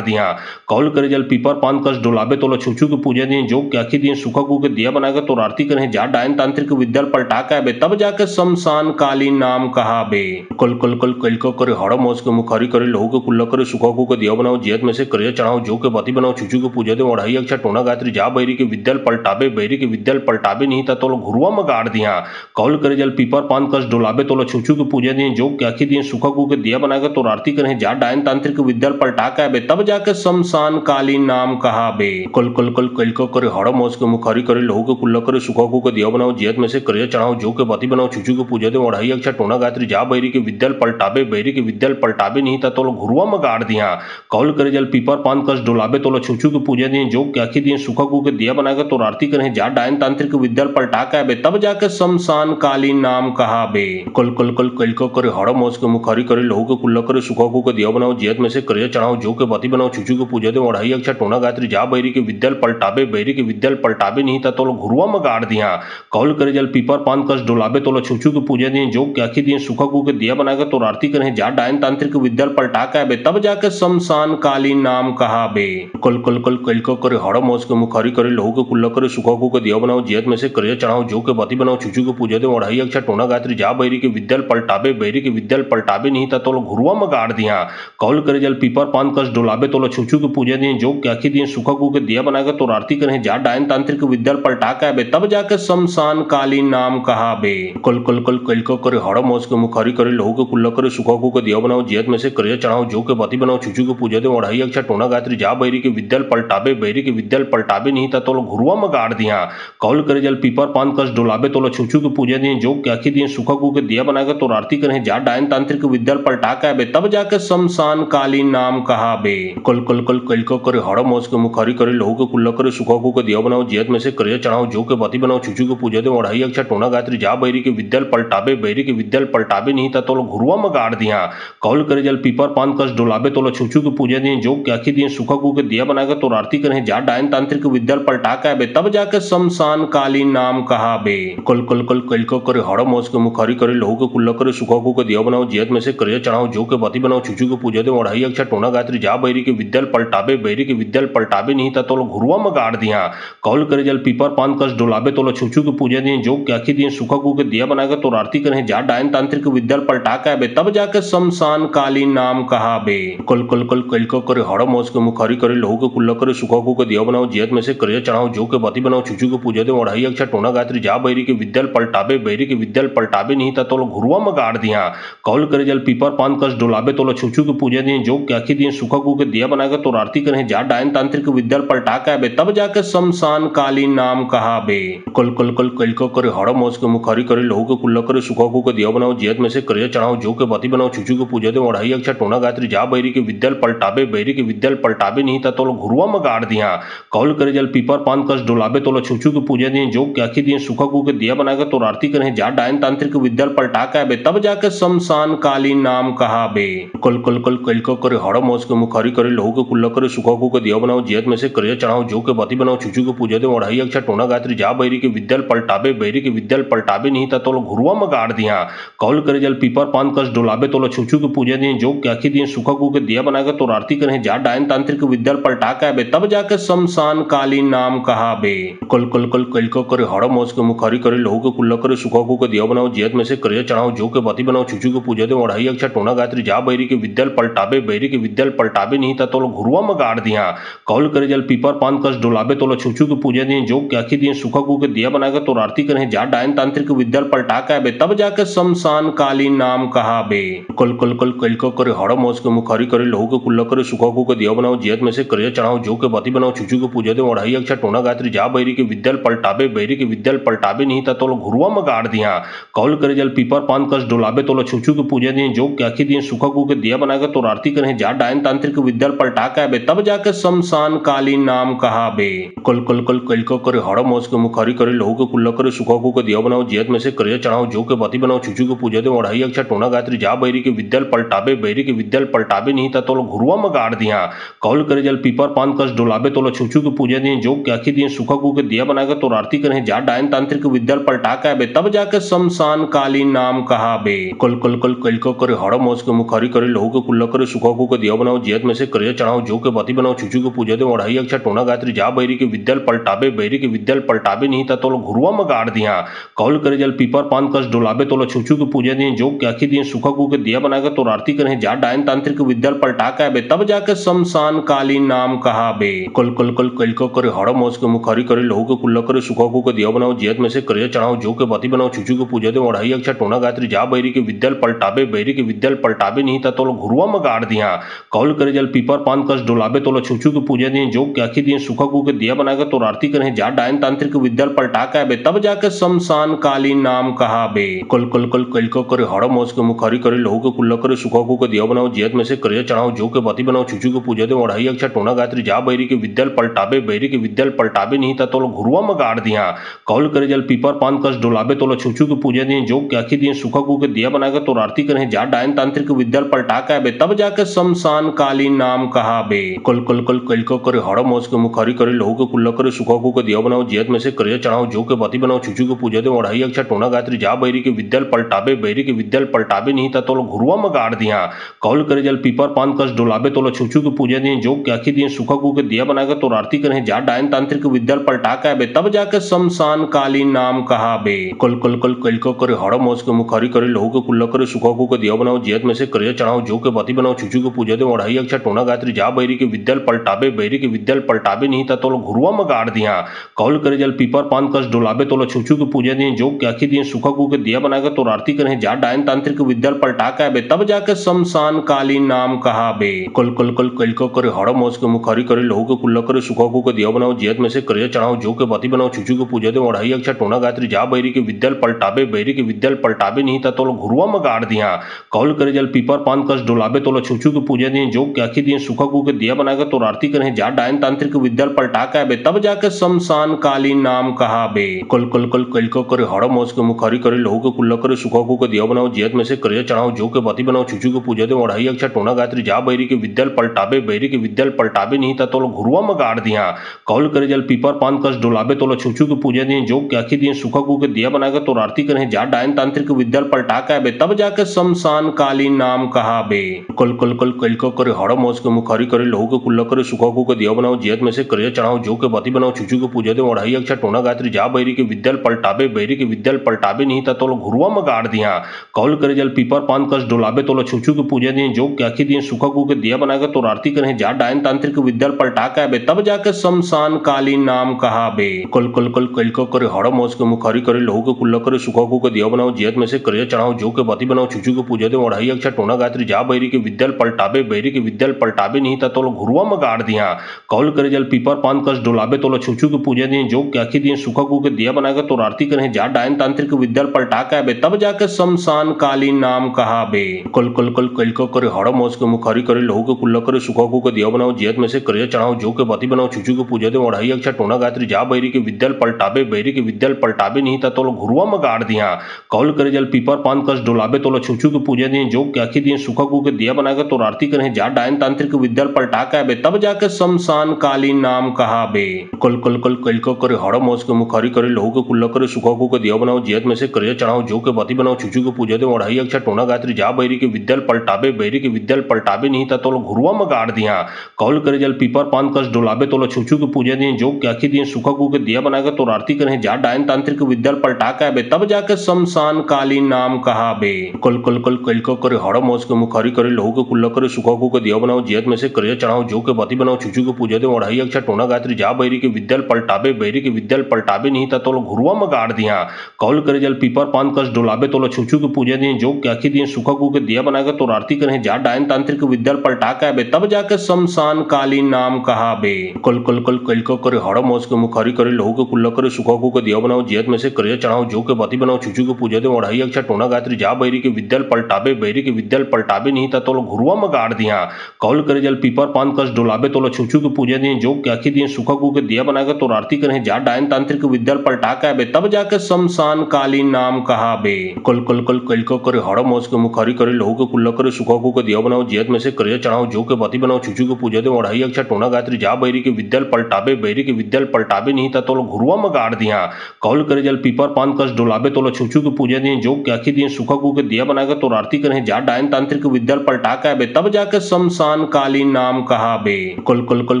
[SPEAKER 1] दिया कौल करे जल पीपर पान कस डोलाबे तो छुचू के पूजा दिए जो क्या दिए सुखा के दिया बनाकर तो आरती करें जा डायन तांत्रिक विद्याल पलटा के बे तब जाके शमशान कालीन नाम कहा बे। कल कल कल कल को करे हड़ मौस के मुखारी करे लहू के कुल्ला करे सुखा के दिया बनाओ जियत में से करे चढ़ाओ जो के बाती बनाओ छुचू के पूजा दे ओढ़ाई अक्षा टोना गात्री जा बैरी के विद्याल पलटाबे बैरी के विद्याल पलटाबे नहीं था तो घुरुआ में गाड़ दिया कौल करे जल पीपर पान कस डोलाबे तो छुचू के पूजा दिए जो क्या दिए सुखा के दिया बनाकर तो आरती करें जा डायन तांत्रिक विद्याल पलटा के बे तब जाके शमशान कालीन नाम कहा बे। कल कल कल कल को करे हड़ मौस के मुखारी करे लहू के कुल्ला करे सुखा के दिया बनाओ जियत में से करे चढ़ाओ जो के बाती बनाओ छुचू के पूजा दे ओढ़ाई अक्षा टोना गात्री जा बैरी के विद्याल पलटाबे बैरी के विद्याल पलटाबे नहीं था तो घुरुआ में गाड़ दिया कौल करे जल पीपर पान कस डोलाबे तो छुचू के पूजा दिए जो क्या दिए सुखा के दिया बनाकर तो आरती करें जा डायन तांत्रिक विद्याल पलटा के बे तब जाके शमशान कालीन नाम कहा बे। कल कल कल कल को करे हड़ मौस के मुखारी करे लहू के कुल्ला करे सुखा के दिया बनाओ जियत में से करे चढ़ाओ जो के बाती बनाओ छुचू के पूजा दे ओढ़ाई अक्षा टोना गात्री जा बैरी के विद्याल पलटाबे बैरी के विद्याल पलटाबे नहीं था तो घुरुआ में गाड़ दिया कौल करे जल पीपर पान कस डोलाबे तो छुचू के पूजा दिए जो क्या दिए सुखा के दिया बनाकर तो आरती करें जा डायन तांत्रिक विद्याल पलटा के बे तब जाके शमशान कालीन नाम कहा बे। कल कल कल कल को करे हड़ मौस के मुखारी करे लहू के कुल्ला करे सुखा के दिया बनाओ जियत में से करे चढ़ाओ जो के बाती बनाओ छुचू के पूजा दे ओढ़ाई अक्षा टोना गात्री जा बैरी के विद्याल पलटाबे बैरी के विद्याल पलटाबे नहीं था तो घुरुआ में गाड़ दिया कौल करे जल पीपर पान कस डोलाबे तो छुचू के पूजा दिए जो क्या दिए सुखा के दिया बनाकर तो आरती करें जा डायन तांत्रिक विद्याल पलटा के बे तब जाके शमशान कालीन नाम कहा बे। कल कल कल कल को करे हड़ मौस के मुखारी करे लहू के कुल्ला करे सुखा के दिया बनाओ जियत में से करे चढ़ाओ जो के बाती बनाओ छुचू के पूजा दे ओढ़ाई अक्षा टोना गात्री जा बैरी के विद्याल पलटाबे बैरी के विद्याल पलटाबे नहीं था तो घुरुआ में गाड़ दिया कौल करे जल पीपर पान कस डोलाबे तो छुचू के पूजा दिए जो क्या दिए सुखा के दिया बनाकर तो आरती करें जा डायन तांत्रिक विद्याल पलटा के बे तब जाके शमशान कालीन नाम कहा बे। कल कल कल कल को करे हड़ मौस के मुखारी करे लहू के कुल्ला करे सुखा के दिया बनाओ जियत में से करे चढ़ाओ जो के बाती बनाओ छुचू के पूजा दे ओढ़ाई अक्षा टोना गात्री जा बैरी के विद्याल पलटाबे बैरी के विद्याल पलटाबे नहीं था तो घुरुआ में गाड़ दिया कौल करे जल पीपर पान कस डोलाबे तो छुचू के पूजा दिए जो क्या दिए सुखा के दिया बनाकर तो आरती करें जा डायन तांत्रिक विद्याल पलटा के बे तब जाके शमशान कालीन नाम कहा बे। कल कल कल कल को करे हड़ मौस के मुखारी करे लहू के कुल्ला करे सुखा के दिया बनाओ जियत में से करे चढ़ाओ जो के बाती बनाओ छुचू के पूजा दे ओढ़ाई अक्षा टोना गात्री जा बैरी के विद्याल पलटाबे बैरी के विद्याल पलटाबे नहीं था तो घुरुआ में गाड़ दिया कौल करे जल पीपर पान कस डोलाबे तो छुचू के पूजा दिए जो क्या दिए सुखा के दिया बनाकर तो आरती करें जा डायन तांत्रिक विद्याल पलटा के बे तब जाके शमशान कालीन नाम कहा बे। कल कल कल कल को करे हड़ मौस के मुखारी करे लहू के कुल्ला करे सुखा के दिया बनाओ जियत में से करे चढ़ाओ जो के बाती बनाओ छुचू के पूजा दे ओढ़ाई अक्षा टोना गात्री जा बैरी के विद्याल पलटाबे बैरी के विद्याल पलटाबे नहीं था तो घुरुआ में गाड़ दिया कौल करे जल पीपर पान कस डोलाबे तो छुचू के पूजा दिए जो क्या दिए सुखा के दिया बनाकर तो आरती करें जा डायन तांत्रिक विद्याल पलटा के बे तब जाके शमशान कालीन नाम कहा बे। कल कल कल कल को करे हड़ मौस के मुखारी करे लहू के कुल्ला करे सुखा के दिया बनाओ जियत में से करे चढ़ाओ जो के बाती बनाओ छुचू के पूजा दे ओढ़ाई अक्षा टोना गात्री जा बैरी के विद्याल पलटाबे बैरी के विद्याल पलटाबे नहीं था तो घुरुआ में गाड़ दिया कौल करे जल पीपर पान कस डोलाबे तो छुचू के पूजा दिए जो क्या दिए सुखा के दिया बनाकर तो आरती करें जा डायन तांत्रिक विद्याल पलटा के बे तब जाके शमशान कालीन नाम कहा बे। कल कल कल कल को करे हड़ मौस के मुखारी करे लहू के कुल्ला करे सुखा के दिया बनाओ जियत में से करे चढ़ाओ जो के बाती बनाओ छुचू के पूजा दे ओढ़ाई अक्षा टोना गात्री जा बैरी के विद्याल पलटाबे बैरी के विद्याल पलटाबे नहीं था तो घुरुआ में गाड़ दिया कौल करे जल पीपर पान कस डोलाबे तो छुचू के पूजा दिए जो क्या दिए सुखा के दिया बनाकर तो आरती करें जा डायन तांत्रिक विद्याल पलटा के बे तब जाके शमशान कालीन नाम कहा बे। कल कल कल कल को करे हड़ मौस के मुखारी करे लहू के कुल्ला करे सुखा के दिया बनाओ जियत में से करे चढ़ाओ जो के बाती बनाओ छुचू के पूजा दे ओढ़ाई अक्षा टोना गात्री जा बैरी के विद्याल पलटाबे बैरी के विद्याल पलटाबे नहीं था तो घुरुआ में गाड़ दिया कौल करे जल पीपर पान कस डोलाबे तो छुचू के पूजा दिए जो क्या दिए सुखा के दिया बनाकर तो आरती करें जा डायन तांत्रिक विद्याल पलटा के बे तब जाके शमशान कालीन नाम कहा बे। कल कल कल कल को करे हड़ मौस के मुखारी करे लहू के कुल्ला करे सुखा के दिया बनाओ जियत में से करे चढ़ाओ जो के बाती बनाओ छुचू के पूजा दे ओढ़ाई अक्षा टोना गात्री जा बैरी के विद्याल पलटाबे बैरी के विद्याल पलटाबे नहीं था तो घुरुआ में गाड़ दिया कौल करे जल पीपर पान कस डोलाबे तो छुचू के पूजा दिए जो क्या दिए सुखा के दिया बनाकर तो आरती करें जा डायन तांत्रिक विद्याल पलटा के बे तब जाके शमशान कालीन नाम कहा बे। कल कल कल कल को करे हड़ मौस के मुखारी करे लहू के कुल्ला करे सुखा के दिया बनाओ जियत में से करे चढ़ाओ जो के बाती बनाओ छुचू के पूजा दे ओढ़ाई अक्षा टोना गात्री जा बैरी के विद्याल पलटाबे बैरी के विद्याल पलटाबे नहीं था तो घुरुआ में गाड़ दिया कौल कौल करे जल पीपर पान कस डोलाबे तोला छुचू के पूजा दिए जोग के आखी दिए सुखा को के दिया बनाकर तो आरती करें जा डायन तांत्रिक विद्या पलटा के आबे तब जाके शमशान कालीन नाम कहाबे कल कल कल कल को करे हड़ मोस के मुखारी करे लहू के कुल्ला करे सुखा को के दिया बनाओ जियत में से करे चढ़ाओ जो के बाती बनाओ छुचू के पूजा दे ओढ़ाई अक्षा टोना गायत्री जा बैरी के विद्या पलटाबे बैरी के विद्या पलटाबे नहीं था तो घुरुआ में गाड़ दिया कौल करे जल पीपर पान कस डोलाबे तो छुचू के पूजा दिए जोग के आखी दिए सुखा को के दिया बनाकर तो आरती करें जा डायन तांत्रिक विद्या पलटा के आबे तब जाके शमशान कालीन नाम कहाबे कल कल कल कल को करे हड़ मोस के मुखारी करे लहू के कुल्ला करे सुखा को के दिया बनाओ जियत में से करे चढ़ाओ जो के बाती बनाओ छुचू के पूजा दे ओढ़ाई अक्षा टोना गायत्री जा बैरी के विद्या पलटाबे बैरी के विद्या पलटाबे नहीं था तो घुरुआ में गाड़ दिया कौल करे जल पीपर पान कस डोलाबे तो छुचू के पूजा दिए जोग के आखी दिए सुखा को के दिया बनाकर तो आरती करें जा डायन तांत्रिक विद्या पलटा के आबे तब जाके शमशान कालीन नाम कहाबे कल कल कल कल को करे हड़ मोस के मुखारी करे लहू के कुल्ला करे सुखा को के दिया बनाओ जियत में से करे चढ़ाओ जो के बाती बनाओ छुचू के पूजा दे ओढ़ाई अक्षा टोना गायत्री जा बैरी के विद्या पलटाबे बैरी के विद्या पलटाबे नहीं था तो घुरुआ में गाड़ दिया कौल करे जल पीपर पान कस डोलाबे तो छुचू के पूजा दिए जोग के आखी दिए सुखा को के दिया बनाकर तो आरती करें जा डायन तांत्रिक विद्या पलटा के आबे तब जाके शमशान कालीन नाम कहाबे कल कल कल कल को करे हड़ मोस के मुखारी करे लहू के कुल्ला करे सुखा को के दिया बनाओ जियत में से करे चढ़ाओ जो के बाती बनाओ छुचू के पूजा दे ओढ़ाई अक्षा टोना गायत्री जा बैरी के विद्या पलटाबे बैरी के विद्या पलटाबे नहीं था तो घुरुआ में गाड़ दिया कौल करे जल पीपर पान कस डोलाबे तो छुचू के पूजा दिए जोग के आखी दिए सुखा को के दिया बनाकर तो आरती करें जा डायन तांत्रिक विद्या पलटा के आबे तब जाके शमशान कालीन नाम कहाबे कल कल कल कल को करे हड़ मोस के मुखारी करे लहू के कुल्ला करे सुखा को के दिया बनाओ जियत में से करे चढ़ाओ जो के बाती बनाओ छुचू के पूजा दे ओढ़ाई अक्षा टोना गायत्री जा बैरी के विद्या पलटाबे बैरी के विद्या पलटाबे नहीं था तो घुरुआ में गाड़ दिया कौल करे जल पीपर पान कस डोलाबे तो छुचू के पूजा दिए जोग के आखी दिए सुखा को के दिया बनाकर तो आरती करें जा डायन तांत्रिक विद्या पलटा के आबे तब जाके शमशान कालीन नाम कहाबे कल कल कल कल को करे हड़ मोस के मुखारी करे लहू के कुल्ला करे सुखा को के दिया बनाओ जियत में से करे चढ़ाओ जो के बाती बनाओ छुचू के पूजा दे ओढ़ाई अक्षा टोना गायत्री जा बैरी के विद्या पलटाबे बैरी के विद्या पलटाबे नहीं था तो घुरुआ में गाड़ दिया कौल करे जल पीपर पान कस डोलाबे तो छुचू के पूजा दिए जोग के आखी दिए सुखा को के दिया बनाकर तो आरती करें जा डायन तांत्रिक विद्या पलटा के आबे तब जाके शमशान कालीन नाम कहाबे कल कल कल कल को करे हड़ मोस के मुखारी करे लहू के कुल्ला करे सुखा को के दिया बनाओ जियत में से करे चढ़ाओ जो के बाती बनाओ छुचू के पूजा दे ओढ़ाई अक्षा टोना गायत्री जा बैरी के विद्या पलटाबे बैरी के विद्या पलटाबे नहीं था तो घुरुआ में गाड़ दिया कौल करे जल पीपर पान कस डोलाबे तो छुचू के पूजा दिए जोग के आखी दिए सुखा को के दिया बनाकर तो आरती करें जा डायन तांत्रिक विद्या पलटा के आबे तब जाके शमशान कालीन नाम कहाबे कल कल कल कल को करे हड़ मोस के मुखारी करे लहू के कुल्ला करे सुखा को के दिया बनाओ जियत में से करे चढ़ाओ जो के बाती बनाओ छुचू के पूजा दे ओढ़ाई अक्षा टोना गायत्री जा बैरी के विद्या पलटाबे बैरी के विद्या पलटाबे नहीं था तो घुरुआ में गाड़ दिया कौल करे जल पीपर पान कस डोलाबे तो छुचू के पूजा दिए जोग के आखी दिए सुखा को के दिया बनाकर तो आरती करें जा डायन तांत्रिक विद्या पलटा के आबे तब जाके शमशान कालीन नाम कहाबे कल कल कल कल को करे हड़ मोस के मुखारी करे लहू के कुल्ला करे सुखा को के दिया बनाओ जियत में से करे चढ़ाओ जो के बाती बनाओ छुचू के पूजा दे ओढ़ाई अक्षा टोना गायत्री जा बैरी के विद्या पलटाबे बैरी के विद्या पलटाबे नहीं था तो घुरुआ में गाड़ दिया कौल करे जल पीपर पान कस डोलाबे तो छुचू के पूजा दिए जोग के आखी दिए सुखा को के दिया बनाकर तो आरती करें जा डायन तांत्रिक विद्या पलटा के आबे तब जाके शमशान कालीन नाम कहाबे कल कल कल कल को करे हड़ मोस के मुखारी करे लहू के कुल्ला करे सुखा को के दिया बनाओ जियत में से करे चढ़ाओ जो के बाती बनाओ छुचू के पूजा दे ओढ़ाई अक्षा टोना गायत्री जा बैरी के विद्या पलटाबे बैरी के विद्या पलटाबे नहीं था तो घुरुआ में गाड़ दिया कौल करे जल पीपर पान कस डोलाबे तो छुचू के पूजा दिए जोग के आखी दिए सुखा को के दिया बनाकर तो आरती करें जा डायन तांत्रिक विद्या पलटा के आबे तब जाके शमशान कालीन नाम कहाबे कल कल कल कल को करे हड़ मोस के मुखारी करे लहू के कुल्ला करे सुखा को के दिया बनाओ जियत में से करे चढ़ाओ जो के बाती बनाओ छुचू के पूजा दे ओढ़ाई अक्षा टोना गायत्री जा बैरी के विद्या पलटाबे बैरी के विद्या पलटाबे नहीं था तो घुरुआ में गाड़ दिया कौल करे जल पीपर पान कस डोलाबे तो छुचू के पूजा दिए जोग के आखी दिए सुखा को के दिया बनाकर तो आरती करें जा डायन तांत्रिक विद्या पलटा के आबे तब जाके शमशान कालीन नाम कहाबे कल कल कल कल को करे हड़ मोस के मुखारी करे लहू के कुल्ला करे सुखा को के दिया बनाओ जियत में से करे चढ़ाओ जो के बाती बनाओ छुचू के पूजा दे ओढ़ाई अक्षा टोना गायत्री जा बैरी के विद्या पलटाबे बैरी के विद्या पलटाबे नहीं था तो घुरुआ में गाड़ दिया कौल करे जल पीपर पान कस डोलाबे तो छुचू के पूजा दिए जोग के आखी दिए सुखा को के दिया बनाकर तो आरती करें जा डायन तांत्रिक विद्या पलटा के आबे तब जाके शमशान कालीन नाम कहाबे कल कल कल कल को करे हड़ मोस के मुखारी करे लहू के कुल्ला करे सुखा को के दिया बनाओ जियत में से करे चढ़ाओ जो के बाती बनाओ छुचू के पूजा दे ओढ़ाई अक्षा टोना गायत्री जा बैरी के विद्या पलटाबे बैरी के विद्या पलटाबे नहीं था तो घुरुआ में गाड़ दिया कौल करे जल पीपर पान कस डोलाबे तो छुचू के पूजा दिए जोग के आखी दिए सुखा को के दिया बनाकर तो आरती करें जा डायन तांत्रिक विद्या पलटा के आबे तब जाके शमशान कालीन नाम कहाबे कल कल कल कल को करे हड़ मोस के मुखारी करे लहू के कुल्ला करे सुखा को के दिया बनाओ जियत में से करे चढ़ाओ जो के बाती बनाओ छुचू छुचू के पूजा दे ओढ़ाई अक्षा टोना गात्री जा बैरी के विद्याल पलटाबे बैरी के विद्याल पलटाबे नहीं था तो घुरुआ में गाड़ दिया कौल करे जल पीपर पान कस डोलाबे तो छुचू के पूजा दिए जो क्या दिए सुखा को के दिया बनाकर तो आरती करें जा डायन तांत्रिक विद्याल पलटा के बे तब जाके शमशान कालीन नाम कहा बे कल कल कल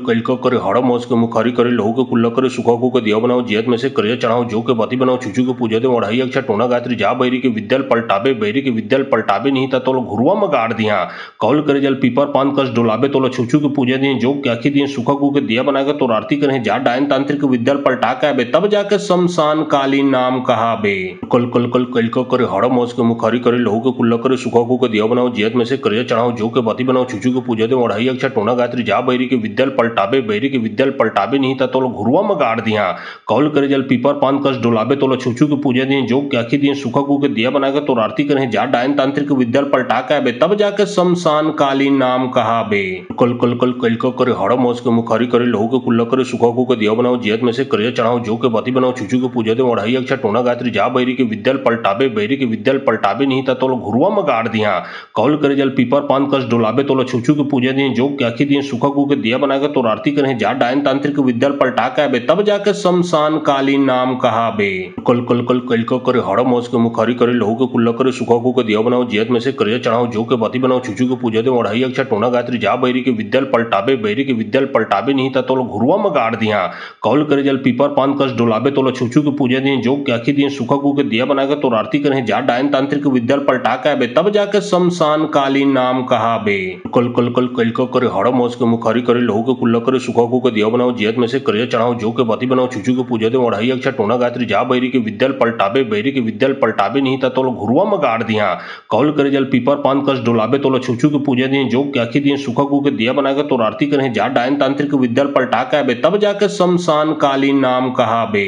[SPEAKER 1] कल को करे हड़ मोज के मुखारी करे लहू के कुल्ला करे सुखा को के दिया बनाओ जियत में से करे चढ़ाओ जो के बती बनाओ छुचू के पूजा दे ओढ़ाई अक्षा टोना गात्री जा बैरी के विद्याल पलटाबे बैरी के विद्याल पलटाबे नहीं था तो घुरुआ में गाड़ दिया कौल करे जल पीपर पान कस डोलाबे तो छुचू के पूजा दिए जो क्या दिए सुखा को के दिया बनाकर तो आरती करें जा डायन तांत्रिक विद्याल पलटा के बे तब जाके शमशान कालीन नाम कहा बे कल कल कल कल को करे हड़ मोज के मुखारी करे लहू के कुल्ला करे सुखा को के दिया बनाओ जियत में से करे चढ़ाओ जो के बती बनाओ छुचू के पूजा दे ओढ़ाई अक्षा टोना गात्री जा बैरी के विद्याल पलटाबे बैरी के विद्याल पलटाबे नहीं था तो घुरुआ में गाड़ दिया कौल करे जल पीपर पान कस डोलाबे तो छुचू के पूजा दिए जो क्या दिए सुखा को के दिया बनाकर तो आरती करें जा डायन तांत्रिक विद्याल पलटा के बे तब जाके शमशान कालीन नाम कहा बे कल कल कल कल को करे हड़ मोज के मुखारी करे लहू के कुल्ला करे सुखा को के दिया बनाओ जियत में से करे चढ़ाओ जो के बती बनाओ छुचू के पूजा दे ओढ़ाई अक्षा टोना गात्री जा बैरी के विद्याल पलटाबे बैरी के विद्याल पलटाबे नहीं था तो घुरुआ में गाड़ दिया कौल करे जल पीपर पान कस डोलाबे तो छुचू के पूजा दिए जो क्या दिए सुखा को के दिया बनाकर तो आरती करें जा डायन तांत्रिक विद्याल पलटा के बे तब जाके शमशान कालीन नाम कहा बे कल कल कल कल को करे हड़ मोज के मुखारी करे लहू के कुल्ला करे सुखा को के दिया बनाओ जियत में से करे चढ़ाओ जो के बती बनाओ छुचू के पूजा दे ओढ़ाई अक्षा टोना गात्री जा बैरी के विद्याल पलटाबे बैरी के विद्याल पलटाबे नहीं था तो घुरुआ में गाड़ दिया कौल करे जल पीपर पान कस डोलाबे तो छुचू के पूजा दिए जो क्या दिए सुखा को के दिया बनाकर तो आरती करें जा डायन तांत्रिक विद्याल पलटा के बे तब जाके शमशान कालीन नाम कहा बे कल कल कल कल को करे हड़ मोज के मुखारी करे लहू के कुल्ला करे सुखा को के दिया बनाओ जियत में से करे चढ़ाओ जो के बती बनाओ छुचू के पूजा दे ओढ़ाई अक्षा टोना गात्री जा बैरी के विद्याल पलटाबे बैरी के विद्याल पलटाबे नहीं था तो घुरुआ में गाड़ दिया कौल करे जल पीपर पान कस डोलाबे तो छुचू के पूजा दिए जो क्या दिए सुखा को के दिया बनाकर तो आरती करें जा डायन तांत्रिक विद्याल पलटा के बे तब जाके शमशान कालीन नाम कहा बे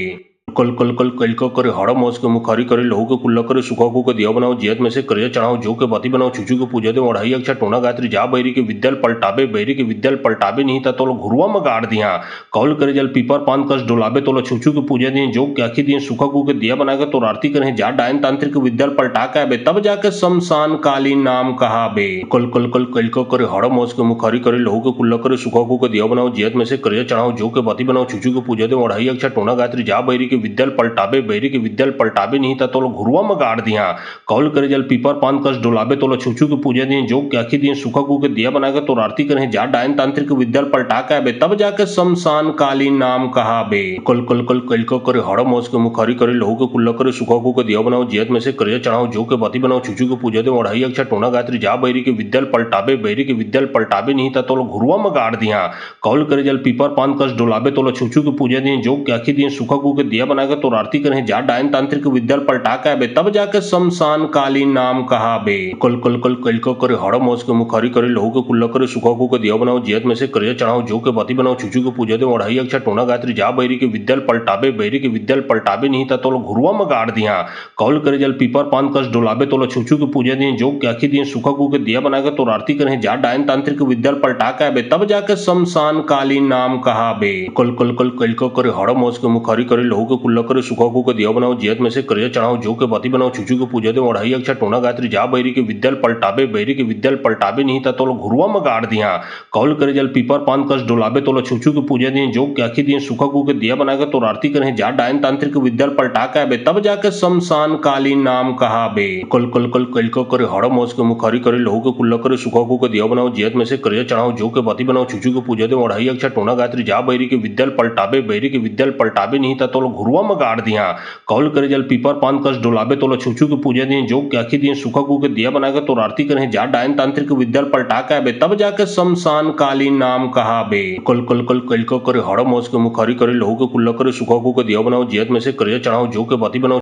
[SPEAKER 1] कल कल कल कल को करे हड़ मोज के मुखारी करे लहू के कुल्ला करे सुखा को के दिया बनाओ जियत में से करे चढ़ाओ जो के बती बनाओ छुचू के पूजा दे ओढ़ाई अक्षा टोना गात्री जा बैरी के विद्याल पलटाबे बैरी के विद्याल पलटाबे नहीं था तो घुरुआ में गाड़ दिया कौल करे जल पीपर पान कस डोलाबे तो छुचू के पूजा दिए जो क्या दिए सुखा को के दिया बनाकर तो आरती करें जा डायन तांत्रिक विद्याल पलटा के बे तब जाके शमशान कालीन नाम कहा बे कल कल कल कल को करे हड़ मोज के मुखारी करे लहू के कुल्ला करे सुखा को के दिया बनाओ जियत में से करे चढ़ाओ जो के बती बनाओ छुचू के पूजा दे ओढ़ाई अक्षा टोना गात्री जा बैरी के विद्याल पलटाबे बैरी के विद्याल पलटाबे नहीं था तो घुरुआ में गाड़ दिया कौल करे जल पीपर पान कस डोलाबे तो छुचू के पूजा दिए जो क्या दिए सुखा को के दिया बनाकर तो आरती करें जा डायन तांत्रिक विद्याल पलटा के बे तब जाके शमशान कालीन नाम कहा बे कल कल कल कल को करे हड़ मोज के मुखारी करे लहू के कुल्ला करे सुखा को के दिया बनाओ जियत में से करे चढ़ाओ जो के बती बनाओ छुचू के पूजा दे ओढ़ाई अक्षा टोना गात्री जा बैरी के विद्याल पलटाबे बैरी के विद्याल पलटाबे नहीं था तो घुरुआ में गाड़ दिया कौल करे जल पीपर पान कस डोलाबे तो छुचू के पूजा दिए जो क्या दिए सुखा को के दिया बनाकर तो आरती करें जा डायन तांत्रिक विद्याल पलटा के बे तब जाके शमशान कालीन नाम कहा बे कल कल कल कल को करे हड़ मोज के मुखारी करे लहू के कुल्ला करे सुखा को के दिया बनाओ जियत में से करे चढ़ाओ जो के बती बनाओ छुचू के पूजा दे ओढ़ाई अक्षा टोना गात्री जा बैरी के विद्याल पलटाबे बैरी के विद्याल पलटाबे नहीं था तो घुरुआ में गाड़ दिया कौल करे जल पीपर पान कस डोलाबे तो छुचू के पूजा दिए जो क्या दिए सुखा को के दिया बनाकर तो आरती करें जा डायन तांत्रिक विद्याल पलटा के बे तब जाके शमशान कालीन नाम कहा बे कल कल कल कल को करे हड़ मोज के मुखारी करे लहू के कुल्ला करे सुखा को के दिया बनाओ जियत में से करे चढ़ाओ जो के बती बनाओ छुचू के पूजा दे ओढ़ाई अक्षा टोना गात्री जा बैरी के विद्याल पलटाबे बैरी के विद्याल पलटाबे नहीं था तो घुरुआ में गाड़ दिया कौल करे जल पीपर पान कस डोलाबे तो छुचू के पूजा दिए जो क्या दिए सुखा को के दिया बनाकर तो आरती करें जा डायन तांत्रिक विद्याल पलटा के बे तब जाके शमशान कालीन नाम कहा बे कल कल कल कल को करे हड़ मोज के मुखारी करे लहू के कुल्ला करे सुखा को के दिया बनाओ जियत में से करे चढ़ाओ जो के बती बनाओ छुचू के पूजा दे ओढ़ाई अक्षा टोना गात्री जा बैरी के विद्याल पलटाबे बैरी के विद्याल पलटाबे नहीं था तो घुरुआ में गाड़ दिया कौल करे जल पीपर पान कस डोलाबे तो छुचू के पूजा दिए जो क्या दिए सुखा को के दिया बनाकर तो आरती करें जा डायन तांत्रिक विद्याल पलटा के बे तब जाके शमशान कालीन नाम कहा बे कल कल कल कल को करे हड़ मोज के मुखारी करे लहू के कुल्ला करे सुखा को के दिया बनाओ जियत में से करे चढ़ाओ जो के बती बनाओ